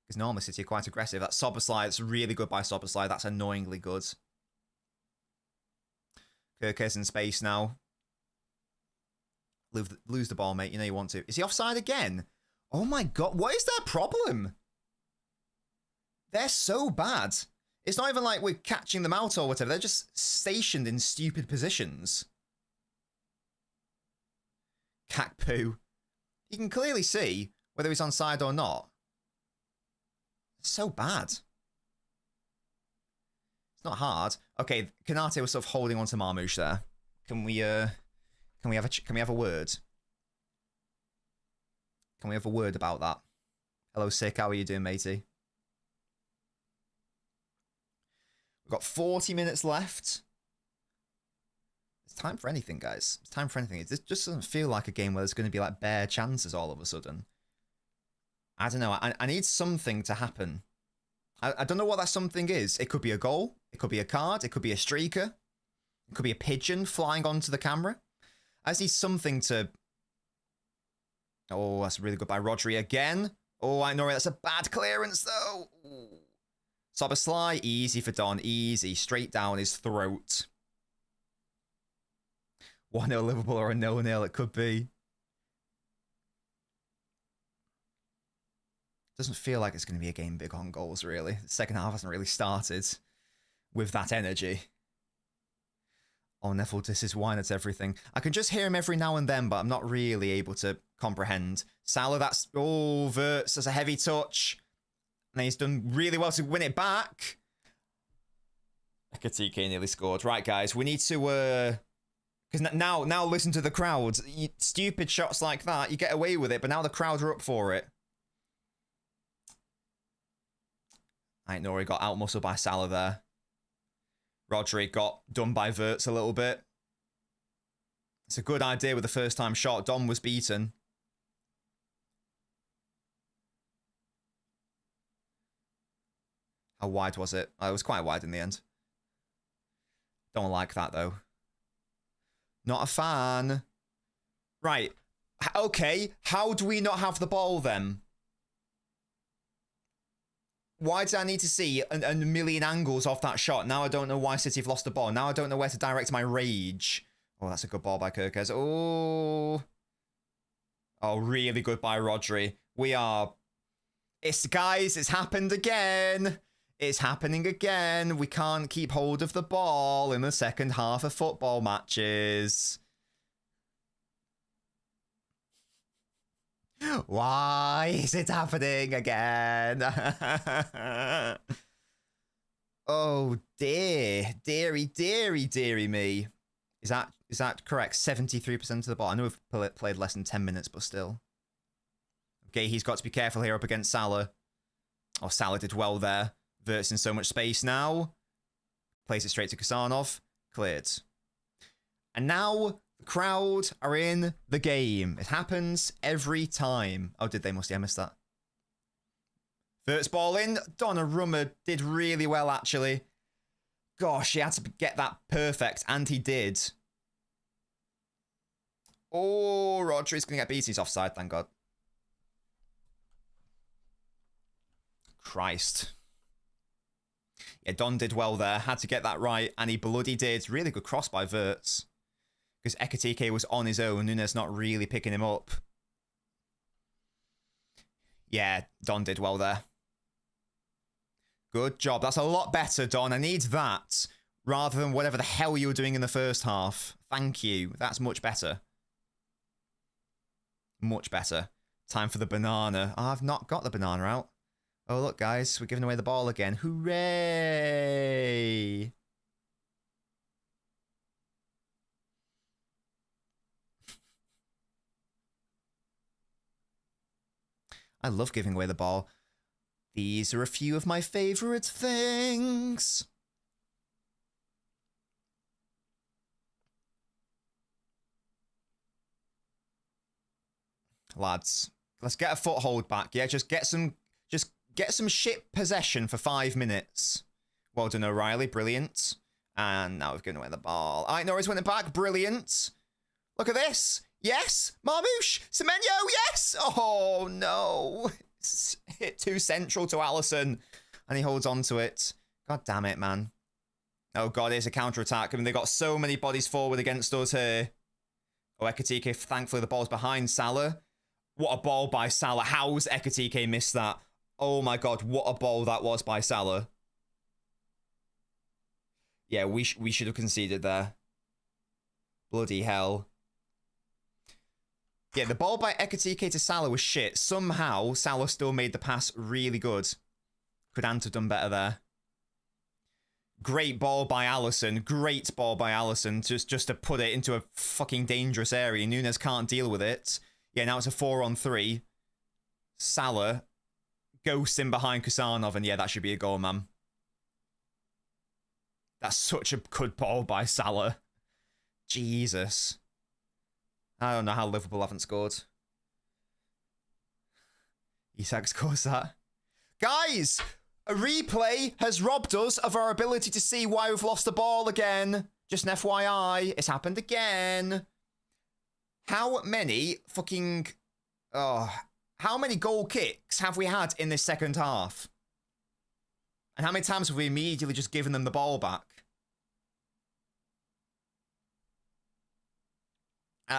Because normally City are quite aggressive. That Soboslai, that's really good by Soboslai. That's annoyingly good. Kirkes in space now. Lose the ball, mate. You know you want to. Is he offside again? Oh my god, what is their problem? They're so bad. It's not even like we're catching them out or whatever. They're just stationed in stupid positions. Kakpoo. You can clearly see whether he's onside or not. It's so bad. It's not hard. Okay, Kanate was sort of holding on to Marmouche there. Can we have a word? Can we have a word about that? Hello, Sick. How are you doing, matey? We've got 40 minutes left. It's time for anything, guys. It's time for anything. It just doesn't feel like a game where there's going to be like bare chances all of a sudden. I don't know. I need something to happen. I don't know what that something is. It could be a goal. It could be a card. It could be a streaker. It could be a pigeon flying onto the camera. I just need something to... Oh, that's really good by Rodri again. Oh, I know that's a bad clearance, though. Soboslai, easy for Don. Easy. Straight down his throat. 1-0 Liverpool or a 0-0 it could be. Doesn't feel like it's going to be a game big on goals, really. The second half hasn't really started with that energy. Oh, Neville, this is wine, it's everything. I can just hear him every now and then, but I'm not really able to comprehend. Salah, that's... Oh, Verts, that's a heavy touch. And he's done really well to win it back. Ekatike nearly scored. Right, guys, we need to... Because now listen to the crowd. Stupid shots like that, you get away with it, but now the crowd are up for it. I know he got out-muscled by Salah there. Rodri got done by Verts a little bit. It's a good idea with the first-time shot. Dom was beaten. How wide was it? Oh, it was quite wide in the end. Don't like that, though. Not a fan. Right. Okay, how do we not have the ball, then? Why did I need to see a million angles off that shot? Now I don't know why City have lost the ball. Now I don't know where to direct my rage. Oh, that's a good ball by Kirkes. Oh. Oh, really good by Rodri. We are... Guys, it's happened again. It's happening again. We can't keep hold of the ball in the second half of football matches. Why is it happening again? Oh dear, dearie me. Is that correct? 73% of the ball. I know we've played less than 10 minutes, but still. Okay, he's got to be careful here up against Salah. Oh, Salah did well there. Verts in so much space now. Plays it straight to Kasanov. Cleared. And now... The crowd are in the game. It happens every time. Oh, did they? Must have missed that. Verts ball in. Donnarumma did really well, actually. Gosh, he had to get that perfect, and he did. Oh, Rodri's going to get beaten. He's offside, thank God. Christ. Yeah, Don did well there. Had to get that right, and he bloody did. Really good cross by Verts. Because Ekatike was on his own. Nunes not really picking him up. Yeah, Don did well there. Good job. That's a lot better, Don. I need that. Rather than whatever the hell you were doing in the first half. Thank you. That's much better. Much better. Time for the banana. Oh, I've not got the banana out. Oh, look, guys. We're giving away the ball again. Hooray! I love giving away the ball. These are a few of my favorite things. Lads, let's get a foothold back. Yeah, just get some shit possession for 5 minutes. Well done, O'Reilly. Brilliant. And now we've given away the ball. All right, Norris winning back. Brilliant. Look at this. Yes. Marmouche. Semenyo. Yes. Oh, no. It's hit too central to Allison. And he holds on to it. God damn it, man. Oh, God, it's a counter-attack. I mean, they've got so many bodies forward against us here. Oh, Ekatike, thankfully, the ball's behind Salah. What a ball by Salah. How's Ekatike missed that? Oh, my God, what a ball that was by Salah. Yeah, we should have conceded there. Bloody hell. Yeah, the ball by Ekatike to Salah was shit. Somehow, Salah still made the pass really good. Could Ant have done better there. Great ball by Allison. Great ball by Allison. Just to put it into a fucking dangerous area. Nunes can't deal with it. Yeah, now it's a 4-on-3. Salah ghosting behind Kusanov. And yeah, that should be a goal, man. That's such a good ball by Salah. Jesus. I don't know how Liverpool haven't scored. Isak scores that. Guys! A replay has robbed us of our ability to see why we've lost the ball again. Just an FYI, it's happened again. How many fucking... Oh, how many goal kicks have we had in this second half? And how many times have we immediately just given them the ball back?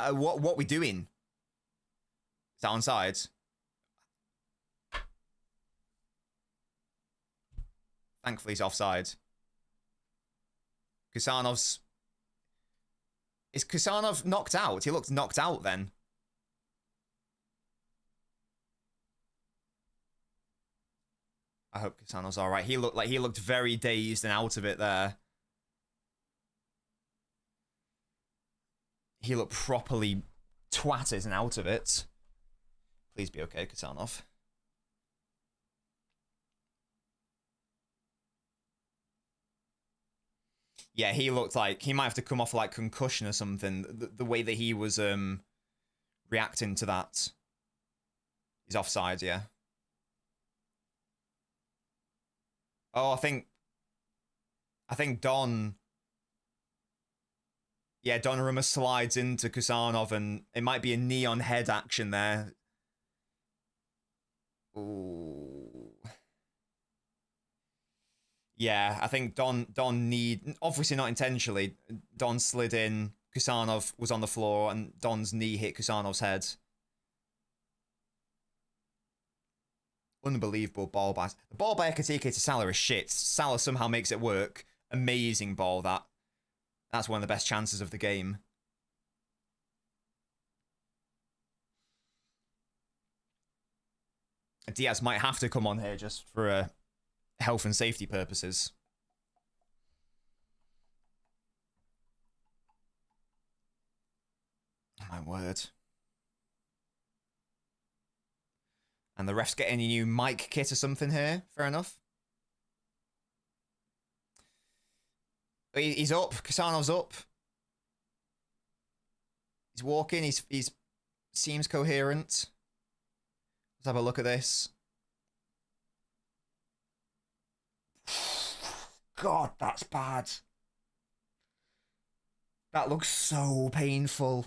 What we doing? Is that onside? Thankfully, he's offside. Kusanov's... Is Kusanov knocked out? He looked knocked out then. I hope Kusanov's alright. He looked very dazed and out of it there. He looked properly twatted and out of it. Please be okay, Kusanov. Yeah, he looked like he might have to come off like concussion or something. The way that he was reacting to that. He's offside, yeah. Oh, I think Don... Yeah, Donnarumma slides into Kusanov and it might be a knee on head action there. Ooh. Yeah, I think Don obviously not intentionally. Don slid in, Kusanov was on the floor, and Don's knee hit Kusanov's head. Unbelievable ball by... The ball by Ekatike to Salah is shit. Salah somehow makes it work. Amazing ball, that. That's one of the best chances of the game. Diaz might have to come on here just for health and safety purposes. Oh, my word. And the ref's getting a new mic kit or something here. Fair enough. He's up. Kusanov's up. He's walking. He's seems coherent. Let's have a look at this. God, that's bad. That looks so painful.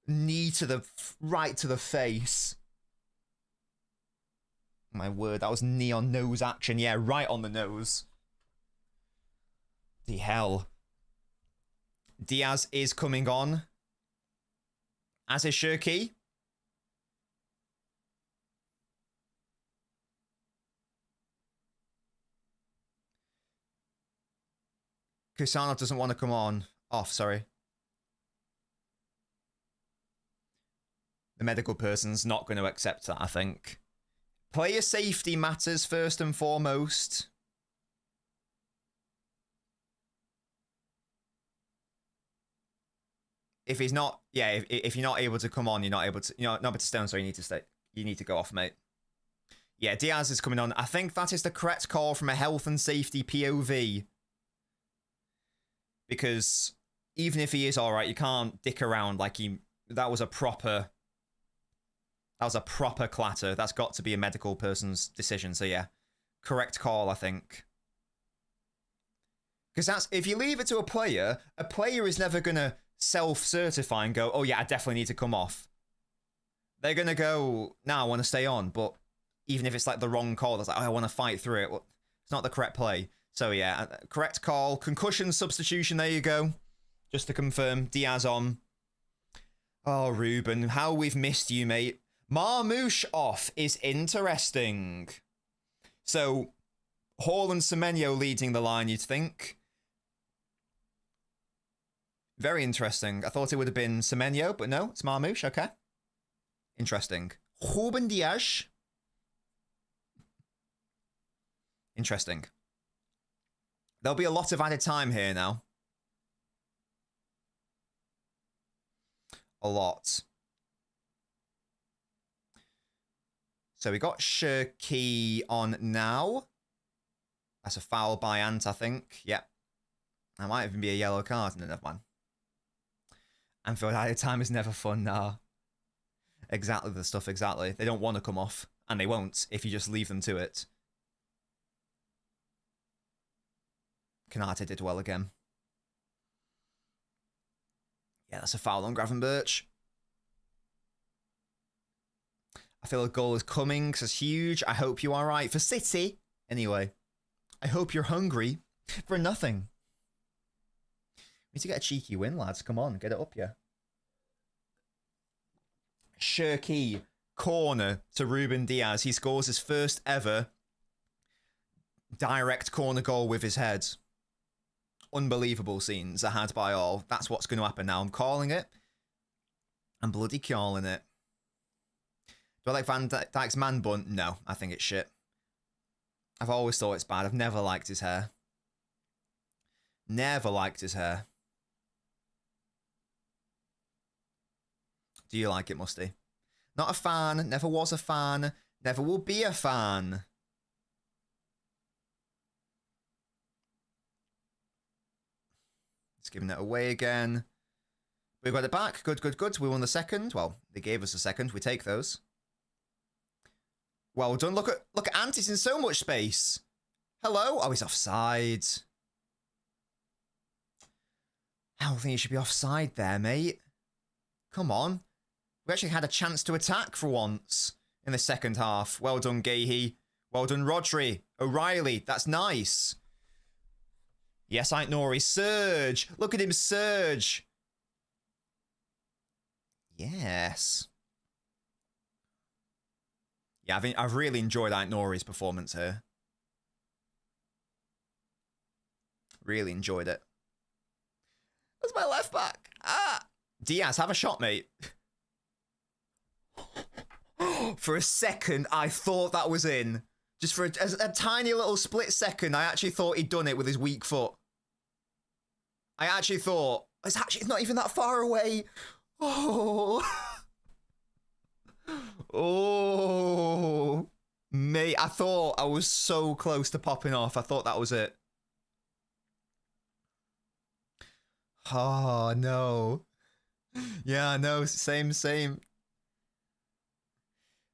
Knee to the right to the face. My word, that was knee on nose action. Yeah, right on the nose. The hell. Diaz is coming on. As is Shirky. Kusanov doesn't want to come on. Off, sorry. The medical person's not going to accept that, I think. Player safety matters first and foremost. If he's not, yeah, if you're not able to come on, you're not able to stay on, so you need to stay. You need to go off, mate. Yeah, Diaz is coming on. I think that is the correct call from a health and safety POV. Because even if he is all right, you can't dick around like he... That was a proper clatter. That's got to be a medical person's decision. So yeah, correct call, I think. Because that's... If you leave it to a player is never going to self-certify and go, oh yeah, I definitely need to come off. They're going to go, nah, I want to stay on. But even if it's like the wrong call, that's like, oh, I want to fight through it. Well, it's not the correct play. So yeah, correct call. Concussion substitution, there you go. Just to confirm, Diaz on. Oh, Ruben, how we've missed you, mate. Marmouche off is interesting. So, Hall and Semenyo leading the line, you'd think. Very interesting. I thought it would have been Semenyo, but no, it's Marmouche, okay. Interesting. Ruben Diaz. Interesting. There'll be a lot of added time here now. A lot. So we got Shirky on now. That's a foul by Ant, I think. Yep. That might even be a yellow card. No, never mind. And for added time is never fun, nah. Exactly the stuff, exactly. They don't want to come off. And they won't if you just leave them to it. Kanate did well again. Yeah, that's a foul on Gravenberch. I feel a goal is coming, so it's huge. I hope you are right. For City, anyway. I hope you're hungry for nothing. We need to get a cheeky win, lads. Come on, get it up, yeah. Shirky, corner to Ruben Diaz. He scores his first ever direct corner goal with his head. Unbelievable scenes are had by all. That's what's going to happen now. I'm calling it. I'm bloody calling it. Do I like Van Dijk's man bun? No, I think it's shit. I've always thought it's bad. I've never liked his hair. Never liked his hair. Do you like it, Musty? Not a fan. Never was a fan. Never will be a fan. It's giving it away again. We've got it back. Good, good, good. We won the second. Well, they gave us a second. We take those. Well done. Look at Ant. He's in so much space. Hello? Oh, he's offside. I don't think he should be offside there, mate. Come on. We actually had a chance to attack for once in the second half. Well done, Gahey. Well done, Rodri. O'Reilly. That's nice. Yes, Nori. Surge. Look at him surge. Yes. Yeah, I've really enjoyed Nori's performance here. Really enjoyed it. That's my left back. Ah! Diaz, have a shot, mate. For a second, I thought that was in. Just for a tiny little split second, I actually thought he'd done it with his weak foot. I actually thought, it's not even that far away. Oh. Oh. Mate, I thought I was so close to popping off. I thought that was it. Oh, no. Yeah, no, same.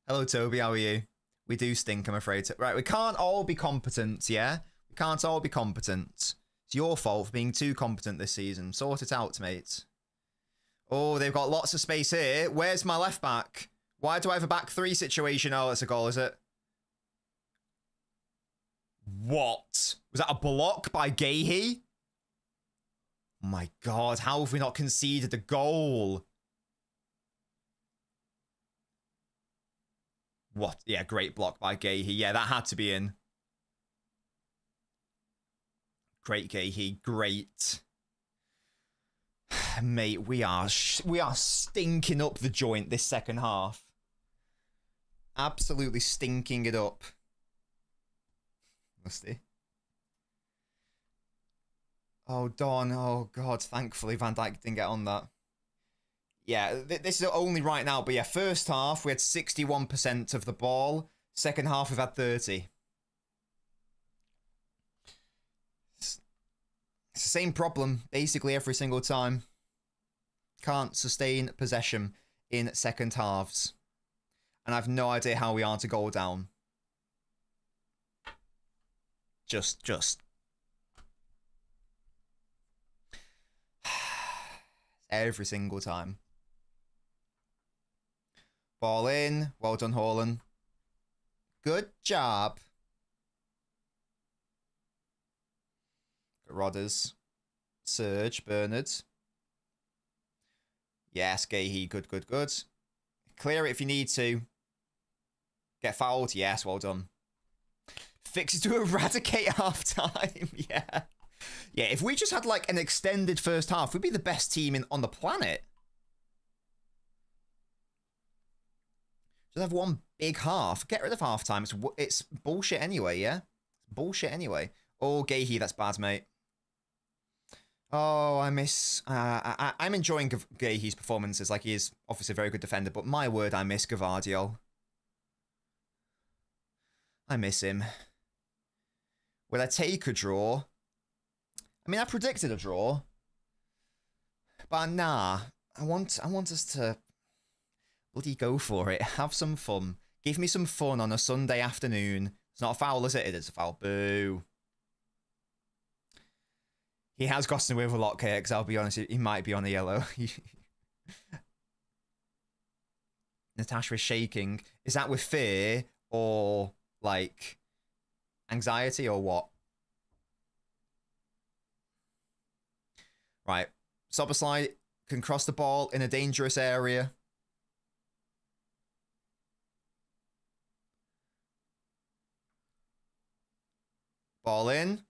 Hello, Toby, how are you? We do stink, I'm afraid. Right, we can't all be competent, yeah? We can't all be competent. It's your fault for being too competent this season. Sort it out, mate. Oh, they've got lots of space here. Where's my left back? Why do I have a back three situation? Oh, that's a goal, is it? What? Was that a block by Gahey? Oh my God, how have we not conceded a goal? What? Yeah, great block by Gahey. Yeah, that had to be in. Great, Gahey. Great. Mate, we are stinking up the joint this second half. Absolutely stinking it up. Musty. Oh, Don. Oh, God. Thankfully, Van Dijk didn't get on that. Yeah, this is only right now. But yeah, first half, we had 61% of the ball. Second half, we've had 30. It's the same problem, basically, every single time. Can't sustain possession in second halves. And I've no idea how we are to goal down. Just. Every single time. Ball in. Well done, Haaland. Good job. Rodders. Serge. Bernard. Yes, Gahey. Good. Clear it if you need to. Get fouled. Yes, well done. Fix it to eradicate half time. Yeah. Yeah, if we just had like an extended first half, we'd be the best team on the planet. Just have one big half. Get rid of half time. It's bullshit anyway, yeah? Bullshit anyway. Oh, Gahey, that's bad, mate. Oh, I miss... I'm enjoying Gahey's performances. Like, he is obviously a very good defender, but my word, I miss Gvardiol. I miss him. Will I take a draw? I mean, I predicted a draw. But nah. I want us to bloody go for it. Have some fun. Give me some fun on a Sunday afternoon. It's not a foul, is it? It is a foul. Boo. He has gotten away with a lot, KX. I'll be honest, he might be on the yellow. Natasha is shaking. Is that with fear or, like, anxiety or what? Right. Soboslai can cross the ball in a dangerous area. Ball in.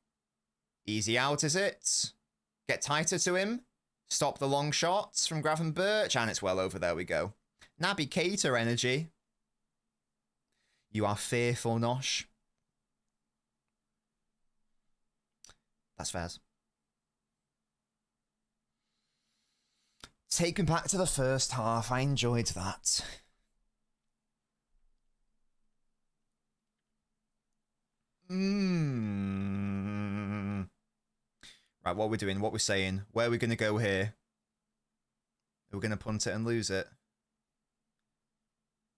Easy out, is it? Get tighter to him. Stop the long shots from Gravenberch. And it's well over. There we go. Naby Keita energy. You are fearful, Nosh. That's fair. Taken back to the first half. I enjoyed that. Right, what we're doing, what we're saying. Where are we going to go here? Are we going to punt it and lose it?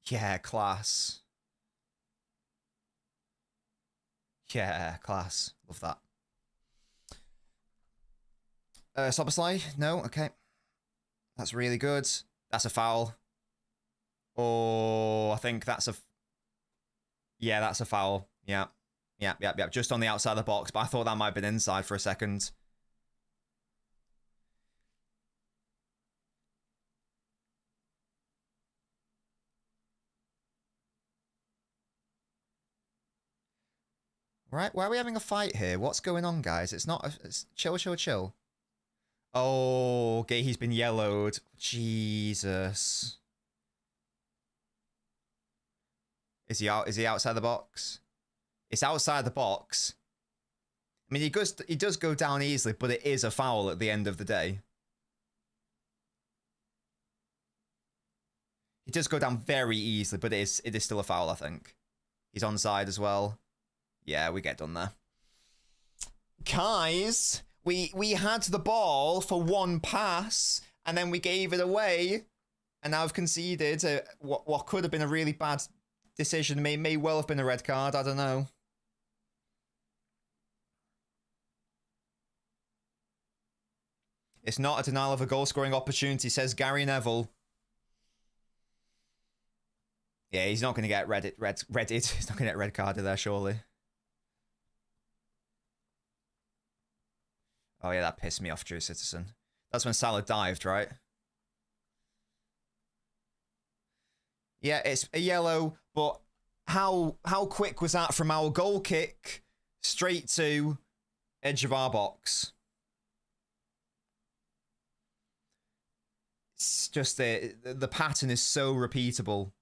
Yeah, class. Yeah, class. Love that. Soboslai? No? Okay. That's really good. That's a foul. Oh, I think that's a... Yeah, that's a foul. Yeah. Yeah. Just on the outside of the box, but I thought that might have been inside for a second. Right, why are we having a fight here? What's going on, guys? It's not... It's chill. Oh, okay, he's been yellowed. Jesus. Is he out? Is he outside the box? It's outside the box. I mean, he does go down easily, but it is a foul at the end of the day. He does go down very easily, but it is still a foul, I think. He's onside as well. Yeah, we get done there. Guys, we had the ball for one pass, and then we gave it away, and now I've conceded what could have been a really bad decision. May well have been a red card, I don't know. It's not a denial of a goal-scoring opportunity, says Gary Neville. Yeah, he's not going to get redded. He's not going to get red carded there, surely. Oh yeah, that pissed me off, True Citizen. That's when Salah dived, right? Yeah, it's a yellow, but how quick was that from our goal kick straight to edge of our box? It's just the pattern is so repeatable.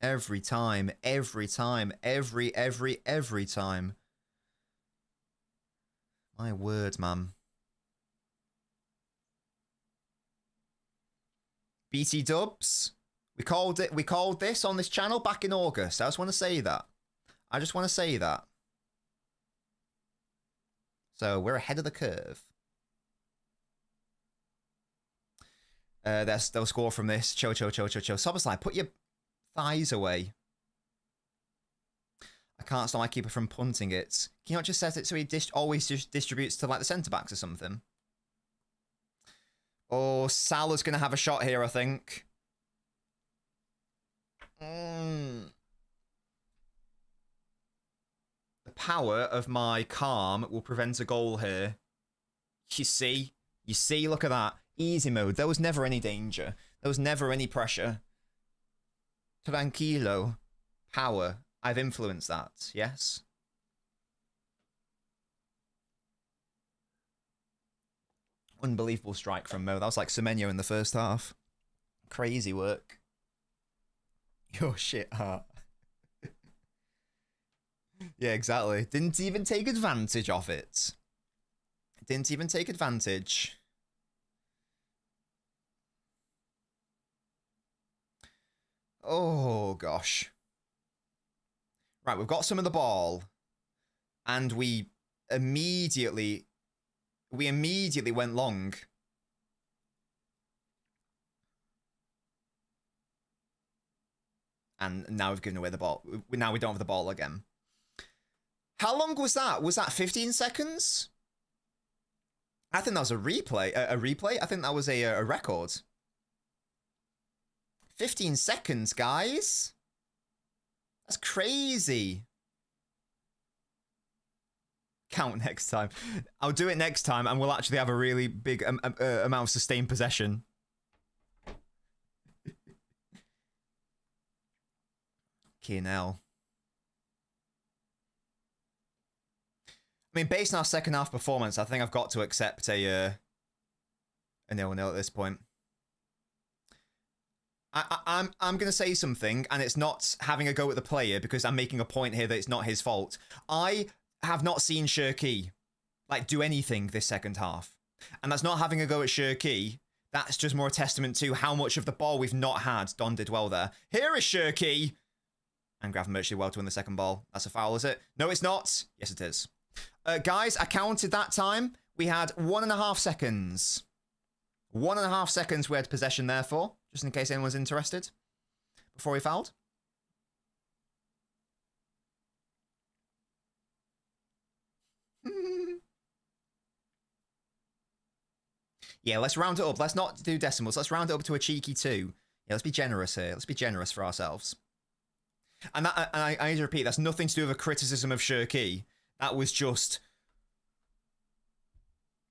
Every time, every time, every time. My word, man. BT Dubs. We called this on this channel back in August. I just want to say that. I just want to say that. So we're ahead of the curve. They'll score from this. Cho. Soboslai, put your thighs away. I can't stop my keeper from punting it. Can you not just set it so he always just distributes to like the centre backs or something? Oh, Salah's going to have a shot here, I think. The power of my calm will prevent a goal here. You see, look at that. Easy mode. There was never any danger. There was never any pressure. Tranquilo. Power. I've influenced that, yes? Unbelievable strike from Mo. That was like Semenyo in the first half. Crazy work. Your shit heart. Yeah, exactly. Didn't even take advantage of it. Didn't even take advantage. Oh, gosh. Right, we've got some of the ball. And we immediately went long. And now we've given away the ball. Now we don't have the ball again. How long was that? Was that 15 seconds? I think that was a replay. A replay? I think that was a record. 15 seconds, guys. That's crazy. Count next time. I'll do it next time and we'll actually have a really big amount of sustained possession. Now. I mean, based on our second half performance, I think I've got to accept a 0-0 at this point. I'm going to say something, and it's not having a go at the player because I'm making a point here that it's not his fault. I have not seen Shirky like do anything this second half, and that's not having a go at Shirky. That's just more a testament to how much of the ball we've not had. Don did well there. Here is Shirky, and Gravenberch well to win the second ball. That's a foul, is it? No, it's not. Yes, it is. Guys, I counted that time. We had 1.5 seconds. 1.5 seconds we had possession there for, just in case anyone's interested, before we fouled. Yeah, let's round it up. Let's not do decimals. Let's round it up to a cheeky 2. Yeah, let's be generous here. Let's be generous for ourselves. And I need to repeat, that's nothing to do with a criticism of Shirky. That was just...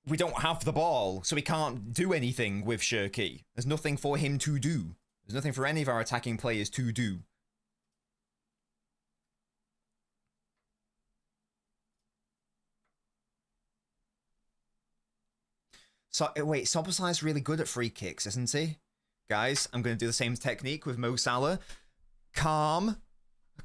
we don't have the ball, so we can't do anything with Shirky. There's nothing for him to do. There's nothing for any of our attacking players to do. So, wait, Soboslai's really good at free kicks, isn't he? Guys, I'm going to do the same technique with Mo Salah. Calm.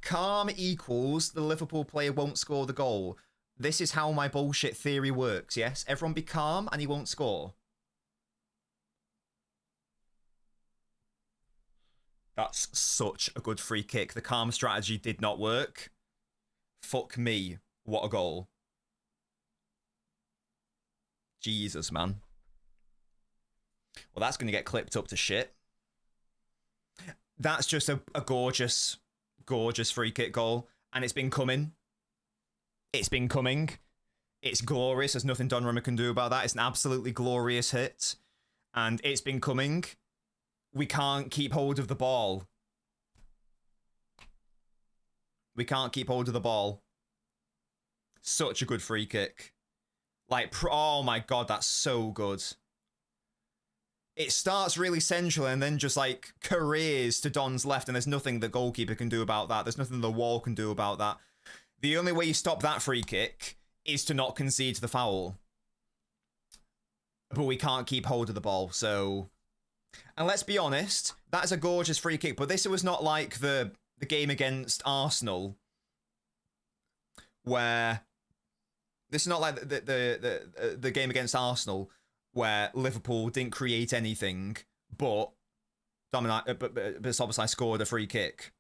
Calm equals the Liverpool player won't score the goal. This is how my bullshit theory works, yes? Everyone be calm and he won't score. That's such a good free kick. The calm strategy did not work. Fuck me. What a goal. Jesus, man. Well, that's going to get clipped up to shit. That's just a gorgeous, gorgeous free kick goal. And it's been coming. It's been coming. It's glorious. There's nothing Donnarumma can do about that. It's an absolutely glorious hit. And it's been coming. We can't keep hold of the ball. We can't keep hold of the ball. Such a good free kick. Like, oh my god, that's so good. It starts really central and then just like careers to Don's left, and there's nothing the goalkeeper can do about that. There's nothing the wall can do about that. The only way you stop that free kick is to not concede the foul. but we can't keep hold of the ball. So, and let's be honest, that is a gorgeous free kick. But this was not like the game against Arsenal, where this is not like the game against Arsenal where Liverpool didn't create anything, but Szoboszlai scored a free kick.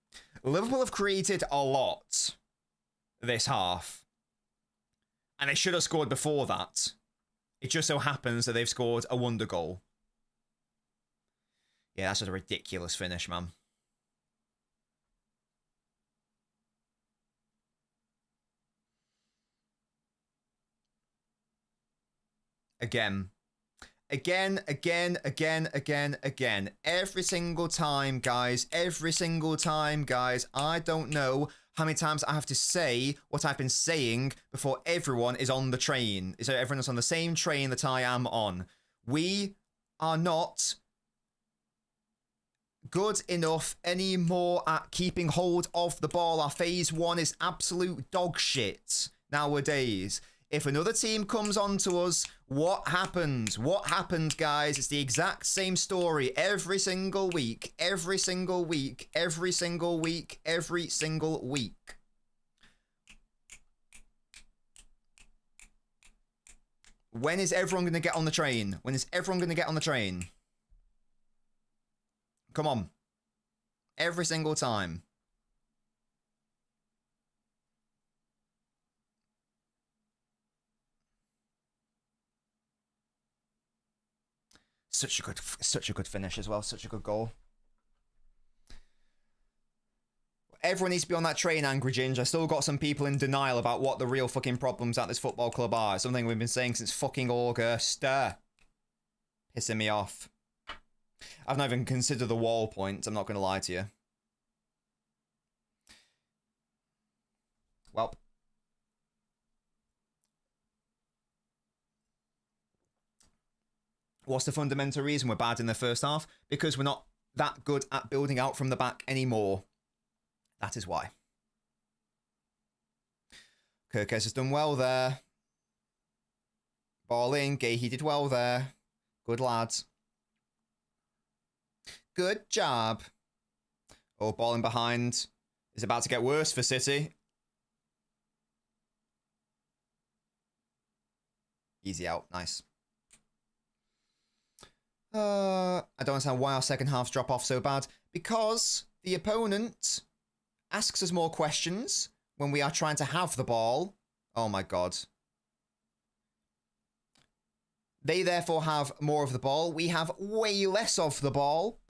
Liverpool have created a lot this half, and they should have scored before that. It just so happens that they've scored a wonder goal. Yeah, that's just a ridiculous finish, man. Again. Every single time, guys. Every single time, guys. I don't know how many times I have to say what I've been saying before everyone is on the train. So everyone is on the same train that I am on. We are not good enough anymore at keeping hold of the ball. Our phase one is absolute dog shit nowadays. If another team comes on to us, what happens? What happens, guys? It's the exact same story every single week. Every single week. Every single week. Every single week. When is everyone going to get on the train? When is everyone going to get on the train? Come on. Every single time. Such a good finish as well. Such a good goal. Everyone needs to be on that train, Angry Ginger. I still got some people in denial about what the real fucking problems at this football club are. Something we've been saying since fucking August. Pissing me off. I've not even considered the wall points. I'm not going to lie to you. Well. What's the fundamental reason we're bad in the first half? Because we're not that good at building out from the back anymore. That is why. Kirkes has done well there. Ball in. Gahey did well there. Good lads. Good job. Oh, ball in behind. It's about to get worse for City. Easy out. Nice. I don't understand why our second halves drop off so bad. Because the opponent asks us more questions when we are trying to have the ball. Oh my god. They therefore have more of the ball. We have way less of the ball.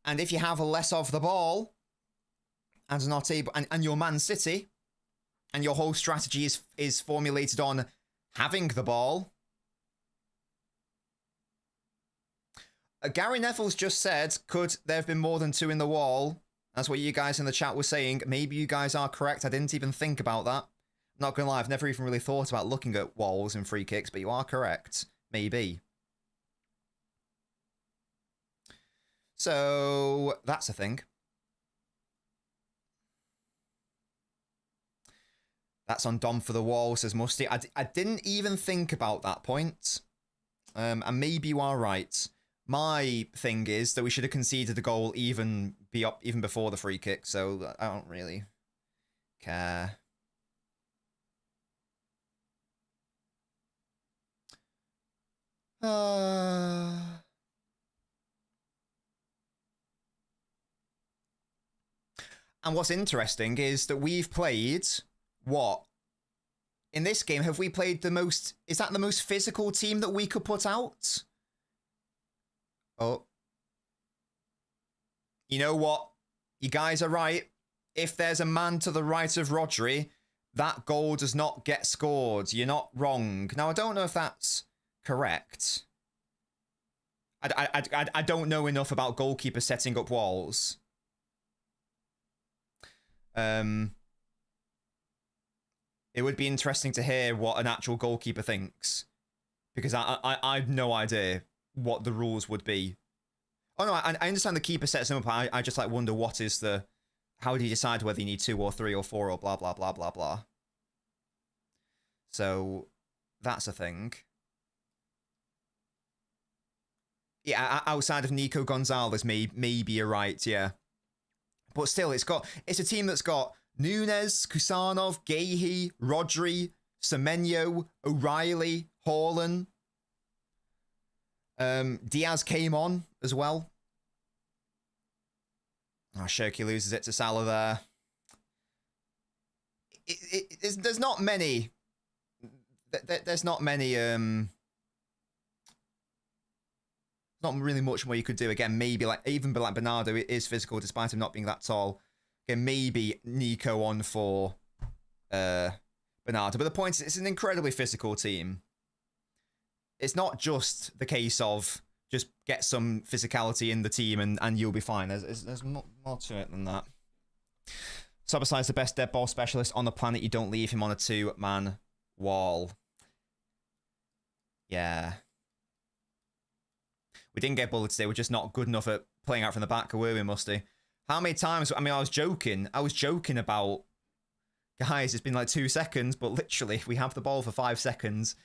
And if you have less of the ball and not able, and you're Man City, and your whole strategy is formulated on having the ball. Gary Neville's just said, could there have been more than two in the wall? That's what you guys in the chat were saying. Maybe you guys are correct. I didn't even think about that. Not gonna lie, I've never even really thought about looking at walls and free kicks, but you are correct. Maybe. So, that's a thing. That's on Dom for the wall, says Musty. I didn't even think about that point. And maybe you are right. My thing is that we should have conceded the goal even before the free kick, so I don't really care. And what's interesting is that we've played what? In this game, have we played the most... Is that the most physical team that we could put out? Oh. You know what? You guys are right. If there's a man to the right of Rodri, that goal does not get scored. You're not wrong. Now, I don't know if that's correct. I don't know enough about goalkeepers setting up walls. It would be interesting to hear what an actual goalkeeper thinks. Because I have no idea what the rules would be. Oh no, I understand the keeper sets them up. I just like wonder what is the... How do you decide whether you need 2 or 3 or 4 or blah, blah, blah, blah, blah. So, that's a thing. Yeah, outside of Nico Gonzalez, maybe you're right, yeah. But still, it's a team that's got Nunes, Kusanov, Gahey, Rodri, Semenyo, O'Reilly, Haaland. Diaz came on as well. Oh, Shirky loses it to Salah there. There's not many. There's not many. Not really much more you could do. Again, maybe even Bernardo is physical despite him not being that tall. Again, maybe Nico on for Bernardo. But the point is, it's an incredibly physical team. It's not just the case of just get some physicality in the team and you'll be fine. There's more to it than that. So besides the best dead ball specialist on the planet, you don't leave him on a 2-man wall. Yeah. We didn't get bullied today. We're just not good enough at playing out from the back, were we, Musty? How many times? I mean, I was joking. About, guys, it's been like 2 seconds, but literally, we have the ball for 5 seconds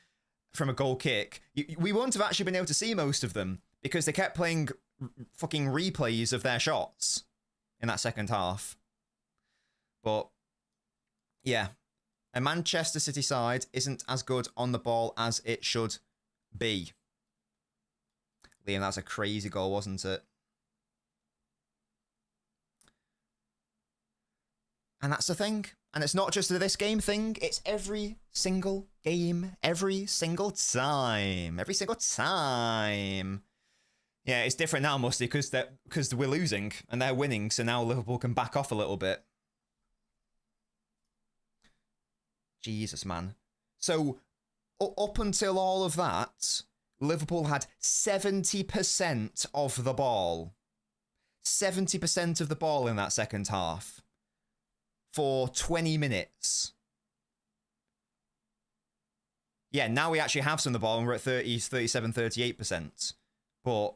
from a goal kick. We wouldn't have actually been able to see most of them because they kept playing fucking replays of their shots in that second half. But, yeah. A Manchester City side isn't as good on the ball as it should be. Liam, that's a crazy goal, wasn't it? And that's the thing. And it's not just a this game thing. It's every single game. Every single time. Every single time. Yeah, it's different now, Musty, because we're losing and they're winning. So now Liverpool can back off a little bit. Jesus, man. So, up until all of that, Liverpool had 70% of the ball. 70% of the ball in that second half. For 20 minutes. Yeah, now we actually have some of the ball and we're at 30, 37, 38%. But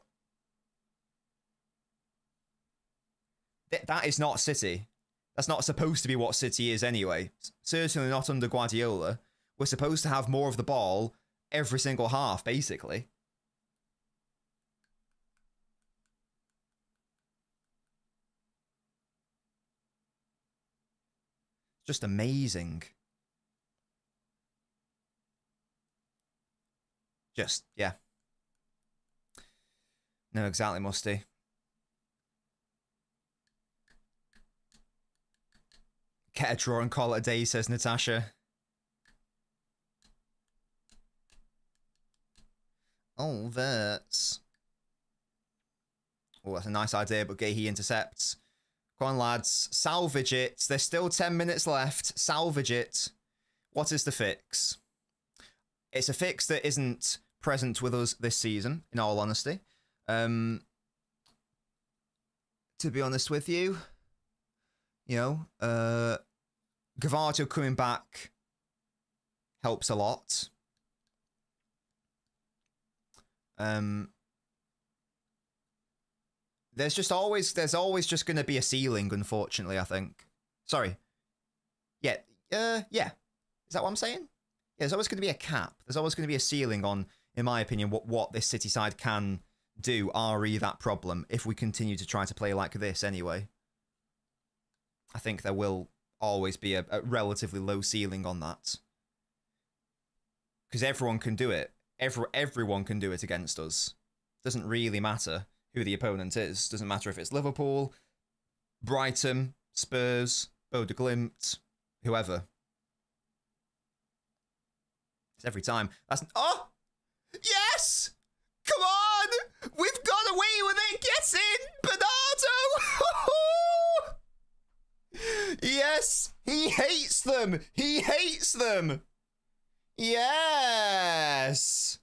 that is not City. That's not supposed to be what City is anyway. Certainly not under Guardiola. We're supposed to have more of the ball every single half, basically. Just amazing. Just, yeah. No, exactly, Musty. Get a draw and call it a day, says Natasha. Oh, that's... Oh, that's a nice idea, but Gahey intercepts. Go on, lads. Salvage it. There's still 10 minutes left. Salvage it. What is the fix? It's a fix that isn't present with us this season, in all honesty. To be honest with you, Gavardo coming back helps a lot. There's always just going to be a ceiling, unfortunately, I think. Sorry. Yeah. Is that what I'm saying? Yeah, there's always going to be a cap. There's always going to be a ceiling on, in my opinion, what this City side can do, re that problem, if we continue to try to play like this anyway. I think there will always be a relatively low ceiling on that. Because everyone can do it. Everyone can do it against us. Doesn't really matter who the opponent is. Doesn't matter if it's Liverpool, Brighton, Spurs, Bode Glimt, whoever. It's every time. Oh! Yes! Come on! We've got away with it! Get in! Bernardo! Yes! He hates them! He hates them! Yes!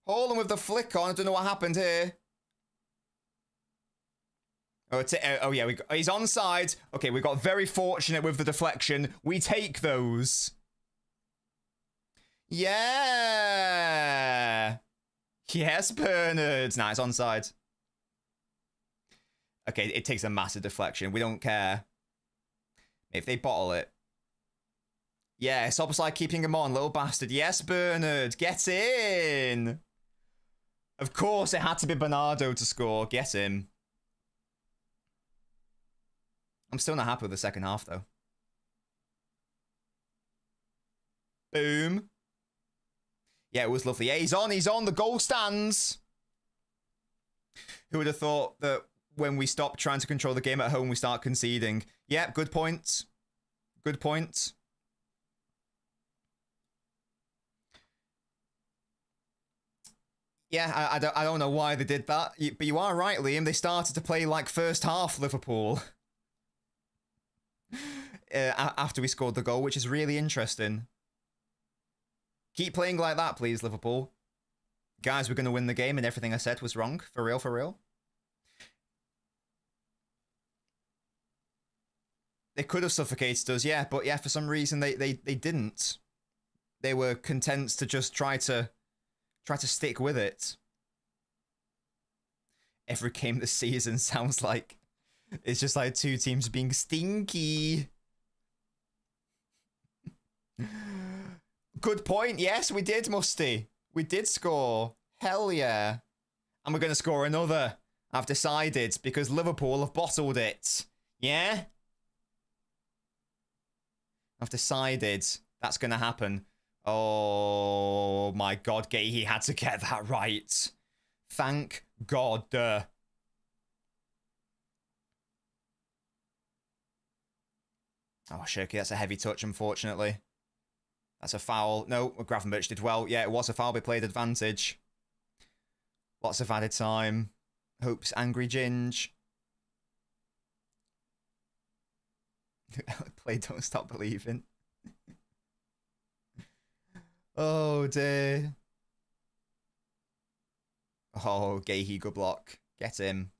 Haaland with the flick on. I don't know what happened here. Oh yeah, he's onside. Okay, we got very fortunate with the deflection. We take those. Yeah. Yes, Bernard. Nah, it's onside. Okay, it takes a massive deflection. We don't care. If they bottle it. Yeah, it's almost like keeping him on, little bastard. Yes, Bernard. Get in. Of course, it had to be Bernardo to score. Get him. I'm still not happy with the second half, though. Boom. Yeah, it was lovely. Yeah, he's on. The goal stands. Who would have thought that when we stop trying to control the game at home, we start conceding? Yeah, good point. Good point. Yeah, I don't know why they did that, but you are right, Liam. They started to play like first half Liverpool after we scored the goal, which is really interesting. Keep playing like that, please, Liverpool. Guys, we're going to win the game, and everything I said was wrong. For real, for real. They could have suffocated us, yeah, but yeah, for some reason they didn't. They were content to just try to stick with it. Every game this season sounds like it's just like two teams being stinky. Good point. Yes, we did, Musty. We did score. Hell yeah. And we're going to score another. I've decided because Liverpool have bottled it. Yeah? I've decided that's going to happen. Oh my God, Gahey had to get that right. Thank God. Oh, Shirky, that's a heavy touch, unfortunately. That's a foul. No, Gravenberch did well. Yeah, it was a foul. We played advantage. Lots of added time. Hope's angry Ginge. Play Don't Stop Believing. Oh dear. Oh, Gahey, good block. Get him.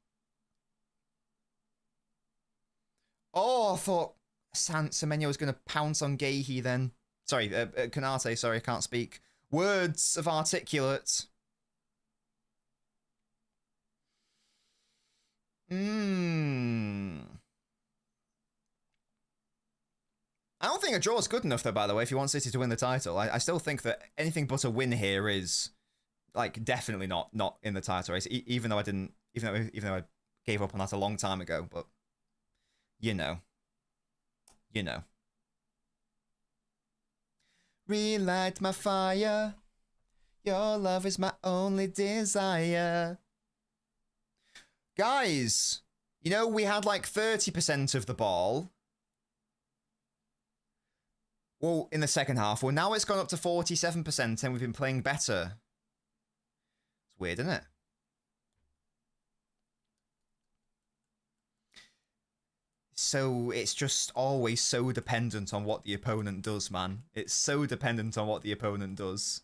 Oh, I thought Semenyo was going to pounce on Gahey then. Sorry, Canate, sorry, I can't speak. Words of articulate. I don't think a draw is good enough, though, by the way, if you want City to win the title. I still think that anything but a win here is, like, definitely not in the title race, even though I gave up on that a long time ago, but, you know. You know. Relight my fire. Your love is my only desire. Guys, you know, we had like 30% of the ball. Well, in the second half. Well, now it's gone up to 47% and we've been playing better. It's weird, isn't it? So it's just always so dependent on what the opponent does, man. It's so dependent on what the opponent does.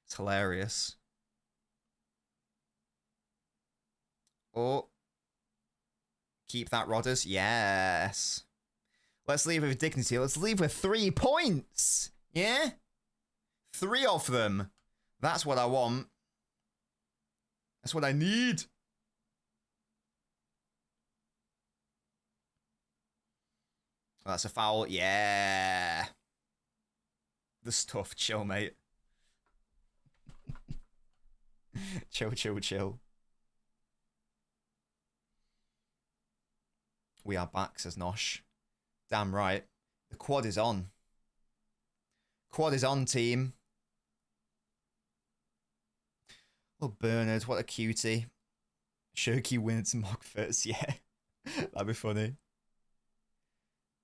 It's hilarious. Oh. Keep that, Rodders. Yes. Let's leave with dignity. Let's leave with 3 points. Yeah? 3 of them. That's what I want. That's what I need. Oh, that's a foul. Yeah. The stuff. Chill, mate. Chill, chill, chill. We are back, says Nosh. Damn right. The quad is on. Quad is on, team. Oh, Bernard, what a cutie. Shirky wins Mogfers, yeah. That'd be funny.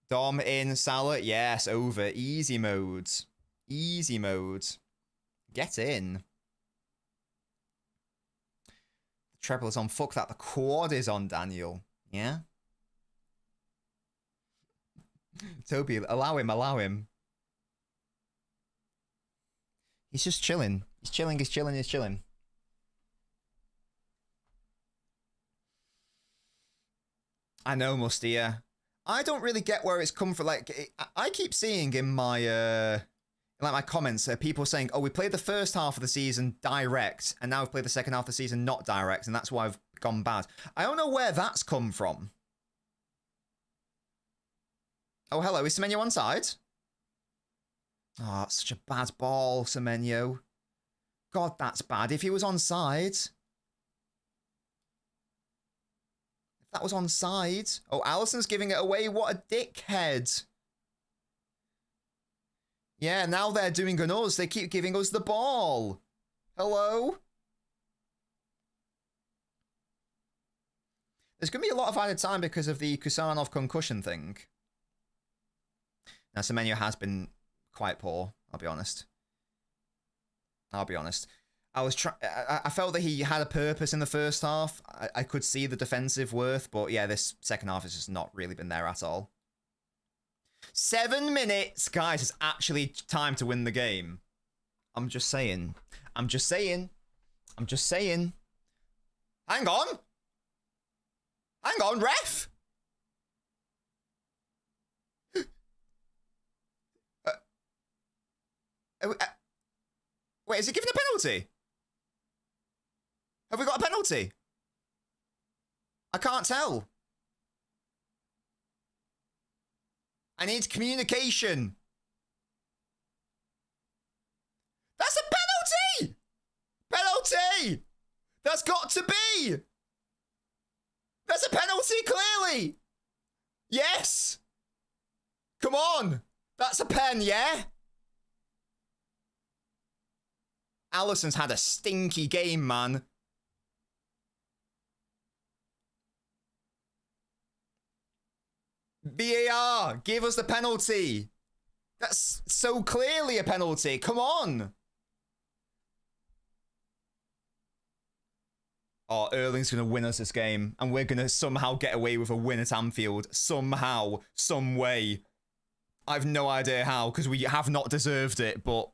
Dom in, Salah, yes, over. Easy mode. Easy mode. Get in. The treble is on. Fuck that. The quad is on, Daniel. Yeah? Toby, allow him, allow him. He's just chilling. He's chilling, he's chilling, he's chilling. I know, Musty, yeah. I don't really get where it's come from. Like, I keep seeing in my, like my comments, people saying, oh, we played the first half of the season direct, and now we've played the second half of the season not direct, and that's why I've gone bad. I don't know where that's come from. Oh, hello. Is Semenyo onside? Oh, it's such a bad ball, Semenyo. God, that's bad. If he was onside. If that was onside. Oh, Allison's giving it away. What a dickhead. Yeah, now they're doing on us. They keep giving us the ball. Hello? There's going to be a lot of added time because of the Kusanov concussion thing. Now, Semenyo has been quite poor, I'll be honest. I felt that he had a purpose in the first half. I could see the defensive worth, but yeah, this second half has just not really been there at all. 7 minutes, guys, it's actually time to win the game. I'm just saying. Hang on! Hang on, ref! Wait, is he giving a penalty? Have we got a penalty? I can't tell. I need communication. That's a penalty! Penalty! That's got to be! That's a penalty, clearly! Yes! Come on! That's a pen, yeah? Allison's had a stinky game, man. VAR, give us the penalty. That's so clearly a penalty. Come on. Oh, Erling's going to win us this game. And we're going to somehow get away with a win at Anfield. Somehow. Some way. I've no idea how, because we have not deserved it, but...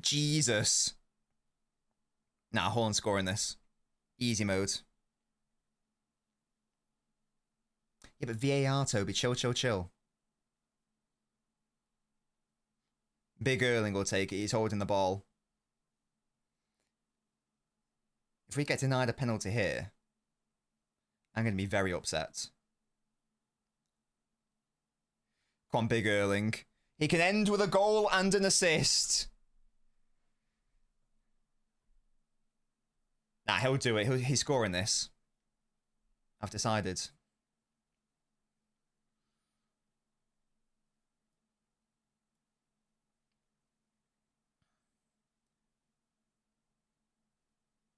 Jesus. Nah, Haaland's scoring this. Easy mode. Yeah, but VAR, Toby. Chill. Big Erling will take it. He's holding the ball. If we get denied a penalty here, I'm going to be very upset. Come on, Big Erling. He can end with a goal and an assist. Nah, he'll do it. He's scoring this. I've decided.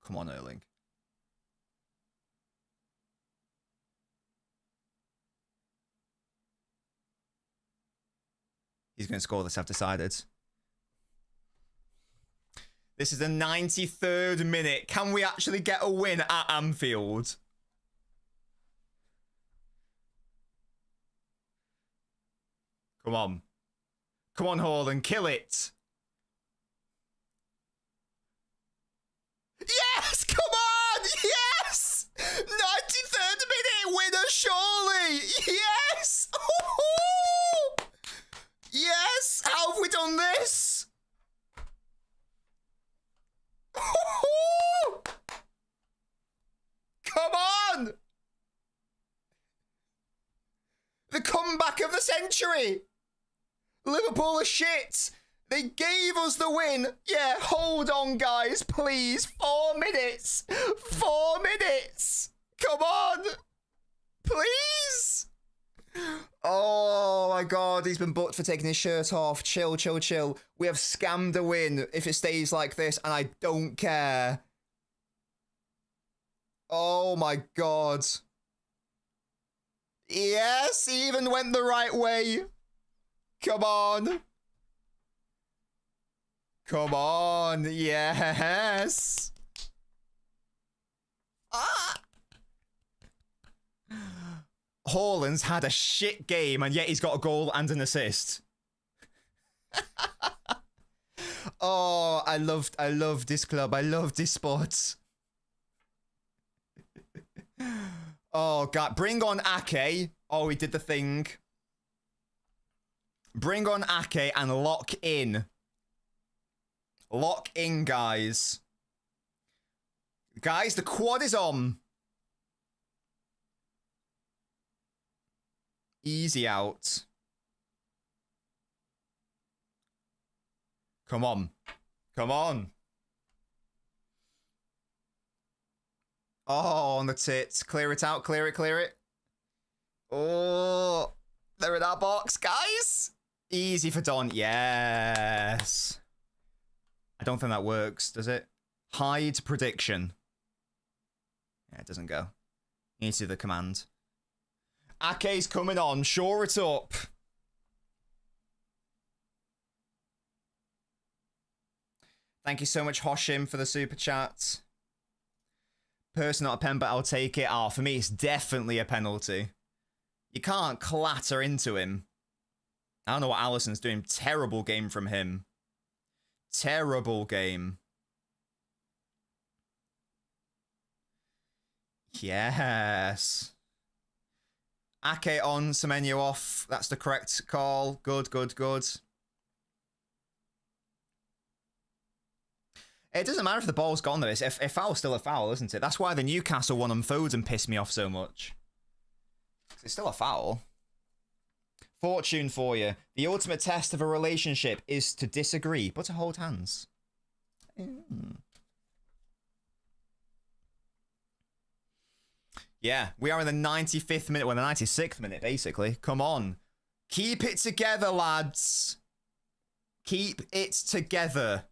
Come on, Erling. He's going to score this, I've decided. This is the 93rd minute. Can we actually get a win at Anfield? Come on. Come on, Haaland. Kill it. Yes! Come on! Yes! 93rd minute winner, surely! Yes! Yes! How have we done this? Come on! The comeback of the century! Liverpool are shit! They gave us the win! Yeah, hold on, guys, please. 4 minutes! 4 minutes! Come on! Please! Oh my god, he's been booked for taking his shirt off. Chill. We have scammed a win if it stays like this, and I don't care. Oh my god. Yes, he even went the right way. Come on. Come on, yes. Ah! Haaland's had a shit game, and yet he's got a goal and an assist. Oh, I love this club. I love this sport. Oh, God. Bring on Ake. Oh, he did the thing. Bring on Ake and lock in. Lock in, guys. Guys, the quad is on. Easy out. Come on. Come on. Oh, on the tits. Clear it out, clear it, clear it. Oh, they're in our box, guys. Easy for Don. Yes. I don't think that works, does it? Hide prediction. Yeah, it doesn't go. You need to do the command. Ake's coming on. Shore it up. Thank you so much, Hoshim, for the super chat. Person, not a pen, but I'll take it. Oh, for me, it's definitely a penalty. You can't clatter into him. I don't know what Allison's doing. Terrible game from him. Terrible game. Yes. Ake on, Semenyo off. That's the correct call. Good, good, good. It doesn't matter if the ball's gone, though. If foul's still a foul, isn't it? That's why the Newcastle one on Foden pissed me off so much. It's still a foul. Fortune for you. The ultimate test of a relationship is to disagree, but to hold hands. Yeah, we are in the 95th minute. Well, the 96th minute, basically. Come on. Keep it together, lads. Keep it together.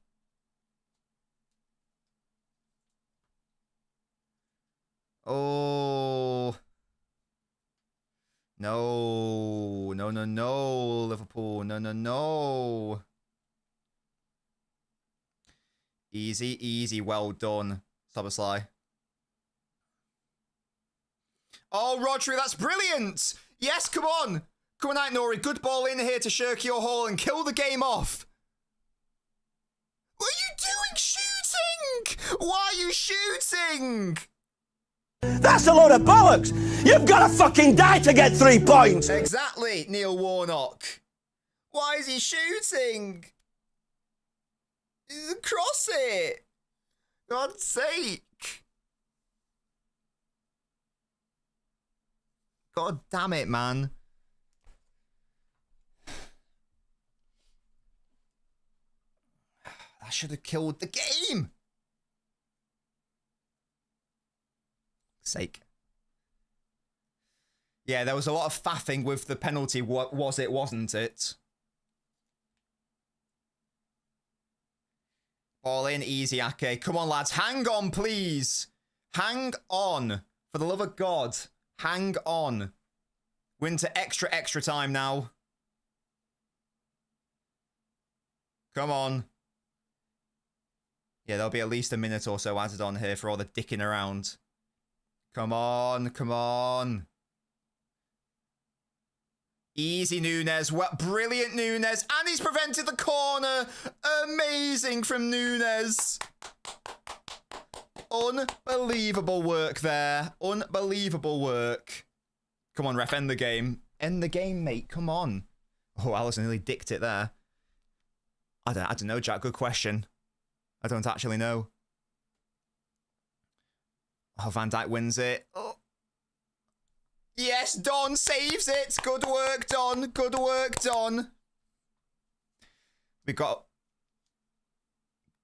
Oh. No. No, no, no, Liverpool. No, no, no. Easy, easy. Well done, Soboslai. Oh, Rodri, that's brilliant. Yes, come on. Come on, Nori. Good ball in here to shirk your haul and kill the game off. What are you doing shooting? Why are you shooting? That's a load of bollocks! You've got to fucking die to get 3 points! Exactly, Neil Warnock. Why is he shooting? Cross it! God's sake. God damn it, man. I should have killed the game. Sake. Yeah, there was a lot of faffing with the penalty. What was it, wasn't it? Ball in, easy, Ake. Come on, lads. Hang on, please. Hang on. For the love of God. Hang on. We're into extra time now. Come on. Yeah, there'll be at least a minute or so added on here for all the dicking around. Come on, come on. Easy, Nunes. What brilliant, Nunes. And he's prevented the corner. Amazing from Nunes. Unbelievable work there. Unbelievable work. Come on, ref, end the game. End the game, mate. Come on. Oh, Alisson nearly dicked it there. I don't know, Jack. Good question. I don't actually know. Oh, Van Dijk wins it. Oh. Yes, Don saves it. Good work, Don. Good work, Don. We got...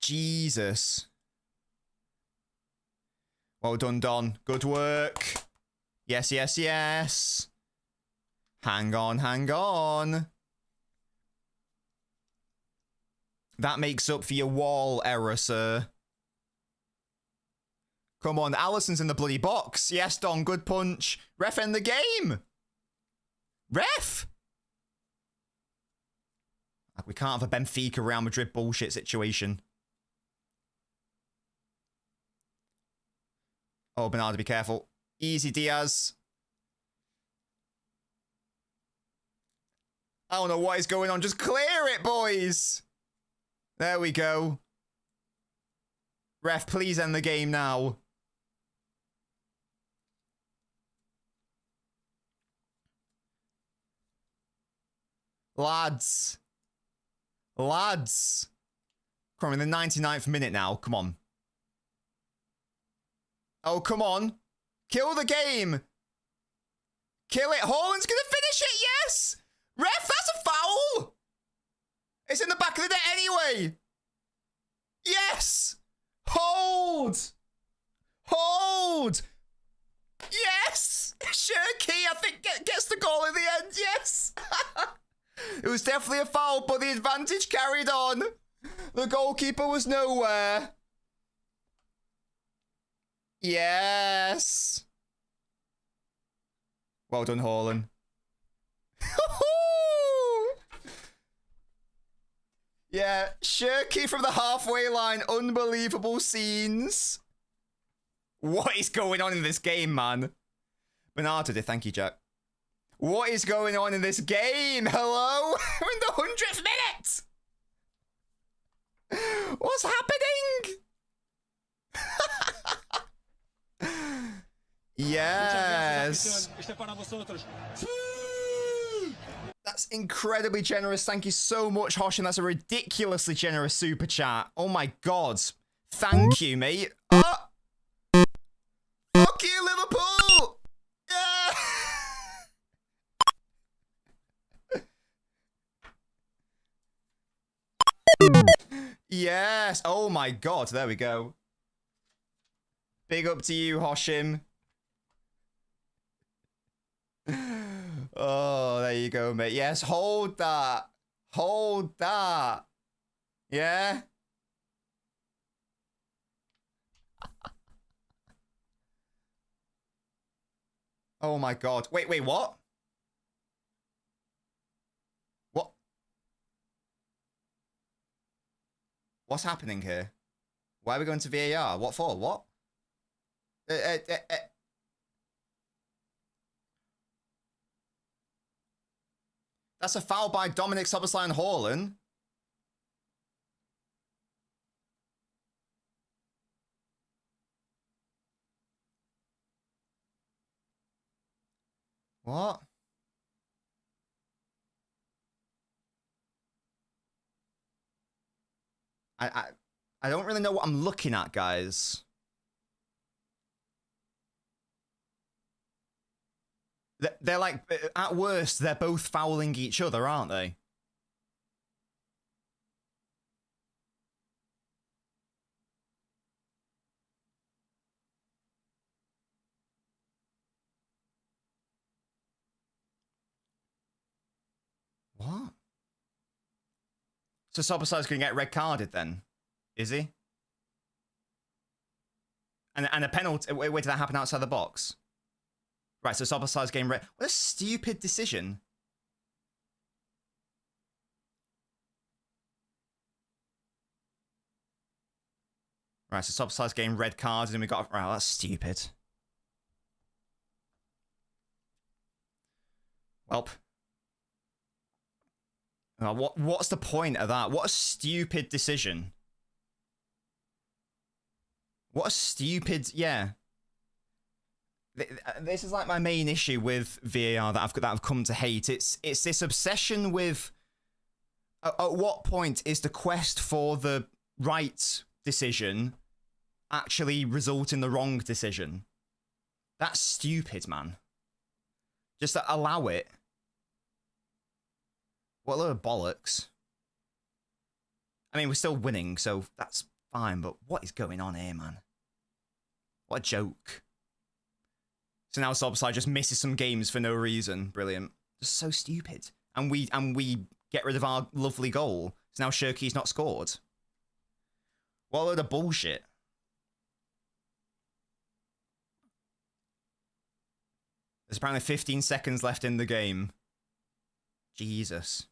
Jesus. Well done, Don. Good work. Yes, yes, yes. Hang on, hang on. That makes up for your wall error, sir. Come on, Alisson's in the bloody box. Yes, Don, good punch. Ref, end the game. Ref! We can't have a Benfica Real Madrid bullshit situation. Oh, Bernardo, be careful. Easy, Diaz. I don't know what is going on. Just clear it, boys. There we go. Ref, please end the game now. Lads. Lads. Come on, in the 99th minute now. Come on. Oh, come on. Kill the game. Kill it. Haaland's going to finish it. Yes. Ref, that's a foul. It's in the back of the net anyway. Yes. Hold. Hold! Yes! Shirky, I think, gets the goal in the end, yes! It was definitely a foul, but the advantage carried on. The goalkeeper was nowhere. Yes! Well done, Haaland. Yeah, Shirky from the halfway line. Unbelievable scenes. What is going on in this game, man? Bernardo did, thank you, Jack. What is going on in this game? Hello? We're in the 100th minute! What's happening? Yes. That's incredibly generous. Thank you so much, Hoshin. That's a ridiculously generous super chat. Oh my god. Thank you, mate. Oh! Fuck you, Liverpool! Yeah! Yes. Oh my god. There we go. Big up to you, Hoshim. Oh, there you go, mate. Yes, hold that. Hold that. Yeah? Oh my god. Wait, what? What? What's happening here? Why are we going to VAR? What for? What? That's a foul by Dominic Szoboszlai and Haaland. What? I don't really know what I'm looking at, guys. They're like, at worst, they're both fouling each other, aren't they? What? So Szoboszlai's going to get red carded then? Is he? And a penalty. Wait, did that happen outside the box? Right, so Szoboszlai's getting red. What a stupid decision. Right, so Szoboszlai's getting red carded and we got... Right, that's stupid. Well... What's the point of that? What a stupid decision. What a stupid... Yeah. This is like my main issue with VAR that I've come to hate. It's this obsession with... At what point is the quest for the right decision actually result in the wrong decision? That's stupid, man. Just allow it. What a load of bollocks. I mean, we're still winning, so that's fine, but what is going on here, man? What a joke. So now Szoboszlai just misses some games for no reason. Brilliant. Just so stupid. And we get rid of our lovely goal. So now Shirky's not scored. What a load of bullshit. There's apparently 15 seconds left in the game. Jesus.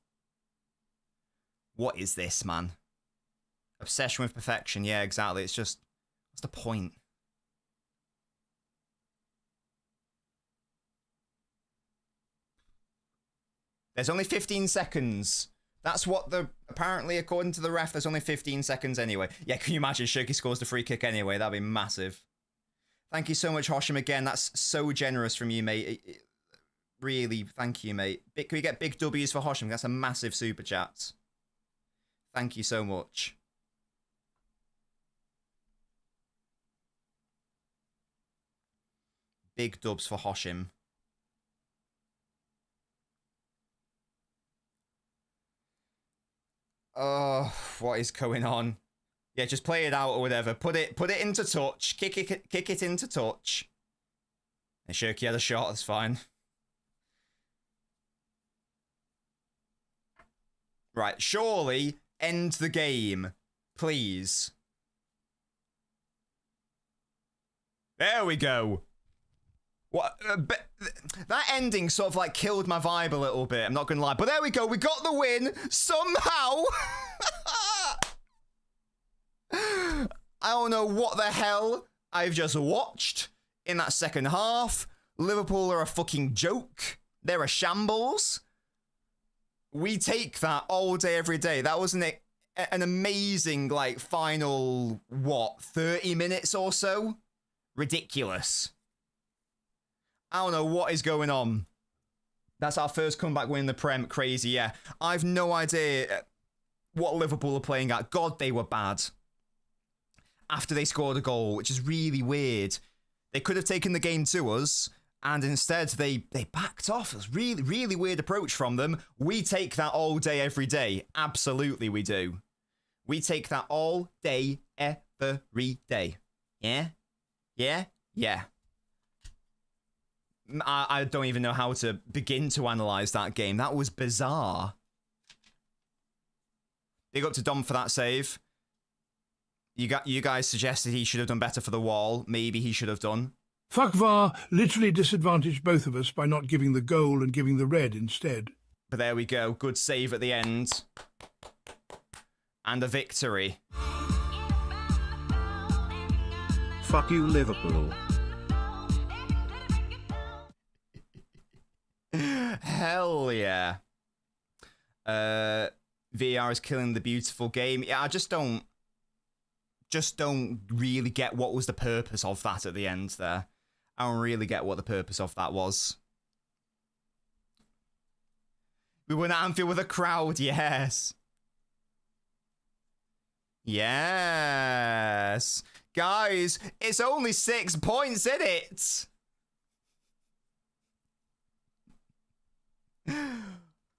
What is this, man? Obsession with perfection. Yeah, exactly. It's just... What's the point? There's only 15 seconds. That's what the... Apparently, according to the ref, there's only 15 seconds anyway. Yeah, can you imagine Shirky scores the free kick anyway? That'd be massive. Thank you so much, Hoshim, again. That's so generous from you, mate. Really, thank you, mate. Can we get big W's for Hoshim? That's a massive super chat. Thank you so much. Big dubs for Hoshim. Oh, what is going on? Yeah, just play it out or whatever. Put it into touch. Kick it into touch. And Shirky had a shot, that's fine. Right, surely end the game. Please. There we go. What? That ending sort of like killed my vibe a little bit, I'm not gonna lie. But there we go, we got the win somehow. I don't know what the hell I've just watched in that second half. Liverpool are a fucking joke. They're a shambles. We take that all day, every day. That was an amazing, like, final, 30 minutes or so? Ridiculous. I don't know what is going on. That's our first comeback win in the Prem. Crazy, yeah. I've no idea what Liverpool are playing at. God, they were bad. After they scored a goal, which is really weird. They could have taken the game to us, and instead they backed off. It was really, really weird approach from them. We take that all day, every day. Absolutely we do. We take that all day, every day. Yeah? Yeah? Yeah. I don't even know how to begin to analyse that game. That was bizarre. Big up to Dom for that save. You guys suggested he should have done better for the wall. Maybe he should have done. Fuck VAR literally disadvantaged both of us by not giving the goal and giving the red instead. But there we go. Good save at the end. And a victory. Fuck you, Liverpool. Hell yeah. VAR is killing the beautiful game. Yeah, I just don't really get what was the purpose of that at the end there. I don't really get what the purpose of that was. We won at Anfield with a crowd, yes. Yes. Guys, it's only 6 points, isn't it?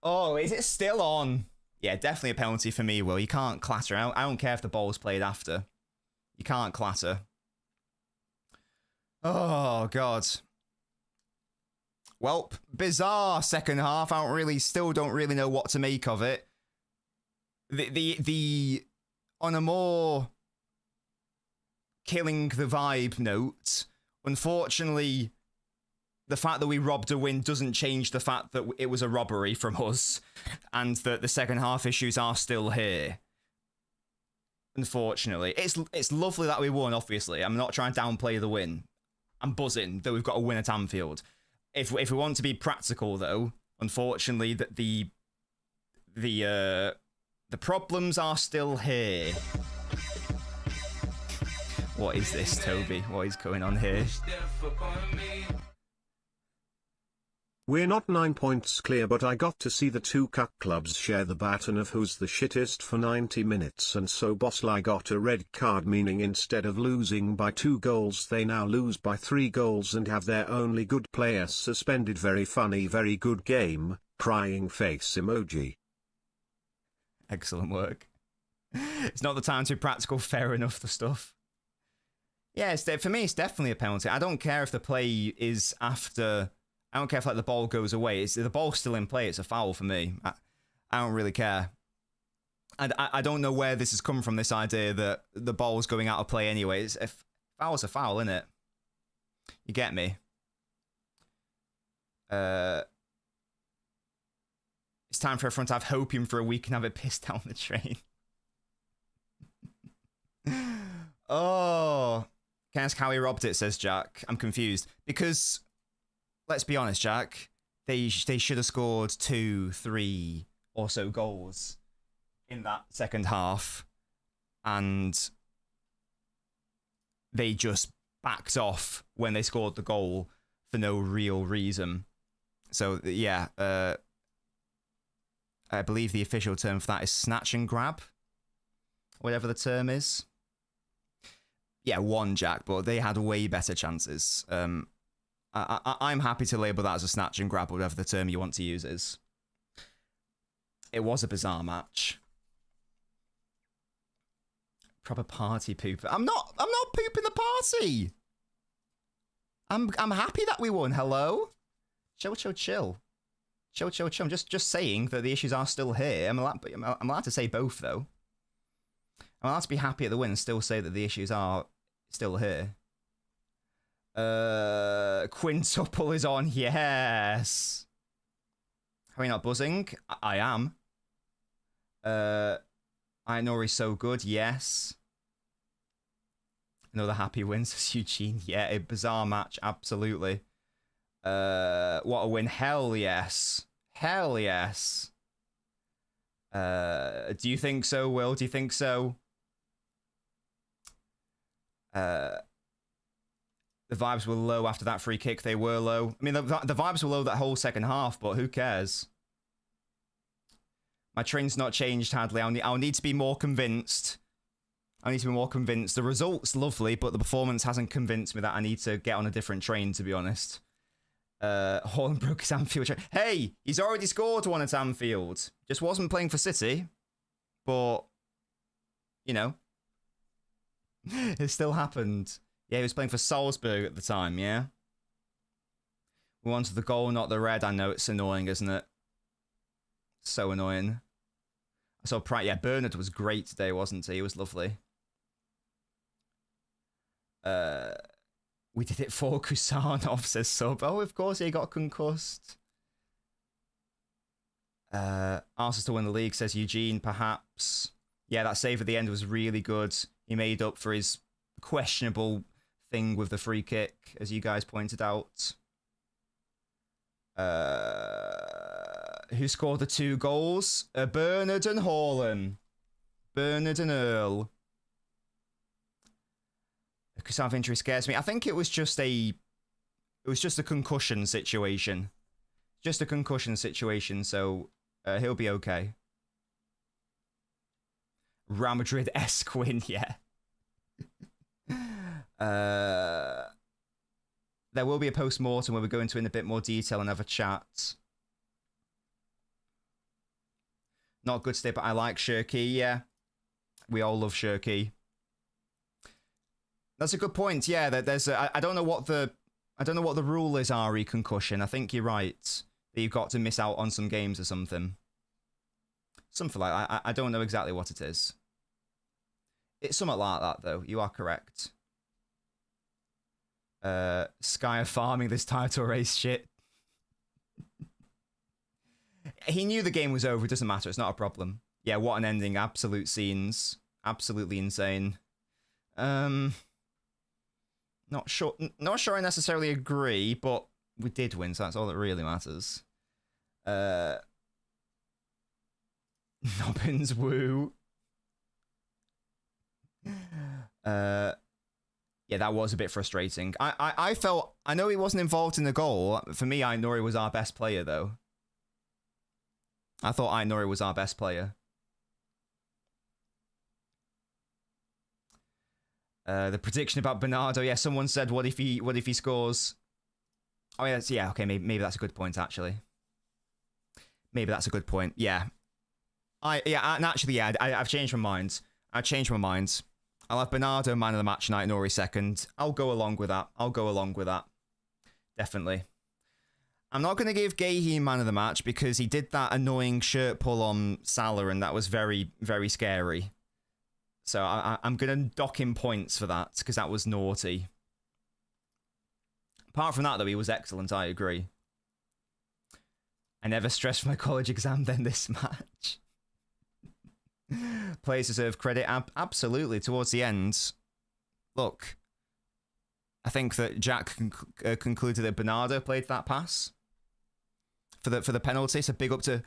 Oh, is it still on? Yeah, definitely a penalty for me, Will. You can't clatter. I don't care if the ball's played after. You can't clatter. Oh, God. Well, bizarre second half. Still don't really know what to make of it. On a more killing the vibe note, unfortunately, the fact that we robbed a win doesn't change the fact that it was a robbery from us, and that the second half issues are still here. Unfortunately, it's lovely that we won. Obviously, I'm not trying to downplay the win. I'm buzzing that we've got a win at Anfield. If we want to be practical, though, unfortunately, that the problems are still here. What is this, Toby? What is going on here? We're not 9 points clear, but I got to see the two cuck clubs share the baton of who's the shittest for 90 minutes, and so Bosley got a red card, meaning instead of losing by 2 goals they now lose by 3 goals and have their only good player suspended. Very funny, very good game, crying face emoji. Excellent work. It's not the time to be practical, fair enough, the stuff. Yeah, for me it's definitely a penalty. I don't care if the play is after... I don't care if like the ball goes away. The ball's still in play. It's a foul for me. I don't really care. And I don't know where this has come from, this idea that the ball's going out of play anyway. If foul's a foul, isn't it? You get me? It's time for everyone to have hopium for a week and have it pissed down the train. Oh. Can I ask how he robbed it, says Jack. I'm confused. Because... let's be honest, Jack. They should have scored 2, 3 or so goals in that second half, and they just backed off when they scored the goal for no real reason. So yeah, I believe the official term for that is snatch and grab, whatever the term is. Yeah, 1, Jack, but they had way better chances. I'm happy to label that as a snatch and grab, whatever the term you want to use is. It was a bizarre match. Proper party poop. I'm not pooping the party. I'm happy that we won. Hello? Chill. I'm just saying that the issues are still here. I'm allowed to say both, though. I'm allowed to be happy at the win and still say that the issues are still here. Quintuple is on. Yes. Are we not buzzing? I am. Nori's so good. Yes. Another happy win, says Eugene. Yeah, a bizarre match. Absolutely. What a win. Hell yes. Hell yes. Do you think so, Will? Do you think so? The vibes were low after that free kick. They were low. I mean, the vibes were low that whole second half, but who cares? My train's not changed, Hadley. I'll need to be more convinced. The result's lovely, but the performance hasn't convinced me that I need to get on a different train, to be honest. Haaland broke his Anfield train. Hey, he's already scored one at Anfield. Just wasn't playing for City. But, you know. It still happened. Yeah, he was playing for Salzburg at the time, yeah? We wanted the goal, not the red. I know, it's annoying, isn't it? So annoying. I saw Bernard was great today, wasn't he? He was lovely. We did it for Kusanov, says Sub. Oh, of course, he got concussed. Arsenal to win the league, says Eugene, perhaps. Yeah, that save at the end was really good. He made up for his questionable thing with the free kick, as you guys pointed out. Who scored the 2 goals? Bernard and Haaland. Bernard and Earl. Kusanov injury scares me. I think it was just a concussion situation. Just a concussion situation, so he'll be okay. Real Madrid-esque win, yeah. There will be a post-mortem where we go into it in a bit more detail and have a chat. Not good today, but I like Shirky, yeah. We all love Shirky. That's a good point, yeah. There's I don't know what the rule is, RE concussion. I think you're right. That you've got to miss out on some games or something. Something like that. I don't know exactly what it is. It's something like that, though. You are correct. Sky are farming this title race shit. He knew the game was over. It doesn't matter. It's not a problem. Yeah, what an ending. Absolute scenes. Absolutely insane. Not sure I necessarily agree, but we did win, so that's all that really matters. Nobbins, woo. Yeah, that was a bit frustrating. I felt, I know he wasn't involved in the goal. For me, Ainori was our best player, though. I thought Ainori was our best player. The prediction about Bernardo, yeah, someone said, what if he scores? Oh yeah, okay, maybe that's a good point, actually. Maybe that's a good point. Yeah. I've changed my mind. I'll have Bernardo man of the match tonight, Nori second. I'll go along with that. Definitely. I'm not going to give Gahey man of the match because he did that annoying shirt pull on Salah and that was very, very scary. So I'm going to dock him points for that because that was naughty. Apart from that, though, he was excellent, I agree. I never stressed for my college exam then this match. Players deserve credit. Absolutely, towards the end. Look, I think that Jack concluded that Bernardo played that pass for the penalty. So big up to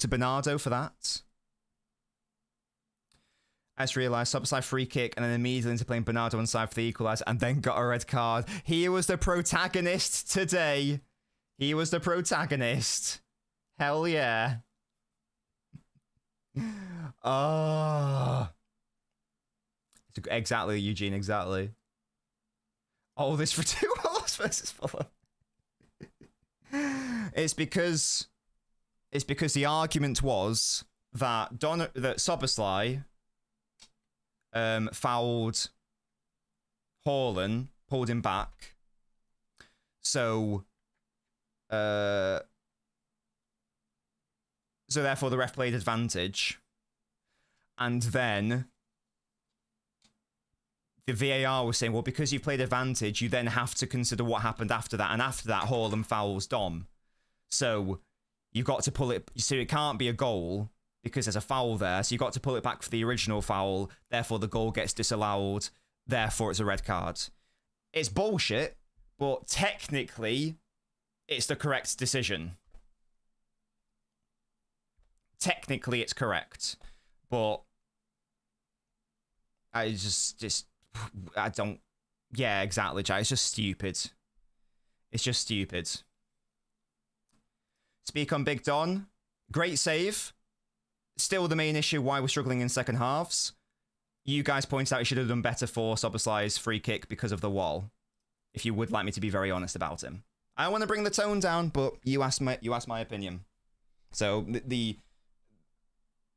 Bernardo for that. I just realised subside free kick and then immediately into playing Bernardo onside for the equaliser and then got a red card. He was the protagonist today. He was the protagonist. Hell yeah. Oh. Exactly, Eugene, exactly. All this for 2 hours versus Fulham. It's because the argument was that Soboslai fouled Haaland, pulled him back. So therefore the ref played advantage. And then the VAR was saying, well, because you played advantage, you then have to consider what happened after that. And after that, Haaland fouls Dom. So you've got to pull it. So it can't be a goal because there's a foul there. So you've got to pull it back for the original foul. Therefore, the goal gets disallowed. Therefore, it's a red card. It's bullshit, but technically, it's the correct decision. Technically, it's correct. But I don't. Yeah, exactly, Jay. It's just stupid. It's just stupid. Speak on Big Don. Great save. Still the main issue why we're struggling in second halves. You guys pointed out he should have done better for Soboslai's free kick because of the wall. If you would like me to be very honest about him. I don't want to bring the tone down, but you asked my opinion. So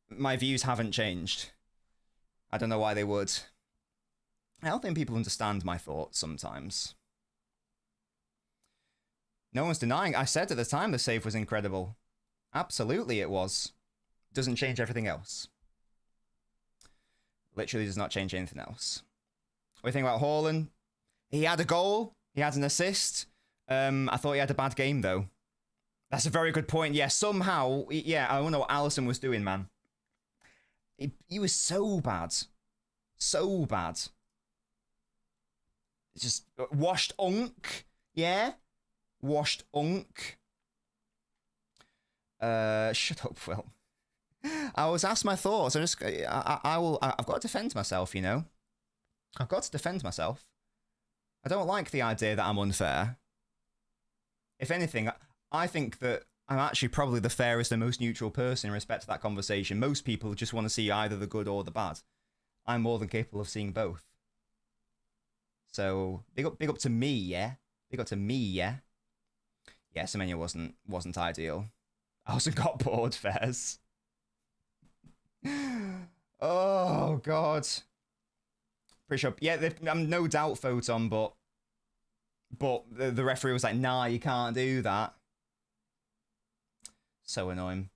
my views haven't changed. I don't know why they would. I don't think people understand my thoughts sometimes. No one's denying. I said at the time the save was incredible. Absolutely it was. Doesn't change everything else. Literally does not change anything else. What do you think about Haaland? He had a goal. He had an assist. I thought he had a bad game, though. That's a very good point. Yeah, somehow... Yeah, I don't know what Alisson was doing, man. He was so bad. So bad. Just washed unk. Yeah? Washed unk. Shut up, Will. I was asked my thoughts. I've got to defend myself, you know? I've got to defend myself. I don't like the idea that I'm unfair. If anything, I think that I'm actually probably the fairest and most neutral person in respect to that conversation. Most people just want to see either the good or the bad. I'm more than capable of seeing both. So, big up to me, yeah? Big up to me, yeah? Yeah, Semenya wasn't ideal. I also got bored, Fairs. Oh, God. Pretty sure. Yeah, I'm no doubt Photon, but the referee was like, nah, you can't do that. So annoying.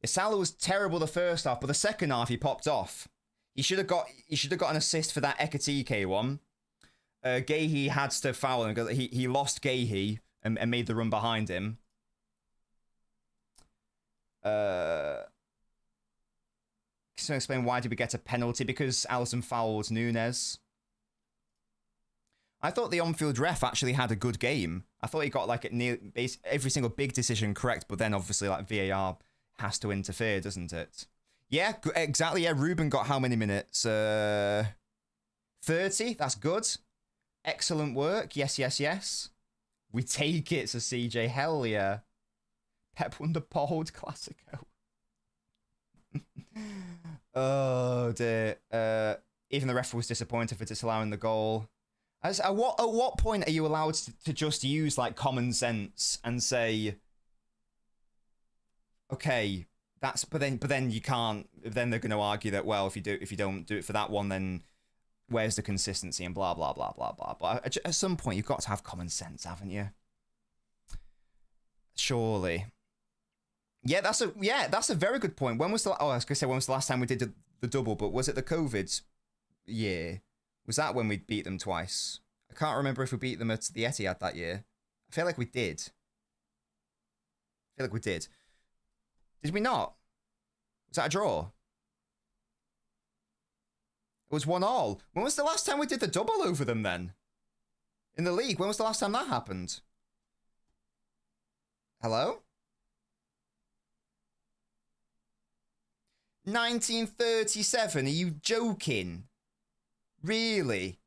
Yeah, Salah was terrible the first half, but the second half he popped off. He should have got an assist for that Ekatike one. Gahey had to foul him because he lost Gahey and made the run behind him. Can you explain why did we get a penalty? Because Alisson fouled Nunes. I thought the on-field ref actually had a good game. I thought he got like every single big decision correct, but then obviously like VAR has to interfere, doesn't it? Yeah, exactly. Yeah, Ruben got how many minutes? 30. That's good. Excellent work. Yes, yes, yes. We take it to CJ. Hell yeah. Pep won the Bold Classico. Oh dear. Even the ref was disappointed for disallowing the goal. At what point are you allowed to just use like common sense and say, okay, but then you can't. Then they're going to argue that, well, if you don't do it for that one, then where's the consistency and blah blah blah blah blah. But at some point you've got to have common sense, haven't you? Surely. Yeah, that's a very good point. When was the last time we did the double? But was it the COVID year? Was that when we beat them twice? I can't remember if we beat them at the Etihad that year. I feel like we did. Did we not? Was that a draw? It was 1-1. When was the last time we did the double over them then? In the league, when was the last time that happened? Hello? 1937, are you joking? Really?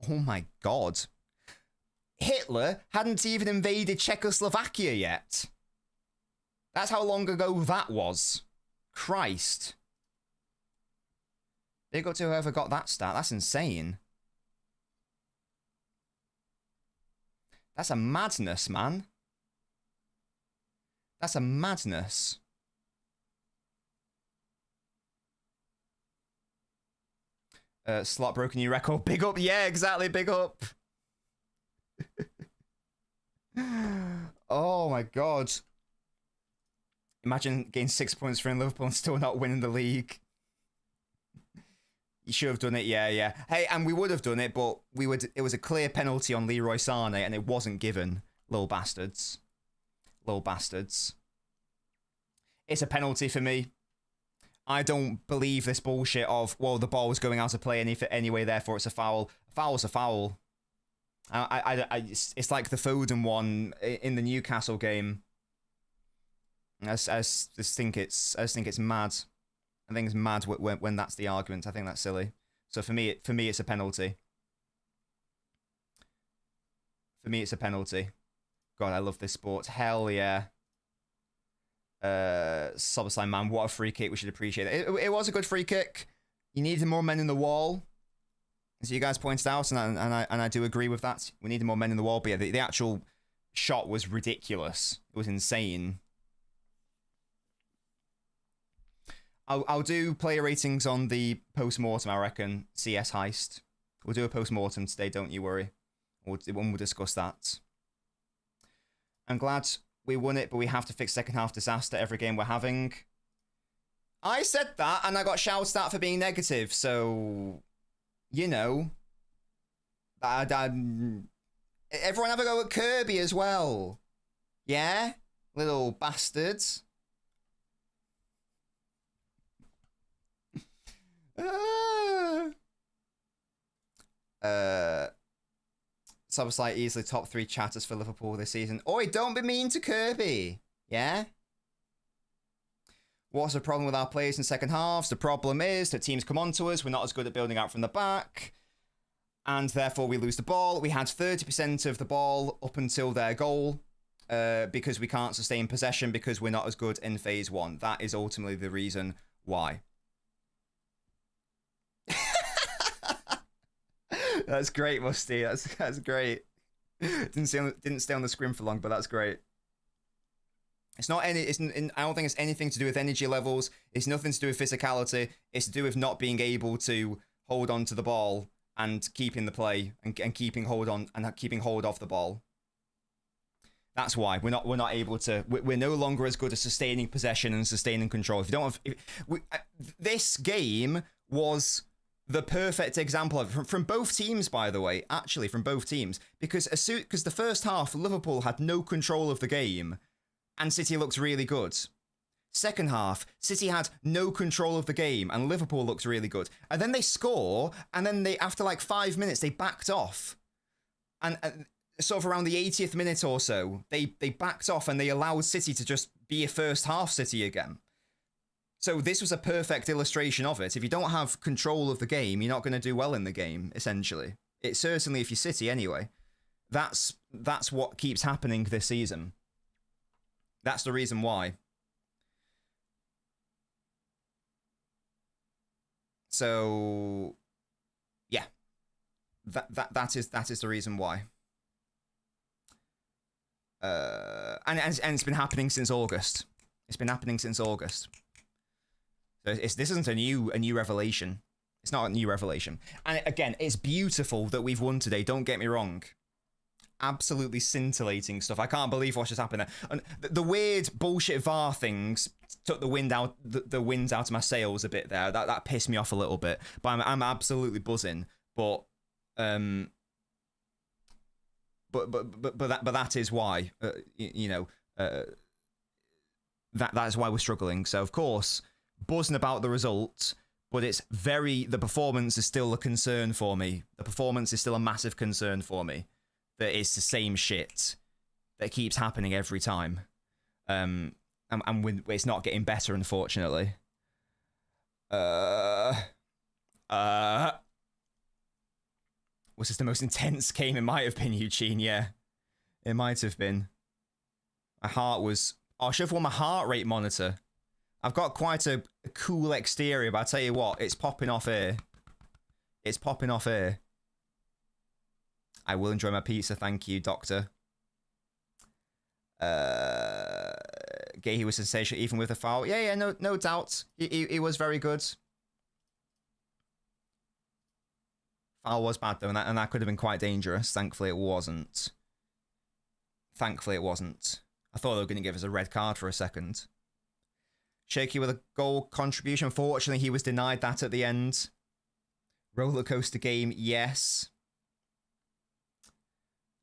Oh my God. Hitler hadn't even invaded Czechoslovakia yet. That's how long ago that was. Christ. Big up to whoever got that stat. That's insane. That's a madness, man. That's a madness. Slot broken new record. Big up. Yeah, exactly. Big up. Oh my god. Imagine getting 6 points for Liverpool and still not winning the league. You should have done it, yeah. Hey, and we would have done it, but it was a clear penalty on Leroy Sane, and it wasn't given. Little bastards. It's a penalty for me. I don't believe this bullshit of, well, the ball was going out of play anyway, therefore it's a foul. A foul's a foul. It's like the Foden one in the Newcastle game. I just think it's mad. I think it's mad when that's the argument. I think that's silly. So for me, it's a penalty. For me, it's a penalty. God, I love this sport. Hell yeah. Sobersline, man, what a free kick. We should appreciate it. It was a good free kick. You needed more men in the wall, as you guys pointed out, and I do agree with that. We needed more men in the wall, but yeah, the actual shot was ridiculous. It was insane. I'll do player ratings on the post-mortem, I reckon. CS Heist. We'll do a post-mortem today, don't you worry. We'll discuss that. I'm glad we won it, but we have to fix second half disaster every game we're having. I said that, and I got shouted at for being negative, so... You know. Everyone have a go at Kirby as well. Yeah? Little bastards. Subslight easily top 3 chatters for Liverpool this season. Oi, don't be mean to Kirby. Yeah? What's the problem with our players in second halves? The problem is that teams come onto us. We're not as good at building out from the back. And therefore we lose the ball. We had 30% of the ball up until their goal. Because we can't sustain possession because we're not as good in phase 1. That is ultimately the reason why. That's great, Musty. That's great. Didn't stay on the screen for long, but that's great. It's not any. I don't think it's anything to do with energy levels. It's nothing to do with physicality. It's to do with not being able to hold on to the ball and keeping the play and keeping hold on and keeping hold of the ball. That's why we're not able to. We're no longer as good at sustaining possession and sustaining control. If you don't have, this game was the perfect example of it from both teams, by the way. Actually, from both teams, because the first half Liverpool had no control of the game, and City looked really good. Second half, City had no control of the game, and Liverpool looked really good. And then they score, and then after like 5 minutes they backed off, and sort of around the 80th minute or so, they backed off and they allowed City to just be a first half City again. So this was a perfect illustration of it. If you don't have control of the game, you're not going to do well in the game, essentially. It's certainly if you're City anyway. That's what keeps happening this season. That's the reason why. So yeah. That is the reason why. And it's been happening since August. It's been happening since August. So this isn't a new revelation. It's not a new revelation. And again, it's beautiful that we've won today. Don't get me wrong. Absolutely scintillating stuff. I can't believe what's just happened there. And the weird bullshit VAR things took the wind out of my sails a bit there. That pissed me off a little bit. But I'm absolutely buzzing. But that is why that is why we're struggling. So of course, buzzing about the result, but the performance is still a concern for me. The performance is still a massive concern for me. That it's the same shit that keeps happening every time, and it's not getting better, unfortunately. Was this the most intense game? It might have been, Eugene. Yeah, it might have been. My heart was. I should have worn my heart rate monitor. I've got quite a cool exterior, but I tell you what, it's popping off here. It's popping off here. I will enjoy my pizza, thank you, Doctor. Gahey was sensational, even with the foul. Yeah, no doubt. He was very good. Foul was bad though, and that could have been quite dangerous. Thankfully, it wasn't. Thankfully, it wasn't. I thought they were going to give us a red card for a second. Shaky with a goal contribution. Fortunately, he was denied that at the end. Roller coaster game, yes.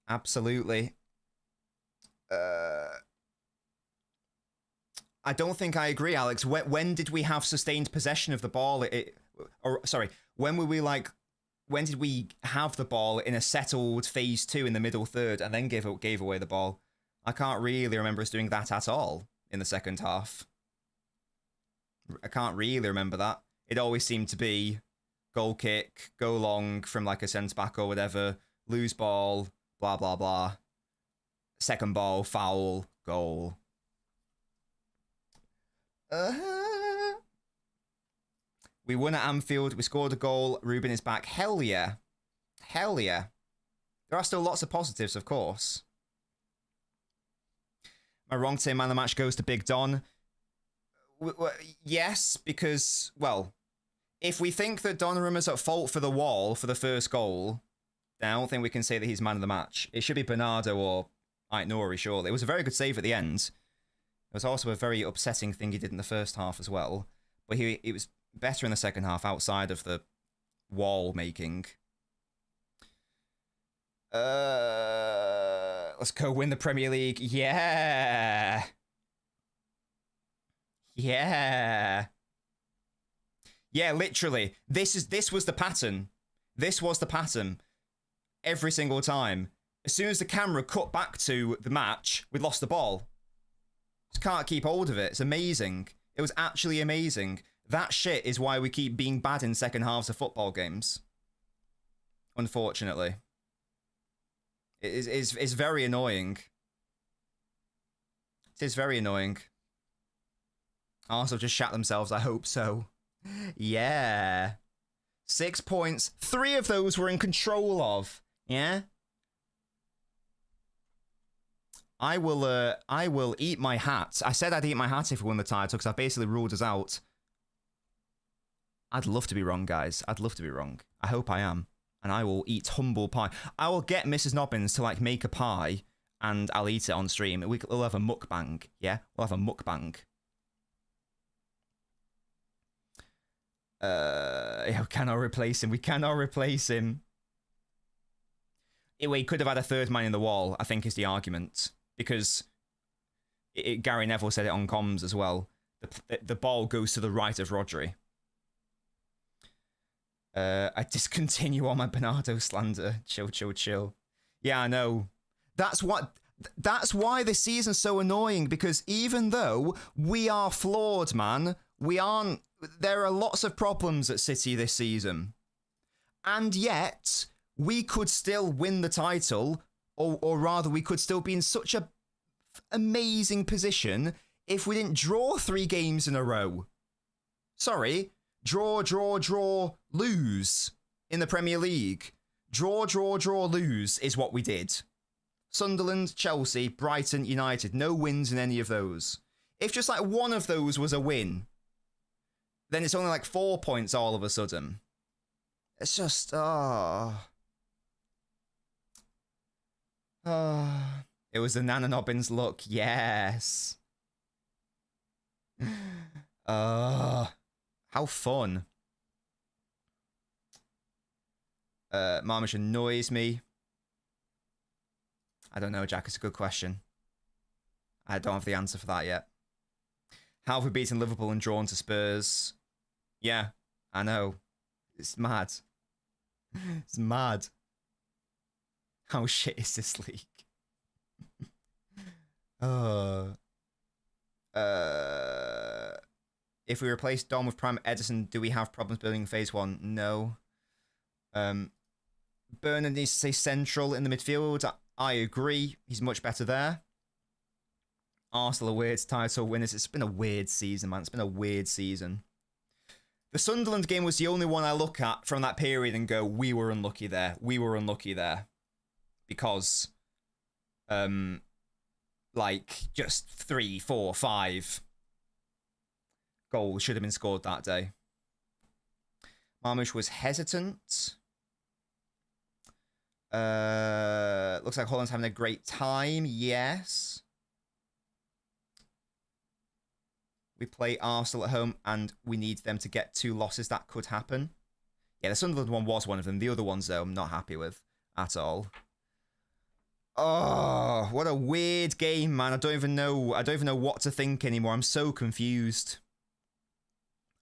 Absolutely. I don't think I agree, Alex. When did we have sustained possession of the ball? When did we have the ball in a settled phase 2 in the middle third and then gave away the ball? I can't really remember us doing that at all in the second half. I can't really remember that. It always seemed to be goal kick, go long from like a centre-back or whatever, lose ball, blah, blah, blah. Second ball, foul, goal. We won at Anfield. We scored a goal. Ruben is back. Hell yeah. Hell yeah. There are still lots of positives, of course. My wrong team man of the match goes to Big Don. Yes, because, well, if we think that Donnarumma's at fault for the wall for the first goal, then I don't think we can say that he's man of the match. It should be Bernardo or Aït-Nouri, surely. It was a very good save at the end. It was also a very upsetting thing he did in the first half as well. But it was better in the second half outside of the wall making. Let's go win the Premier League. Yeah. Yeah. Yeah, literally. This was the pattern. This was the pattern. Every single time. As soon as the camera cut back to the match, we'd lost the ball. Just can't keep hold of it. It's amazing. It was actually amazing. That shit is why we keep being bad in second halves of football games. Unfortunately. It's very annoying. It is very annoying. Arsenal just shat themselves, I hope so. Yeah. 6 points. 3 of those we're in control of. Yeah? I will eat my hat. I said I'd eat my hat if we won the title, because I basically ruled us out. I'd love to be wrong, guys. I'd love to be wrong. I hope I am. And I will eat humble pie. I will get Mrs. Nobbins to, like, make a pie, and I'll eat it on stream. We'll have a mukbang, yeah? We'll have a mukbang. Yeah, we cannot replace him. We cannot replace him. We could have had a third man in the wall, I think is the argument. Because Gary Neville said it on comms as well. The ball goes to the right of Rodri. I discontinue all my Bernardo slander. Chill, chill, chill. Yeah, I know. That's why this season's so annoying, because even though we are flawed, man, we aren't. There are lots of problems at City this season. And yet, we could still win the title, or rather, we could still be in such a amazing position if we didn't draw 3 games in a row. Sorry. Draw, lose in the Premier League. Draw, lose is what we did. Sunderland, Chelsea, Brighton, United. No wins in any of those. If just like one of those was a win, then it's only like 4 points all of a sudden. It's just, It was the LNobbins look, yes. How fun. Marmish annoys me. I don't know, Jack. It's a good question. I don't have the answer for that yet. How have we beaten Liverpool and drawn to Spurs? Yeah, I know. It's mad. It's mad. How shit is this league? If we replace Dom with Prime Edison, do we have problems building phase 1? No. Bernard needs to stay central in the midfield. I agree. He's much better there. Arsenal are weird title winners. It's been a weird season, man. It's been a weird season. The Sunderland game was the only one I look at from that period and go, we were unlucky there. We were unlucky there. Because, like, just 3, 4, 5 goals should have been scored that day. Marmush was hesitant. Looks like Holland's having a great time. Yes. We play Arsenal at home, and we need them to get 2 losses. That could happen. Yeah, the Sunderland one was one of them. The other ones, though, I'm not happy with at all. Oh, what a weird game, man. I don't even know what to think anymore. I'm so confused.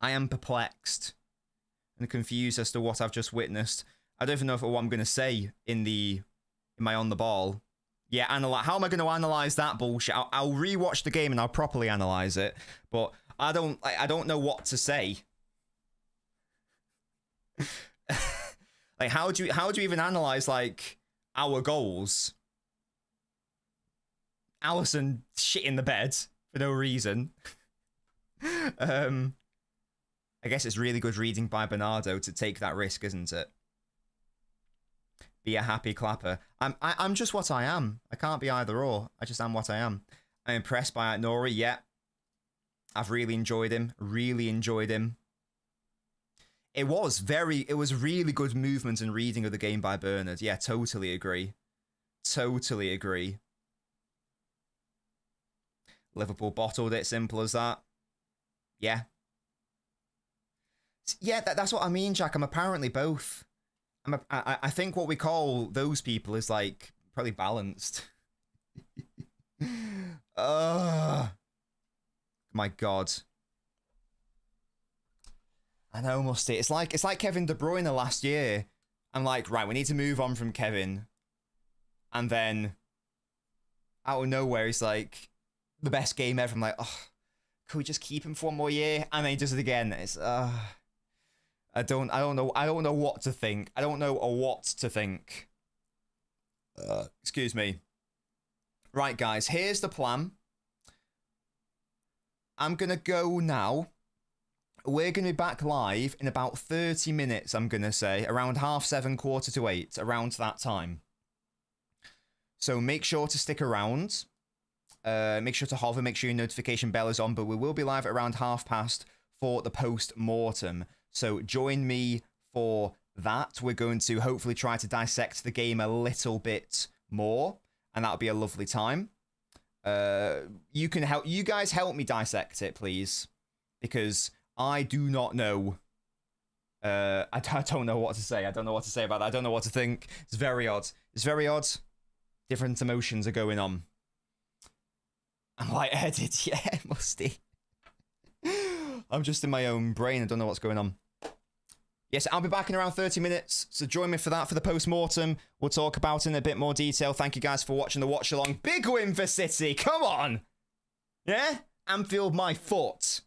I am perplexed and confused as to what I've just witnessed. I don't even know what I'm going to say in my on the ball. Yeah, how am I going to analyze that bullshit? I'll rewatch the game and I'll properly analyze it, but I don't know what to say. Like, how do you even analyze like our goals? Allison shit in the bed for no reason. I guess it's really good reading by Bernardo to take that risk, isn't it? Be a happy clapper. I'm just what I am. I can't be either or. I just am what I am. I'm impressed by Nori. Yeah, I've really enjoyed him. Really enjoyed him. It was really good movement and reading of the game by Bernard. Yeah, totally agree. Totally agree. Liverpool bottled it. Simple as that. Yeah. Yeah, that's what I mean, Jack. I'm apparently both. I think what we call those people is like probably balanced. My God. I know, Musty. It's like Kevin De Bruyne last year. I'm like, right, we need to move on from Kevin. And then out of nowhere, he's like, the best game ever. I'm like, oh, could we just keep him for one more year? And then he does it again. It's I don't know what to think. I don't know what to think. Excuse me. Right, guys, here's the plan. I'm gonna go now. We're gonna be back live in about 30 minutes, I'm gonna say. Around 7:30, 7:45, around that time. So make sure to stick around. Make sure to hover, make sure your notification bell is on, but we will be live at around past for the post-mortem. So join me for that. We're going to hopefully try to dissect the game a little bit more, and that'll be a lovely time. You guys help me dissect it, please, because I do not know. I don't know what to say. I don't know what to say about that. I don't know what to think. It's very odd. It's very odd. Different emotions are going on. I'm lightheaded. Yeah, musty. I'm just in my own brain. I don't know what's going on. Yes, I'll be back in around 30 minutes, so join me for that, for the post-mortem. We'll talk about it in a bit more detail. Thank you guys for watching the watch-along. Big win for City, come on! Yeah? Anfield, my foot.